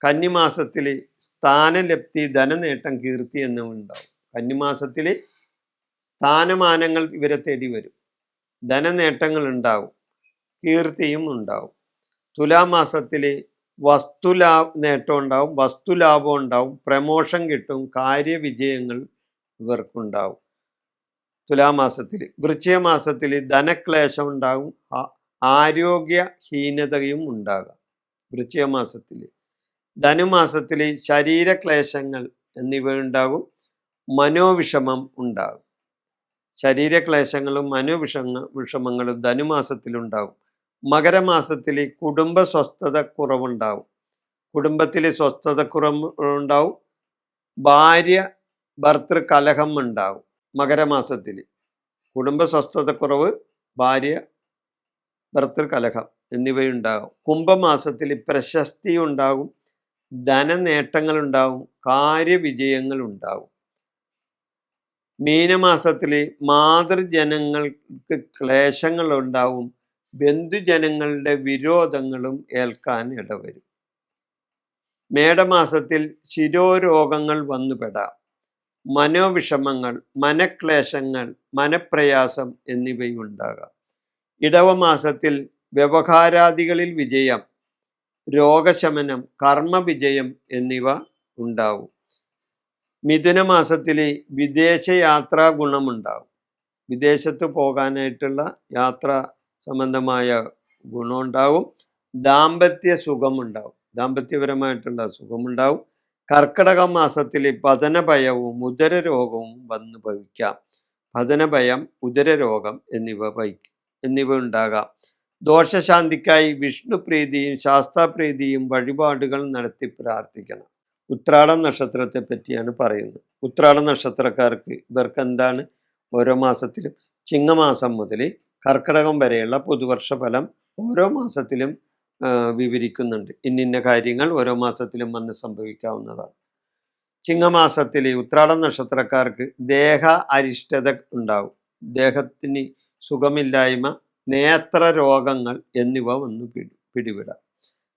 കന്നിമാസത്തിൽ സ്ഥാനലബ്ധി, ധനനേട്ടം, കീർത്തി എന്നിവ ഉണ്ടാവും. കന്നിമാസത്തിൽ സ്ഥാനമാനങ്ങൾ ഇവരെ തേടി വരും. ധനനേട്ടങ്ങൾ ഉണ്ടാവും, കീർത്തിയും ഉണ്ടാവും. തുലാമാസത്തിൽ നേട്ടം ഉണ്ടാവും, വസ്തുലാഭം ഉണ്ടാവും, പ്രമോഷൻ കിട്ടും, കാര്യവിജയങ്ങൾ ഇവർക്കുണ്ടാവും തുലാമാസത്തിൽ. വൃശ്ചിക മാസത്തിൽ ധനക്ലേശം ഉണ്ടാകും, ആരോഗ്യഹീനതയും ഉണ്ടാകാം വൃശ്ചിക മാസത്തിൽ. ധനുമാസത്തിൽ ശരീരക്ലേശങ്ങൾ എന്നിവ ഉണ്ടാകും, മനോവിഷമം ഉണ്ടാകും. ശരീരക്ലേശങ്ങളും വിഷമങ്ങളും ധനുമാസത്തിലുണ്ടാകും. മകരമാസത്തിൽ കുടുംബ സ്വസ്ഥത കുറവുണ്ടാവും. കുടുംബത്തിൽ സ്വസ്ഥത കുറവുണ്ടാവും, ഭാര്യ ഭർത്തൃ കലഹം ഉണ്ടാവും. മകരമാസത്തിൽ കുടുംബ സ്വസ്ഥതക്കുറവ്, ഭാര്യ ഭർത്തൃ കലഹം എന്നിവയുണ്ടാകും. കുംഭമാസത്തിൽ പ്രശസ്തി ഉണ്ടാകും, ധനനേട്ടങ്ങൾ ഉണ്ടാവും, കാര്യവിജയങ്ങൾ ഉണ്ടാവും. മീനമാസത്തിൽ മാതൃജനങ്ങൾക്ക് ക്ലേശങ്ങൾ ഉണ്ടാവും, ബന്ധുജനങ്ങളുടെ വിരോധങ്ങളും ഏൽക്കാൻ ഇടവരും. മേടമാസത്തിൽ ശിരോരോഗങ്ങൾ വന്നുപെടാം. മനോവിഷമങ്ങൾ, മനക്ലേശങ്ങൾ, മനപ്രയാസം എന്നിവയുണ്ടാകാം. ഇടവമാസത്തിൽ വ്യവഹാരാദികളിൽ വിജയം, രോഗശമനം, കർമ്മവിജയം എന്നിവ ഉണ്ടാവും. മിഥുനമാസത്തിൽ വിദേശയാത്രാ ഗുണമുണ്ടാവും. വിദേശത്ത് പോകാനായിട്ടുള്ള യാത്രാ സംബന്ധമായ ഗുണമുണ്ടാവും. ദാമ്പത്യ സുഖമുണ്ടാവും, ദാമ്പത്യപരമായിട്ടുള്ള സുഖമുണ്ടാവും. കർക്കിടക മാസത്തിൽ പതനഭയവും ഉദരരോഗവും വന്നു ഭവിക്കാം. പതനഭയം, ഉദരരോഗം എന്നിവ ഉണ്ടാകാം. ദോഷശാന്തിക്കായി വിഷ്ണുപ്രീതിയും ശാസ്താപ്രീതിയും വഴിപാടുകൾ നടത്തി പ്രാർത്ഥിക്കണം. ഉത്രാട നക്ഷത്രത്തെ പറ്റിയാണ് പറയുന്നത്. ഉത്രാട നക്ഷത്രക്കാർക്ക് ഇവർക്ക് എന്താണ് ഓരോ മാസത്തിലും ചിങ്ങമാസം മുതൽ കർക്കിടകം വരെയുള്ള പുതുവർഷ ഫലം ഓരോ മാസത്തിലും വിവരിക്കുന്നുണ്ട്. ഇന്നിന്ന കാര്യങ്ങൾ ഓരോ മാസത്തിലും വന്ന് സംഭവിക്കാവുന്നതാണ്. ചിങ്ങമാസത്തിൽ ഉത്രാട നക്ഷത്രക്കാർക്ക് ദേഹ അരിഷ്ടത ഉണ്ടാവും. ദേഹത്തിന് സുഖമില്ലായ്മ, നേത്ര രോഗങ്ങൾ എന്നിവ വന്ന് പിടിവിടാം.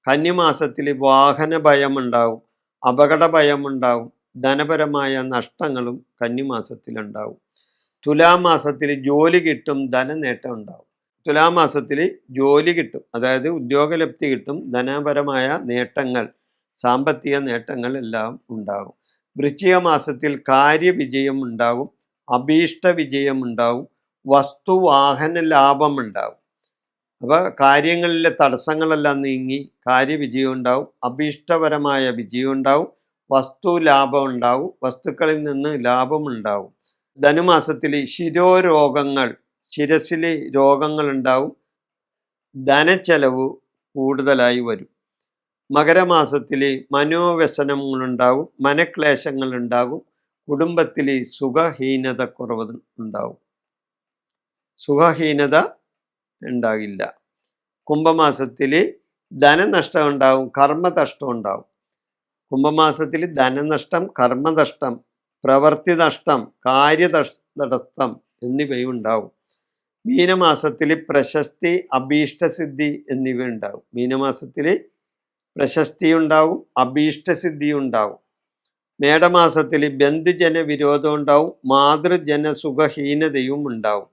കന്നിമാസത്തിൽ വാഹന ഭയം ഉണ്ടാവും, അപകട ഭയം ഉണ്ടാവും, ധനപരമായ നഷ്ടങ്ങളും കന്നിമാസത്തിലുണ്ടാവും. തുലാമാസത്തിൽ ജോലി കിട്ടും, ധനനേട്ടം ഉണ്ടാവും. തുലാമാസത്തിൽ ജോലി കിട്ടും, അതായത് ഉദ്യോഗലബ്ധി കിട്ടും, ധനപരമായ നേട്ടങ്ങൾ, സാമ്പത്തിക നേട്ടങ്ങൾ എല്ലാം ഉണ്ടാകും. വൃശ്ചിക മാസത്തിൽ കാര്യവിജയം ഉണ്ടാകും, അഭീഷ്ട വിജയം ഉണ്ടാവും, വസ്തുവാഹന ലാഭം ഉണ്ടാവും. അപ്പോൾ കാര്യങ്ങളിലെ തടസ്സങ്ങളെല്ലാം നീങ്ങി കാര്യവിജയം ഉണ്ടാവും, അഭീഷ്ടപരമായ വിജയം ഉണ്ടാവും, വസ്തു ലാഭം ഉണ്ടാവും, വസ്തുക്കളിൽ നിന്ന് ലാഭം ഉണ്ടാവും. ധനുമാസത്തിൽ ശിരോരോഗങ്ങൾ, ശിരസിൽ രോഗങ്ങൾ ഉണ്ടാവും, ധനച്ചെലവ് കൂടുതലായി വരും. മകരമാസത്തിൽ മനോവ്യസനങ്ങളുണ്ടാവും, മനക്ലേശങ്ങൾ ഉണ്ടാകും, കുടുംബത്തിൽ സുഖഹീനത കുറവ് ഉണ്ടാവും. സുഖഹീനത ഉണ്ടാകില്ല. കുംഭമാസത്തിൽ ധനനഷ്ടം ഉണ്ടാവും, കർമ്മനഷ്ടം ഉണ്ടാവും. കുംഭമാസത്തിൽ ധനനഷ്ടം, കർമ്മനഷ്ടം, പ്രവൃത്തി നഷ്ടം, കാര്യതടസ്സം എന്നിവയും ഉണ്ടാവും. മീനമാസത്തിൽ പ്രശസ്തി, അഭീഷ്ടസിദ്ധി എന്നിവ ഉണ്ടാവും. മീനമാസത്തിൽ പ്രശസ്തി ഉണ്ടാവും, അഭീഷ്ടസിദ്ധി ഉണ്ടാവും. മേടമാസത്തിൽ ബന്ധുജന വിരോധം ഉണ്ടാവും, മാതൃജന സുഖഹീനതയും ഉണ്ടാവും.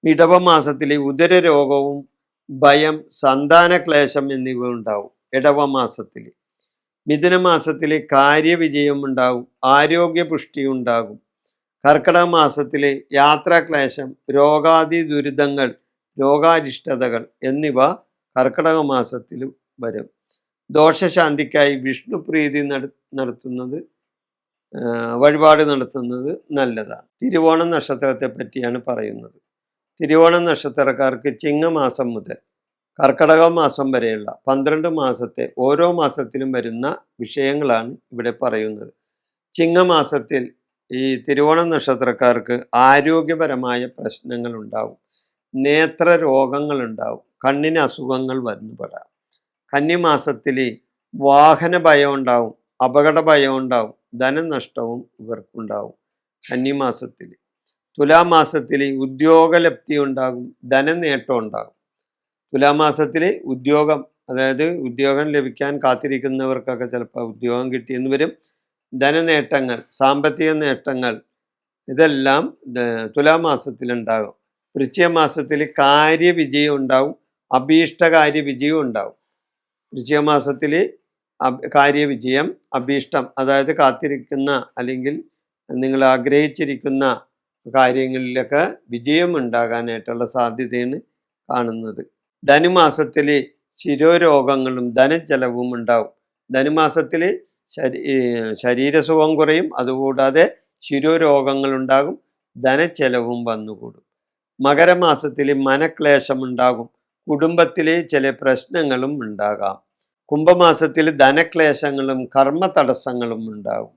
ഇടവമാസത്തിൽ ഉദരരോഗവും ഭയം, സന്താനക്ലേശം എന്നിവ ഉണ്ടാവും. ഇടവമാസത്തിൽ മിഥുനമാസത്തിൽ കാര്യവിജയം ഉണ്ടാവും, ആരോഗ്യപുഷ്ടി ഉണ്ടാകും. കർക്കിടക മാസത്തിൽ യാത്രാക്ലേശം, രോഗാദി ദുരിതങ്ങൾ, രോഗാരിഷ്ടതകൾ എന്നിവ കർക്കിടക മാസത്തിൽ വരും. ദോഷശാന്തിക്കായി വിഷ്ണുപ്രീതി നടത്തുന്നത്, വഴിപാട് നടത്തുന്നത് നല്ലതാണ്. തിരുവോണം നക്ഷത്രത്തെ പറ്റിയാണ് പറയുന്നത്. തിരുവോണം നക്ഷത്രക്കാർക്ക് ചിങ്ങമാസം മുതൽ കർക്കിടക മാസം വരെയുള്ള 12 മാസത്തെ ഓരോ മാസത്തിലും വരുന്ന വിഷയങ്ങളാണ് ഇവിടെ പറയുന്നത്. ചിങ്ങമാസത്തിൽ ഈ തിരുവോണം നക്ഷത്രക്കാർക്ക് ആരോഗ്യപരമായ പ്രശ്നങ്ങൾ ഉണ്ടാവും, നേത്ര രോഗങ്ങൾ ഉണ്ടാവും, കണ്ണിന് അസുഖങ്ങൾ വന്നുപെടാം. കന്നിമാസത്തിൽ വാഹന ഭയം ഉണ്ടാവും, അപകട ഭയം ഉണ്ടാവും, ധനനഷ്ടവും ഇവർക്കുണ്ടാവും കന്നിമാസത്തിൽ. തുലാമാസത്തിൽ ഉദ്യോഗലബ്ധി ഉണ്ടാകും, ധനനേട്ടം ഉണ്ടാകും. തുലാമാസത്തിൽ ഉദ്യോഗം, അതായത് ഉദ്യോഗം ലഭിക്കാൻ കാത്തിരിക്കുന്നവർക്കൊക്കെ ചിലപ്പോൾ ഉദ്യോഗം കിട്ടിയെന്ന് വരും. ധനനേട്ടങ്ങൾ, സാമ്പത്തിക നേട്ടങ്ങൾ ഇതെല്ലാം തുലാമാസത്തിലുണ്ടാകും. വൃശ്ചിക മാസത്തിൽ കാര്യവിജയം ഉണ്ടാവും, അഭീഷ്ടകാര്യ വിജയം ഉണ്ടാവും. വൃശ്ചിക മാസത്തിൽ കാര്യവിജയം, അഭീഷ്ടം, അതായത് കാത്തിരിക്കുന്ന അല്ലെങ്കിൽ നിങ്ങൾ ആഗ്രഹിച്ചിരിക്കുന്ന കാര്യങ്ങളിലൊക്കെ വിജയം ഉണ്ടാകാനായിട്ടുള്ള സാധ്യതയാണ് കാണുന്നത്. ധനുമാസത്തിൽ ശിരോരോഗങ്ങളും ധനച്ചെലവും ഉണ്ടാവും. ധനുമാസത്തിൽ ശരീരസുഖം കുറയും, അതുകൂടാതെ ശിരോരോഗങ്ങൾ ഉണ്ടാകും, ധനച്ചെലവും വന്നുകൂടും. മകരമാസത്തിൽ മനക്ലേശം ഉണ്ടാകും, കുടുംബത്തിൽ ചില പ്രശ്നങ്ങളും ഉണ്ടാകാം. കുംഭമാസത്തിൽ ധനക്ലേശങ്ങളും കർമ്മ തടസ്സങ്ങളും ഉണ്ടാകും.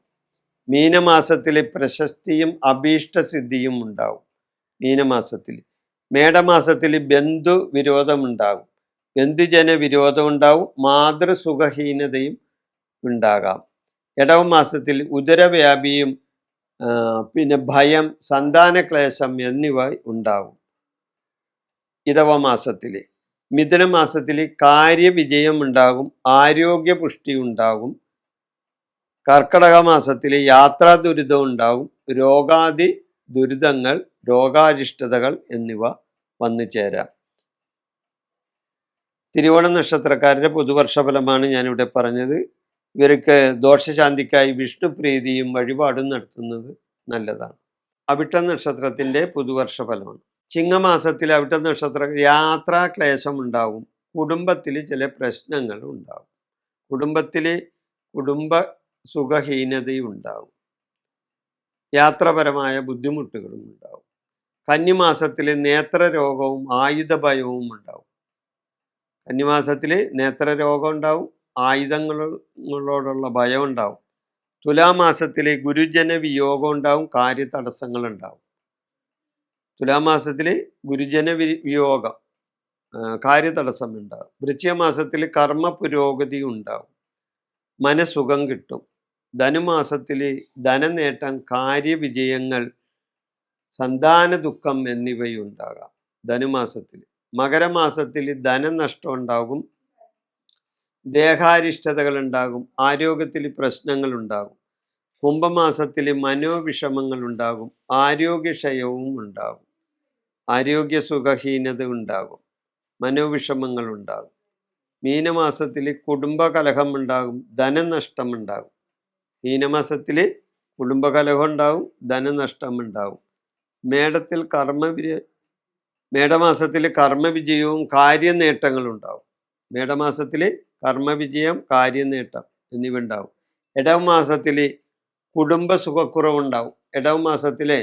മീനമാസത്തിൽ പ്രശസ്തിയും അഭീഷ്ടസിദ്ധിയും ഉണ്ടാവും മീനമാസത്തിൽ. മേടമാസത്തിൽ ബന്ധു വിരോധമുണ്ടാകും, ബന്ധുജന വിരോധം ഉണ്ടാവും, മാതൃസുഖഹീനതയും ഉണ്ടാകാം. ഇടവമാസത്തിൽ ഉദരവ്യാപിയും പിന്നെ ഭയം, സന്താനക്ലേശം എന്നിവ ഉണ്ടാവും ഇടവമാസത്തിൽ. മിഥുനമാസത്തിൽ കാര്യവിജയം ഉണ്ടാകും, ആരോഗ്യപുഷ്ടി ഉണ്ടാകും. കർക്കടക മാസത്തിൽ യാത്രാ ദുരിതം ഉണ്ടാകും, രോഗാദി ദുരിതങ്ങൾ, രോഗാരിഷ്ടതകൾ എന്നിവ വന്നു ചേരാം. തിരുവോണ നക്ഷത്രക്കാരുടെ പുതുവർഷഫലമാണ് ഞാനിവിടെ പറഞ്ഞത്. ഇവർക്ക് ദോഷശാന്തിക്കായി വിഷ്ണു പ്രീതിയും വഴിപാടും നടത്തുന്നത് നല്ലതാണ്. അവിട്ട നക്ഷത്രത്തിൻ്റെ പുതുവർഷഫലമാണ്. ചിങ്ങമാസത്തിൽ അവിട്ട നക്ഷത്ര യാത്രാക്ലേശം ഉണ്ടാകും, കുടുംബത്തിൽ ചില പ്രശ്നങ്ങൾ ഉണ്ടാകും, കുടുംബ സുഖഹീനതയും ഉണ്ടാകും, യാത്രപരമായ ബുദ്ധിമുട്ടുകളും ഉണ്ടാകും. കന്നിമാസത്തിൽ നേത്രരോഗവും ആയുധഭയവും ഉണ്ടാവും. കന്നിമാസത്തിൽ നേത്രരോഗം ഉണ്ടാവും, ആയുധങ്ങളോടുള്ള ഭയം ഉണ്ടാവും. തുലാമാസത്തിൽ ഗുരുജന വിയോഗം ഉണ്ടാവും, കാര്യതടസ്സങ്ങൾ ഉണ്ടാവും. തുലാമാസത്തിൽ ഗുരുജന വിയോഗം, കാര്യതടസ്സം ഉണ്ടാവും. വൃശ്ചിക മാസത്തിൽ കർമ്മ പുരോഗതി ഉണ്ടാവും, മനസുഖം കിട്ടും. ധനുമാസത്തിൽ ധനനേട്ടം, കാര്യവിജയങ്ങൾ, സന്താന ദുഃഖം എന്നിവയുണ്ടാകാം ധനുമാസത്തിൽ. മകരമാസത്തിൽ ധനനഷ്ടം ഉണ്ടാകും, ദേഹാരിഷ്ടതകൾ ഉണ്ടാകും, ആരോഗ്യത്തിൽ പ്രശ്നങ്ങൾ ഉണ്ടാകും. കുംഭമാസത്തിൽ മനോവിഷമങ്ങൾ ഉണ്ടാകും, ആരോഗ്യക്ഷയവും ഉണ്ടാകും, ആരോഗ്യസുഖഹീനത ഉണ്ടാകും, മനോവിഷമങ്ങൾ ഉണ്ടാകും. മീനമാസത്തിൽ കുടുംബകലഹം ഉണ്ടാകും, ധനനഷ്ടം ഉണ്ടാകും. മീനമാസത്തിൽ കുടുംബകലഹം ഉണ്ടാകും, ധനനഷ്ടം ഉണ്ടാകും. മേടമാസത്തിൽ കർമ്മവിജയവും കാര്യനേട്ടങ്ങളുണ്ടാവും. മേടമാസത്തിൽ കർമ്മവിജയം, കാര്യനേട്ടം എന്നിവ ഉണ്ടാവും. ഇടവമാസത്തിൽ കുടുംബ സുഖക്കുറവുണ്ടാവും. ഇടവമാസത്തിലെ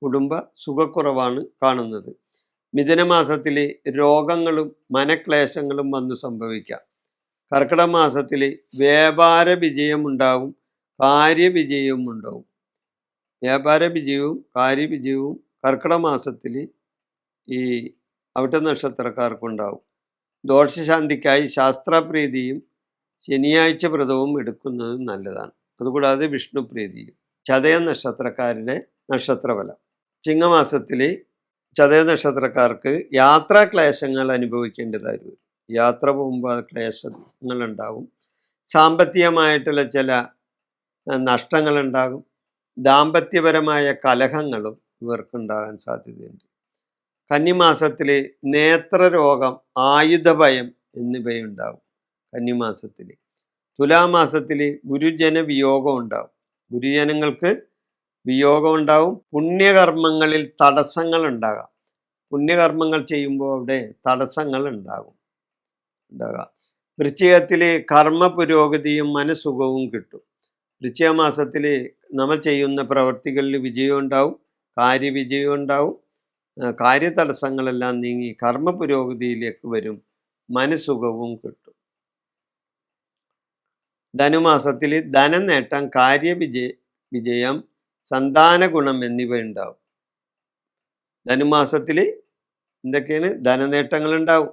കുടുംബ സുഖക്കുറവാണ് കാണുന്നത്. മിഥുനമാസത്തിൽ രോഗങ്ങളും മനക്ലേശങ്ങളും വന്നു സംഭവിക്കാം. കർക്കിടക മാസത്തിൽ വ്യാപാര വിജയം ഉണ്ടാവും, കാര്യവിജയവും ഉണ്ടാവും. വ്യാപാര വിജയവും കാര്യവിജയവും കർക്കിടക മാസത്തിൽ ഈ അവിട്ട നക്ഷത്രക്കാർക്കുണ്ടാവും. ദോഷശാന്തിക്കായി ശാസ്ത്രപ്രീതിയും ശനിയാഴ്ച വ്രതവും എടുക്കുന്നത് നല്ലതാണ്. അതുകൂടാതെ വിഷ്ണു പ്രീതിയും. ചതയ നക്ഷത്രക്കാരുടെ നക്ഷത്രഫലം. ചിങ്ങമാസത്തിൽ ചതയ നക്ഷത്രക്കാർക്ക് യാത്രാക്ലേശങ്ങൾ അനുഭവിക്കേണ്ടതായി വരും. യാത്ര പോകുമ്പോൾ ക്ലേശങ്ങൾ ഉണ്ടാകും. സാമ്പത്തികമായിട്ടുള്ള ചില നഷ്ടങ്ങളുണ്ടാകും. ദാമ്പത്യപരമായ കലഹങ്ങളും ഇവർക്കുണ്ടാകാൻ സാധ്യതയുണ്ട്. കന്നിമാസത്തിൽ നേത്രരോഗം, ആയുധഭയം എന്നിവയുണ്ടാകും കന്നിമാസത്തിൽ. തുലാമാസത്തിൽ ഗുരുജന വിയോഗം ഉണ്ടാകും, ഗുരുജനങ്ങൾക്ക് വിയോഗം ഉണ്ടാവും. പുണ്യകർമ്മങ്ങളിൽ തടസ്സങ്ങൾ ഉണ്ടാകാം. പുണ്യകർമ്മങ്ങൾ ചെയ്യുമ്പോൾ അവിടെ തടസ്സങ്ങൾ ഉണ്ടാകാം. വൃശ്ചികത്തിൽ കർമ്മ പുരോഗതിയും മനസുഖവും കിട്ടും. വൃശ്ചിക മാസത്തിൽ നമ്മൾ ചെയ്യുന്ന പ്രവൃത്തികളിൽ വിജയം ഉണ്ടാവും, കാര്യവിജയം ഉണ്ടാവും. കാര്യതടസ്സങ്ങളെല്ലാം നീങ്ങി കർമ്മ പുരോഗതിയിലേക്ക് വരും, മനസുഖവും കിട്ടും. ധനുമാസത്തിൽ ധനനേട്ടം, വിജയം, സന്താന ഗുണം എന്നിവ ഉണ്ടാവും. ധനുമാസത്തിൽ എന്തൊക്കെയാണ്? ധനനേട്ടങ്ങളുണ്ടാവും,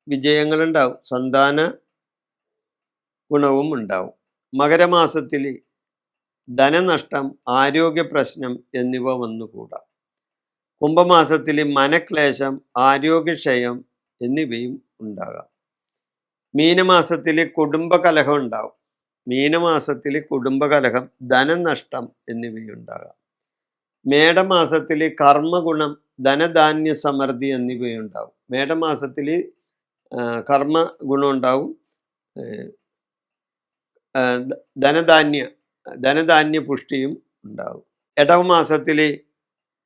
വിജയങ്ങളുണ്ടാവും, സന്താന ഗുണവും ഉണ്ടാവും. മകരമാസത്തിൽ ധനനഷ്ടം, ആരോഗ്യ പ്രശ്നം എന്നിവ വന്നുകൂടാം. കുംഭമാസത്തിൽ മനക്ലേശം, ആരോഗ്യക്ഷയം എന്നിവയും ഉണ്ടാകാം. മീനമാസത്തിൽ കുടുംബകലഹം ഉണ്ടാവും. മീനമാസത്തിൽ കുടുംബകലഹം, ധനനഷ്ടം എന്നിവയുണ്ടാകാം. മേടമാസത്തിൽ കർമ്മഗുണം, ധനധാന്യ സമൃദ്ധി എന്നിവയുണ്ടാവും. മേടമാസത്തിൽ കർമ്മ ഗുണം ഉണ്ടാവും, ധനധാന്യ പുഷ്ടിയും ഉണ്ടാവും. ഇടവമാസത്തിൽ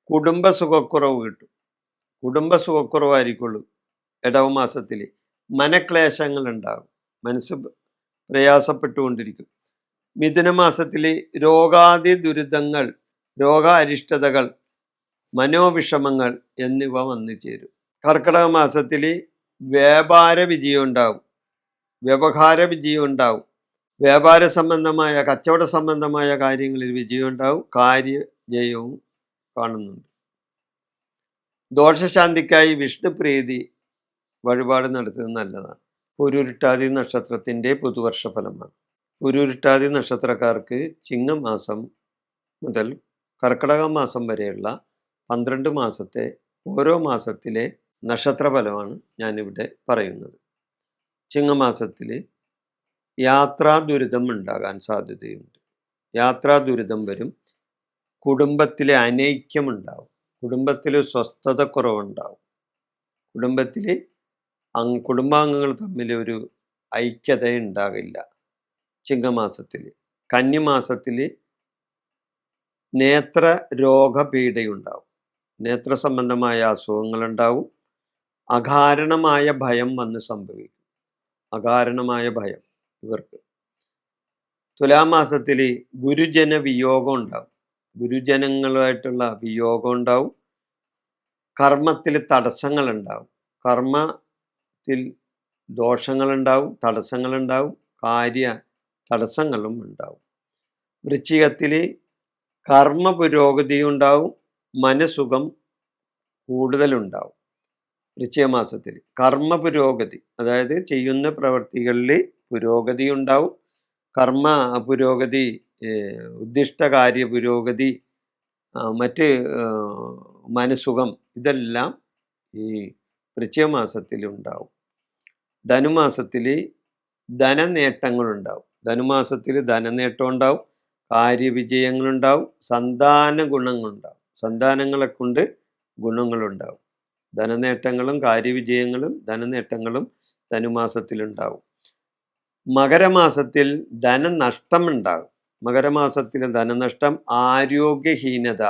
കുടുംബ സുഖക്കുറവ് കിട്ടും. കുടുംബ സുഖക്കുറവായിരിക്കുള്ളൂ ഇടവമാസത്തിൽ. മനക്ലേശങ്ങൾ ഉണ്ടാകും, മനസ്സ് പ്രയാസപ്പെട്ടുകൊണ്ടിരിക്കും. മിഥുനമാസത്തിൽ രോഗാദി ദുരിതങ്ങൾ, രോഗാരിഷ്ടതകൾ, മനോവിഷമങ്ങൾ എന്നിവ വന്നു ചേരും. കർക്കിടക മാസത്തിൽ വ്യാപാര വിജയം ഉണ്ടാവും, വ്യവഹാര വിജയം ഉണ്ടാവും. വ്യാപാര സംബന്ധമായ, കച്ചവട സംബന്ധമായ കാര്യങ്ങളിൽ വിജയം ഉണ്ടാവും, കാര്യജയവും കാണുന്നുണ്ട്. ദോഷശാന്തിക്കായി വിഷ്ണുപ്രീതി വഴിപാട് നടത്തുന്നത് നല്ലതാണ്. പുരുരുട്ടാതി നക്ഷത്രത്തിൻ്റെ പുതുവർഷ ഫലമാണ്. പുരുരുട്ടാതി നക്ഷത്രക്കാർക്ക് ചിങ്ങമാസം മുതൽ കർക്കിടക മാസം വരെയുള്ള 12 മാസത്തെ ഓരോ മാസത്തിലെ നക്ഷത്രഫലമാണ് ഞാനിവിടെ പറയുന്നത്. ചിങ്ങമാസത്തിൽ യാത്രാ ദുരിതം ഉണ്ടാകാൻ സാധ്യതയുണ്ട്. യാത്രാ ദുരിതം വരും. കുടുംബത്തിലെ അനൈക്യമുണ്ടാവും, കുടുംബത്തിൽ സ്വസ്ഥത കുറവുണ്ടാവും, കുടുംബത്തിൽ കുടുംബാംഗങ്ങൾ തമ്മിൽ ഒരു ഐക്യത ഉണ്ടാകില്ല ചിങ്ങമാസത്തിൽ. കന്നിമാസത്തിൽ നേത്ര രോഗപീഠയുണ്ടാവും, നേത്ര സംബന്ധമായ അസുഖങ്ങളുണ്ടാവും. അകാരണമായ ഭയം വന്ന് സംഭവിക്കും, അകാരണമായ ഭയം ഇവർക്ക്. തുലാമാസത്തിൽ ഗുരുജന വിയോഗം ഉണ്ടാവും, ഗുരുജനങ്ങളുമായിട്ടുള്ള വിയോഗം ഉണ്ടാവും. കർമ്മത്തിൽ തടസ്സങ്ങളുണ്ടാവും, കർമ്മത്തിൽ ദോഷങ്ങളുണ്ടാവും, തടസ്സങ്ങളുണ്ടാവും, കാര്യ തടസ്സങ്ങളും ഉണ്ടാവും. വൃശ്ചികത്തിൽ കർമ്മ പുരോഗതി ഉണ്ടാവും, മനസുഖം കൂടുതലുണ്ടാവും. വൃശ്ചിക മാസത്തിൽ കർമ്മ പുരോഗതി, അതായത് ചെയ്യുന്ന പ്രവൃത്തികളിൽ പുരോഗതി ഉണ്ടാവും. കർമ്മ പുരോഗതി, ഉദ്ദിഷ്ടകാര്യ പുരോഗതി, മറ്റ് മനസുഖം, ഇതെല്ലാം ഈ വൃശ്ചിക മാസത്തിൽ ഉണ്ടാവും. ധനുമാസത്തിൽ ധനനേട്ടങ്ങളുണ്ടാവും, ധനുമാസത്തിൽ ധനനേട്ടം ഉണ്ടാവും, കാര്യവിജയങ്ങളുണ്ടാവും, സന്താന ഗുണങ്ങളുണ്ടാവും, സന്താനങ്ങളെ കൊണ്ട് ഗുണങ്ങളുണ്ടാവും. ധനനേട്ടങ്ങളും കാര്യവിജയങ്ങളും ധനനേട്ടങ്ങളും ധനുമാസത്തിലുണ്ടാവും. മകരമാസത്തിൽ ധനനഷ്ടമുണ്ടാകും. മകരമാസത്തിൽ ധനനഷ്ടം, ആരോഗ്യഹീനത,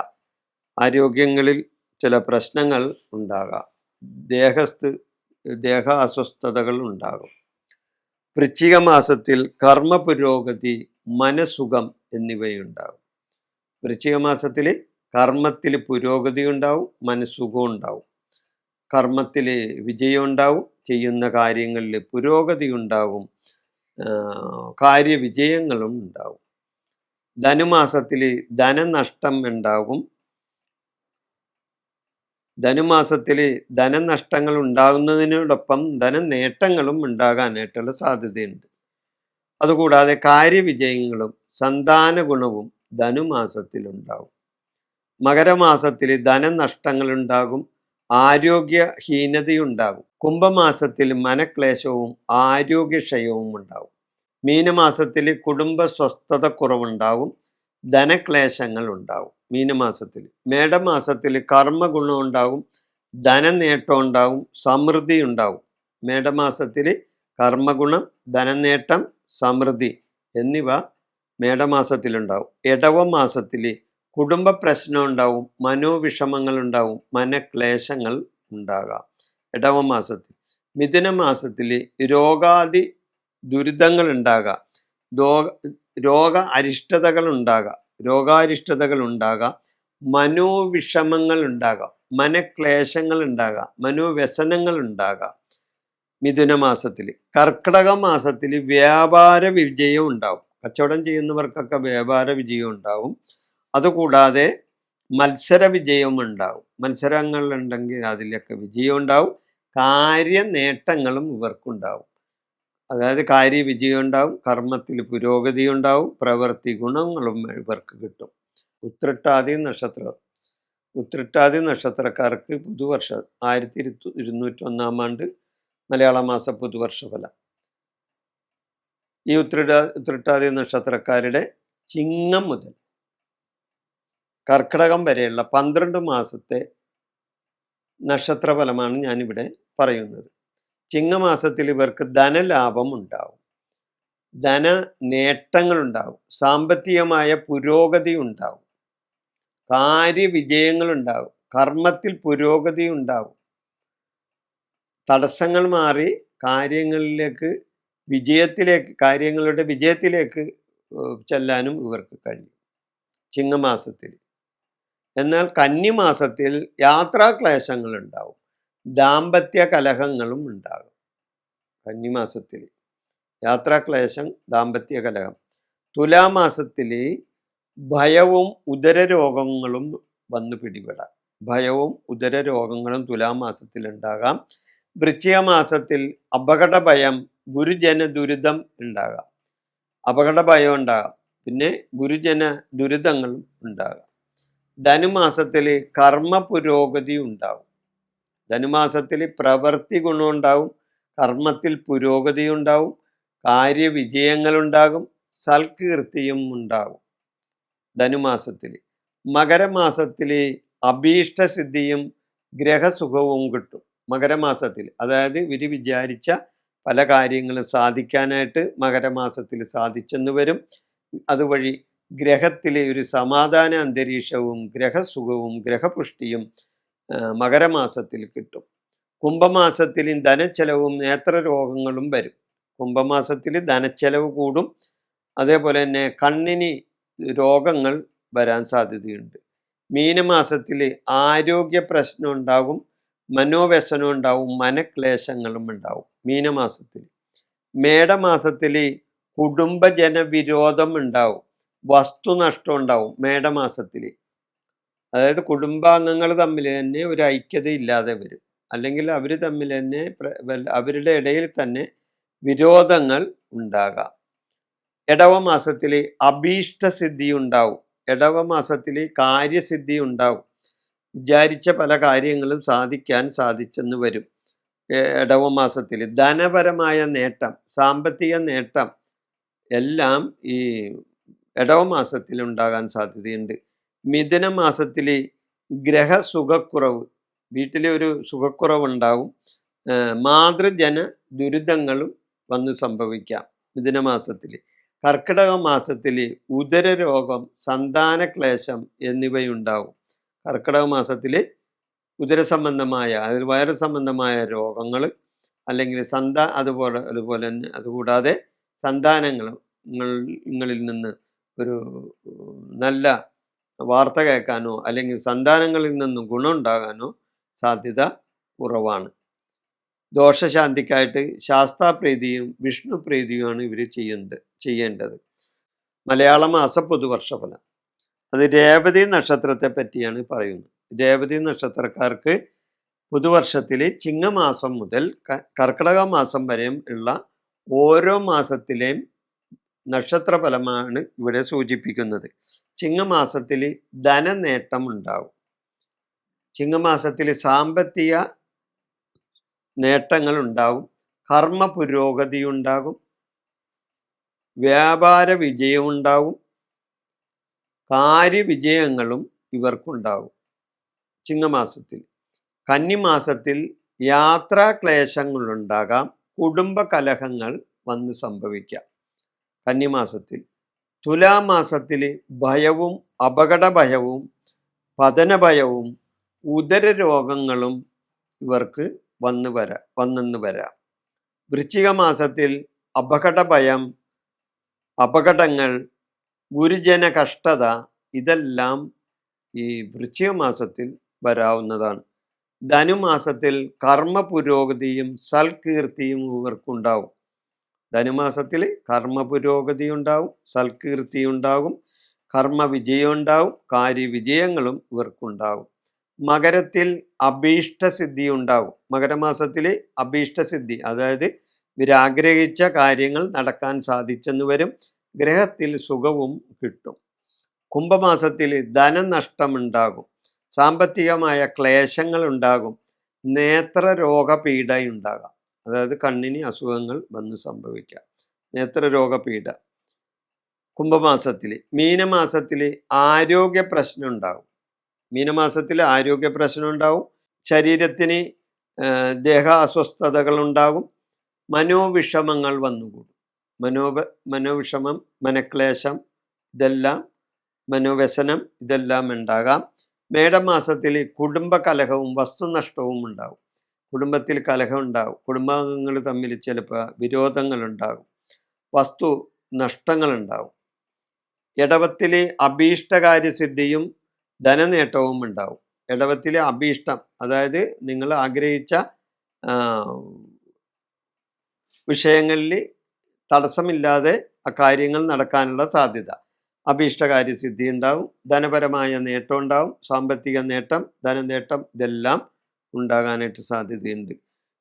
ആരോഗ്യങ്ങളിൽ ചില പ്രശ്നങ്ങൾ ഉണ്ടാകാം, ദേഹ അസ്വസ്ഥതകൾ ഉണ്ടാകും. വൃശ്ചിക മാസത്തിൽ കർമ്മ പുരോഗതി, മനസുഖം എന്നിവയുണ്ടാകും. വൃശ്ചിക മാസത്തിൽ കർമ്മത്തിൽ പുരോഗതി ഉണ്ടാവും, മനസുഖം ഉണ്ടാവും. കർമ്മത്തിൽ വിജയം ഉണ്ടാവും, ചെയ്യുന്ന കാര്യങ്ങളിൽ പുരോഗതി ഉണ്ടാവും, കാര്യവിജയങ്ങളും ഉണ്ടാവും. ധനുമാസത്തിൽ ധനനഷ്ടം ഉണ്ടാകും. ധനുമാസത്തിൽ ധനനഷ്ടങ്ങൾ ഉണ്ടാകുന്നതിനോടൊപ്പം ധനനേട്ടങ്ങളും ഉണ്ടാകാനായിട്ടുള്ള സാധ്യതയുണ്ട്. അതുകൂടാതെ കാര്യവിജയങ്ങളും സന്താന ഗുണവും ധനുമാസത്തിലുണ്ടാവും. മകരമാസത്തിൽ ധനനഷ്ടങ്ങളുണ്ടാകും, ആരോഗ്യഹീനതയുണ്ടാകും. കുംഭമാസത്തിൽ മനക്ലേശവും ആരോഗ്യക്ഷയവും ഉണ്ടാവും. മീനമാസത്തിൽ കുടുംബ സ്വസ്ഥത കുറവുണ്ടാവും, ധനക്ലേശങ്ങൾ ഉണ്ടാവും മീനമാസത്തിൽ. മേടമാസത്തിൽ കർമ്മഗുണം ഉണ്ടാവും, ധനനേട്ടം ഉണ്ടാവും, സമൃദ്ധി ഉണ്ടാവും. മേടമാസത്തിൽ കർമ്മഗുണം, ധനനേട്ടം, സമൃദ്ധി എന്നിവ മേടമാസത്തിലുണ്ടാവും. ഇടവ മാസത്തിൽ കുടുംബ പ്രശ്നം ഉണ്ടാവും, മനോവിഷമങ്ങൾ ഉണ്ടാവും, മനക്ലേശങ്ങൾ ഉണ്ടാകാം ഇടവ മാസത്തിൽ. മിഥുന മാസത്തിൽ രോഗാദി ദുരിതങ്ങൾ ഉണ്ടാകാം, രോഗാരിഷ്ടതകൾ ഉണ്ടാകാം, മനോവിഷമങ്ങൾ ഉണ്ടാകാം, മനക്ലേശങ്ങൾ ഉണ്ടാകാം, മനോവ്യസനങ്ങൾ ഉണ്ടാകാം മിഥുന മാസത്തിൽ. കർക്കിടക മാസത്തിൽ വ്യാപാര വിജയം ഉണ്ടാവും, കച്ചവടം ചെയ്യുന്നവർക്കൊക്കെ വ്യാപാര വിജയം ഉണ്ടാവും. അതുകൂടാതെ മത്സര വിജയവും ഉണ്ടാവും. മത്സരങ്ങളുണ്ടെങ്കിൽ അതിലൊക്കെ വിജയം ഉണ്ടാവും. കാര്യ നേട്ടങ്ങളും ഇവർക്കുണ്ടാവും. അതായത് കാര്യ വിജയം ഉണ്ടാവും, കർമ്മത്തിൽ പുരോഗതി ഉണ്ടാവും, പ്രവൃത്തി ഗുണങ്ങളും ഇവർക്ക് കിട്ടും. ഉത്രട്ടാതി നക്ഷത്രക്കാർക്ക് പുതുവർഷം 1201 ആണ്ട് മലയാള മാസ പുതുവർഷ ഫലം. ഈ ഉത്രട്ടാതി നക്ഷത്രക്കാരുടെ ചിങ്ങം മുതൽ കർക്കിടകം വരെയുള്ള 12 മാസത്തെ നക്ഷത്രഫലമാണ് ഞാനിവിടെ പറയുന്നത്. ചിങ്ങമാസത്തിൽ ഇവർക്ക് ധനലാഭം ഉണ്ടാവും, ധന നേട്ടങ്ങളുണ്ടാവും, സാമ്പത്തികമായ പുരോഗതി ഉണ്ടാവും, കാര്യവിജയങ്ങളുണ്ടാവും, കർമ്മത്തിൽ പുരോഗതി ഉണ്ടാവും, തടസ്സങ്ങൾ മാറി കാര്യങ്ങളുടെ വിജയത്തിലേക്ക് ചെല്ലാനും ഇവർക്ക് കഴിയും ചിങ്ങമാസത്തിൽ. എന്നാൽ കന്നിമാസത്തിൽ യാത്രാക്ലേശങ്ങൾ ഉണ്ടാവും, ദാമ്പത്യ കലഹങ്ങളും ഉണ്ടാകും. കന്നിമാസത്തിൽ യാത്രാക്ലേശം, ദാമ്പത്യ കലഹം. തുലാമാസത്തിൽ ഭയവും ഉദരരോഗങ്ങളും വന്നു പിടിപെടാം. ഭയവും ഉദരരോഗങ്ങളും തുലാമാസത്തിൽ ഉണ്ടാകാം. വൃശ്ചിക മാസത്തിൽ അപകട ഭയം, ഗുരുജന ദുരിതം ഉണ്ടാകാം. അപകട ഭയം ഉണ്ടാകാം, പിന്നെ ഗുരുജന ദുരിതങ്ങളും ഉണ്ടാകാം. ധനുമാസത്തിൽ കർമ്മ പുരോഗതി ഉണ്ടാവും. ധനുമാസത്തിൽ പ്രവൃത്തി ഗുണമുണ്ടാവും, കർമ്മത്തിൽ പുരോഗതി ഉണ്ടാവും, കാര്യവിജയങ്ങളുണ്ടാകും, സൽകീർത്തിയും ഉണ്ടാകും ധനുമാസത്തിൽ. മകരമാസത്തിൽ അഭീഷ്ടസിദ്ധിയും ഗ്രഹസുഖവും കിട്ടും. മകരമാസത്തിൽ, അതായത് ഇവർ വിചാരിച്ച പല കാര്യങ്ങളും സാധിക്കാനായിട്ട് മകരമാസത്തിൽ സാധിച്ചെന്ന് വരും. അതുവഴി ഗ്രഹത്തിലെ ഒരു സമാധാന അന്തരീക്ഷവും ഗ്രഹസുഖവും ഗ്രഹപുഷ്ടിയും മകരമാസത്തിൽ കിട്ടും. കുംഭമാസത്തിൽ ധനച്ചെലവും നേത്രരോഗങ്ങളും വരും. കുംഭമാസത്തിൽ ധനച്ചെലവ് കൂടും. അതേപോലെ തന്നെ കണ്ണിന് രോഗങ്ങൾ വരാൻ സാധ്യതയുണ്ട്. മീനമാസത്തിൽ ആരോഗ്യ പ്രശ്നം ഉണ്ടാകും, മനോവ്യസനം ഉണ്ടാവും, മനക്ലേശങ്ങളും ഉണ്ടാവും മീനമാസത്തിൽ. മേടമാസത്തിൽ കുടുംബജന വിരോധം ഉണ്ടാവും, വസ്തുനഷ്ടം ഉണ്ടാവും മേടമാസത്തിൽ. അതായത് കുടുംബാംഗങ്ങൾ തമ്മിൽ തന്നെ ഒരു ഐക്യത ഇല്ലാതെ വരും, അല്ലെങ്കിൽ അവർ തമ്മിൽ തന്നെ അവരുടെ ഇടയിൽ തന്നെ വിരോധങ്ങൾ ഉണ്ടാകാം. ഇടവമാസത്തിൽ അഭീഷ്ടസിദ്ധി ഉണ്ടാവും. ഇടവമാസത്തിൽ കാര്യസിദ്ധി ഉണ്ടാവും. വിചാരിച്ച പല കാര്യങ്ങളും സാധിച്ചെന്ന് വരും. ഇടവമാസത്തിൽ ധനപരമായ നേട്ടം, സാമ്പത്തിക നേട്ടം എല്ലാം ഈ ഇടവമാസത്തിൽ ഉണ്ടാകാൻ സാധ്യതയുണ്ട്. മിഥുന മാസത്തിൽ ഗ്രഹസുഖക്കുറവ്, വീട്ടിലെ ഒരു സുഖക്കുറവുണ്ടാവും. മാതൃജന ദുരിതങ്ങളും വന്ന് സംഭവിക്കാം മിഥുനമാസത്തിൽ. കർക്കിടക മാസത്തിൽ ഉദരരോഗം, സന്താനക്ലേശം എന്നിവയുണ്ടാവും. കർക്കിടക മാസത്തിൽ ഉദര സംബന്ധമായ, അതായത് വയറ് സംബന്ധമായ രോഗങ്ങൾ, അല്ലെങ്കിൽ അതുപോലെ തന്നെ അതുകൂടാതെ സന്താനങ്ങളിൽ നിന്ന് ഒരു നല്ല വാർത്ത കേൾക്കാനോ അല്ലെങ്കിൽ സന്താനങ്ങളിൽ നിന്ന് ഗുണമുണ്ടാകാനോ സാധ്യത കുറവാണ്. ദോഷശാന്തിക്കായിട്ട് ശാസ്താപ്രീതിയും വിഷ്ണുപ്രീതിയുമാണ് ഇവർ ചെയ്യേണ്ടത്. മലയാള മാസ പുതുവർഷഫലം, അത് രേവതി നക്ഷത്രത്തെ പറ്റിയാണ് പറയുന്നത്. രേവതി നക്ഷത്രക്കാർക്ക് പുതുവർഷത്തിൽ ചിങ്ങമാസം മുതൽ കർക്കിടക മാസം വരെയും ഉള്ള ഓരോ മാസത്തിലെയും നക്ഷത്രഫലമാണ് ഇവിടെ സൂചിപ്പിക്കുന്നത്. ചിങ്ങമാസത്തിൽ ധനനേട്ടം ഉണ്ടാവും. ചിങ്ങമാസത്തിൽ സാമ്പത്തിക നേട്ടങ്ങൾ ഉണ്ടാവും, കർമ്മ പുരോഗതി ഉണ്ടാകും, വ്യാപാര വിജയം ഉണ്ടാവും, കാര്യവിജയങ്ങളും ഇവർക്കുണ്ടാവും ചിങ്ങമാസത്തിൽ. കന്നിമാസത്തിൽ യാത്രാക്ലേശങ്ങളുണ്ടാകാം, കുടുംബ കലഹങ്ങൾ വന്ന് സംഭവിക്കാം കന്നിമാസത്തിൽ. തുലാമാസത്തിൽ ഭയവും അപകട ഭയവും പതനഭയവും ഉദരരോഗങ്ങളും ഇവർക്ക് വന്നെന്ന് വരാം. വൃശ്ചിക മാസത്തിൽ അപകട ഭയം, അപകടങ്ങൾ, ഗുരുജന കഷ്ടത ഇതെല്ലാം ഈ വൃശ്ചിക മാസത്തിൽ വരാവുന്നതാണ്. ധനുമാസത്തിൽ കർമ്മ പുരോഗതിയും സൽകീർത്തിയും ഇവർക്കുണ്ടാവും. ധനുമാസത്തിൽ കർമ്മ പുരോഗതി ഉണ്ടാവും, സൽകീർത്തി ഉണ്ടാകും, കർമ്മ വിജയം ഉണ്ടാവും, കാര്യവിജയങ്ങളും ഇവർക്കുണ്ടാവും. മകരത്തിൽ അഭീഷ്ടസിദ്ധി ഉണ്ടാവും. മകരമാസത്തിൽ അഭീഷ്ടസിദ്ധി, അതായത് ഇവരാഗ്രഹിച്ച കാര്യങ്ങൾ നടക്കാൻ സാധിച്ചെന്ന് വരും. ഗ്രഹത്തിൽ സുഖവും കിട്ടും. കുംഭമാസത്തിൽ ധനനഷ്ടമുണ്ടാകും, സാമ്പത്തികമായ ക്ലേശങ്ങൾ ഉണ്ടാകും, നേത്രരോഗപീഡയുണ്ടാകാം. അതായത് കണ്ണിന് അസുഖങ്ങൾ വന്ന് സംഭവിക്കാം, നേത്രരോഗപീഡ കുംഭമാസത്തിൽ. മീനമാസത്തിൽ ആരോഗ്യ പ്രശ്നം ഉണ്ടാകും. മീനമാസത്തിൽ ആരോഗ്യ പ്രശ്നം ഉണ്ടാവും, ശരീരത്തിന് ദേഹ അസ്വസ്ഥതകൾ ഉണ്ടാകും, മനോവിഷമങ്ങൾ വന്നുകൂടും. മനോവിഷമം, മനക്ലേശം, ഇതെല്ലാം, മനോവ്യസനം, ഇതെല്ലാം ഉണ്ടാകാം. മേടമാസത്തിൽ കുടുംബ കലഹവും വസ്തുനഷ്ടവും ഉണ്ടാകും. കുടുംബത്തിൽ കലഹം ഉണ്ടാകും, കുടുംബാംഗങ്ങൾ തമ്മിൽ ചിലപ്പോൾ വിരോധങ്ങൾ ഉണ്ടാകും, വസ്തു നഷ്ടങ്ങൾ ഉണ്ടാകും. ഇടവത്തിലെ അഭീഷ്ടകാര്യസിദ്ധിയും ധനനേട്ടവും ഉണ്ടാവും. ഇടവത്തിലെ അഭീഷ്ടം, അതായത് നിങ്ങൾ ആഗ്രഹിച്ച വിഷയങ്ങളിൽ തടസ്സമില്ലാതെ ആ കാര്യങ്ങൾ നടക്കാനുള്ള സാധ്യത, അഭീഷ്ടകാര്യസിദ്ധി ഉണ്ടാവും. ധനപരമായ നേട്ടം ഉണ്ടാവും, സാമ്പത്തിക നേട്ടം, ധനനേട്ടം, ഇതെല്ലാം ഉണ്ടാകാനായിട്ട് സാധ്യതയുണ്ട്.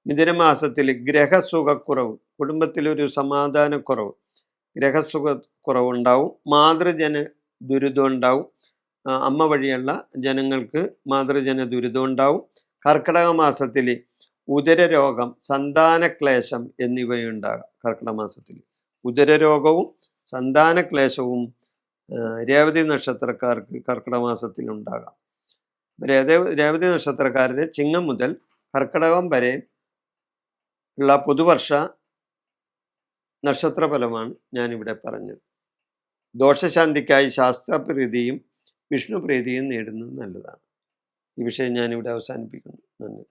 മിഥുനമാസത്തിൽ ഗ്രഹസുഖക്കുറവ്, കുടുംബത്തിലൊരു സമാധാനക്കുറവ്, ഗ്രഹസുഖക്കുറവുണ്ടാവും. മാതൃജന ദുരിതം ഉണ്ടാവും, അമ്മ വഴിയുള്ള ജനങ്ങൾക്ക് മാതൃജന ദുരിതം ഉണ്ടാവും. കർക്കിടക മാസത്തിൽ ഉദരരോഗം, സന്താനക്ലേശം എന്നിവയുണ്ടാകാം. കർക്കിടക മാസത്തിൽ ഉദരരോഗവും സന്താനക്ലേശവും രേവതി നക്ഷത്രക്കാർക്ക് കർക്കിടക മാസത്തിൽ ഉണ്ടാകാം. രേവതി നക്ഷത്രക്കാരുടെ ചിങ്ങം മുതൽ കർക്കിടകം വരെ ഉള്ള പുതുവർഷ നക്ഷത്രഫലമാണ് ഞാനിവിടെ പറഞ്ഞത്. ദോഷശാന്തിക്കായി ശാസ്ത്രപ്രീതിയും വിഷ്ണുപ്രീതിയും നേടുന്നത് നല്ലതാണ്. ഈ വിഷയം ഞാനിവിടെ അവസാനിപ്പിക്കുന്നു. നന്ദി.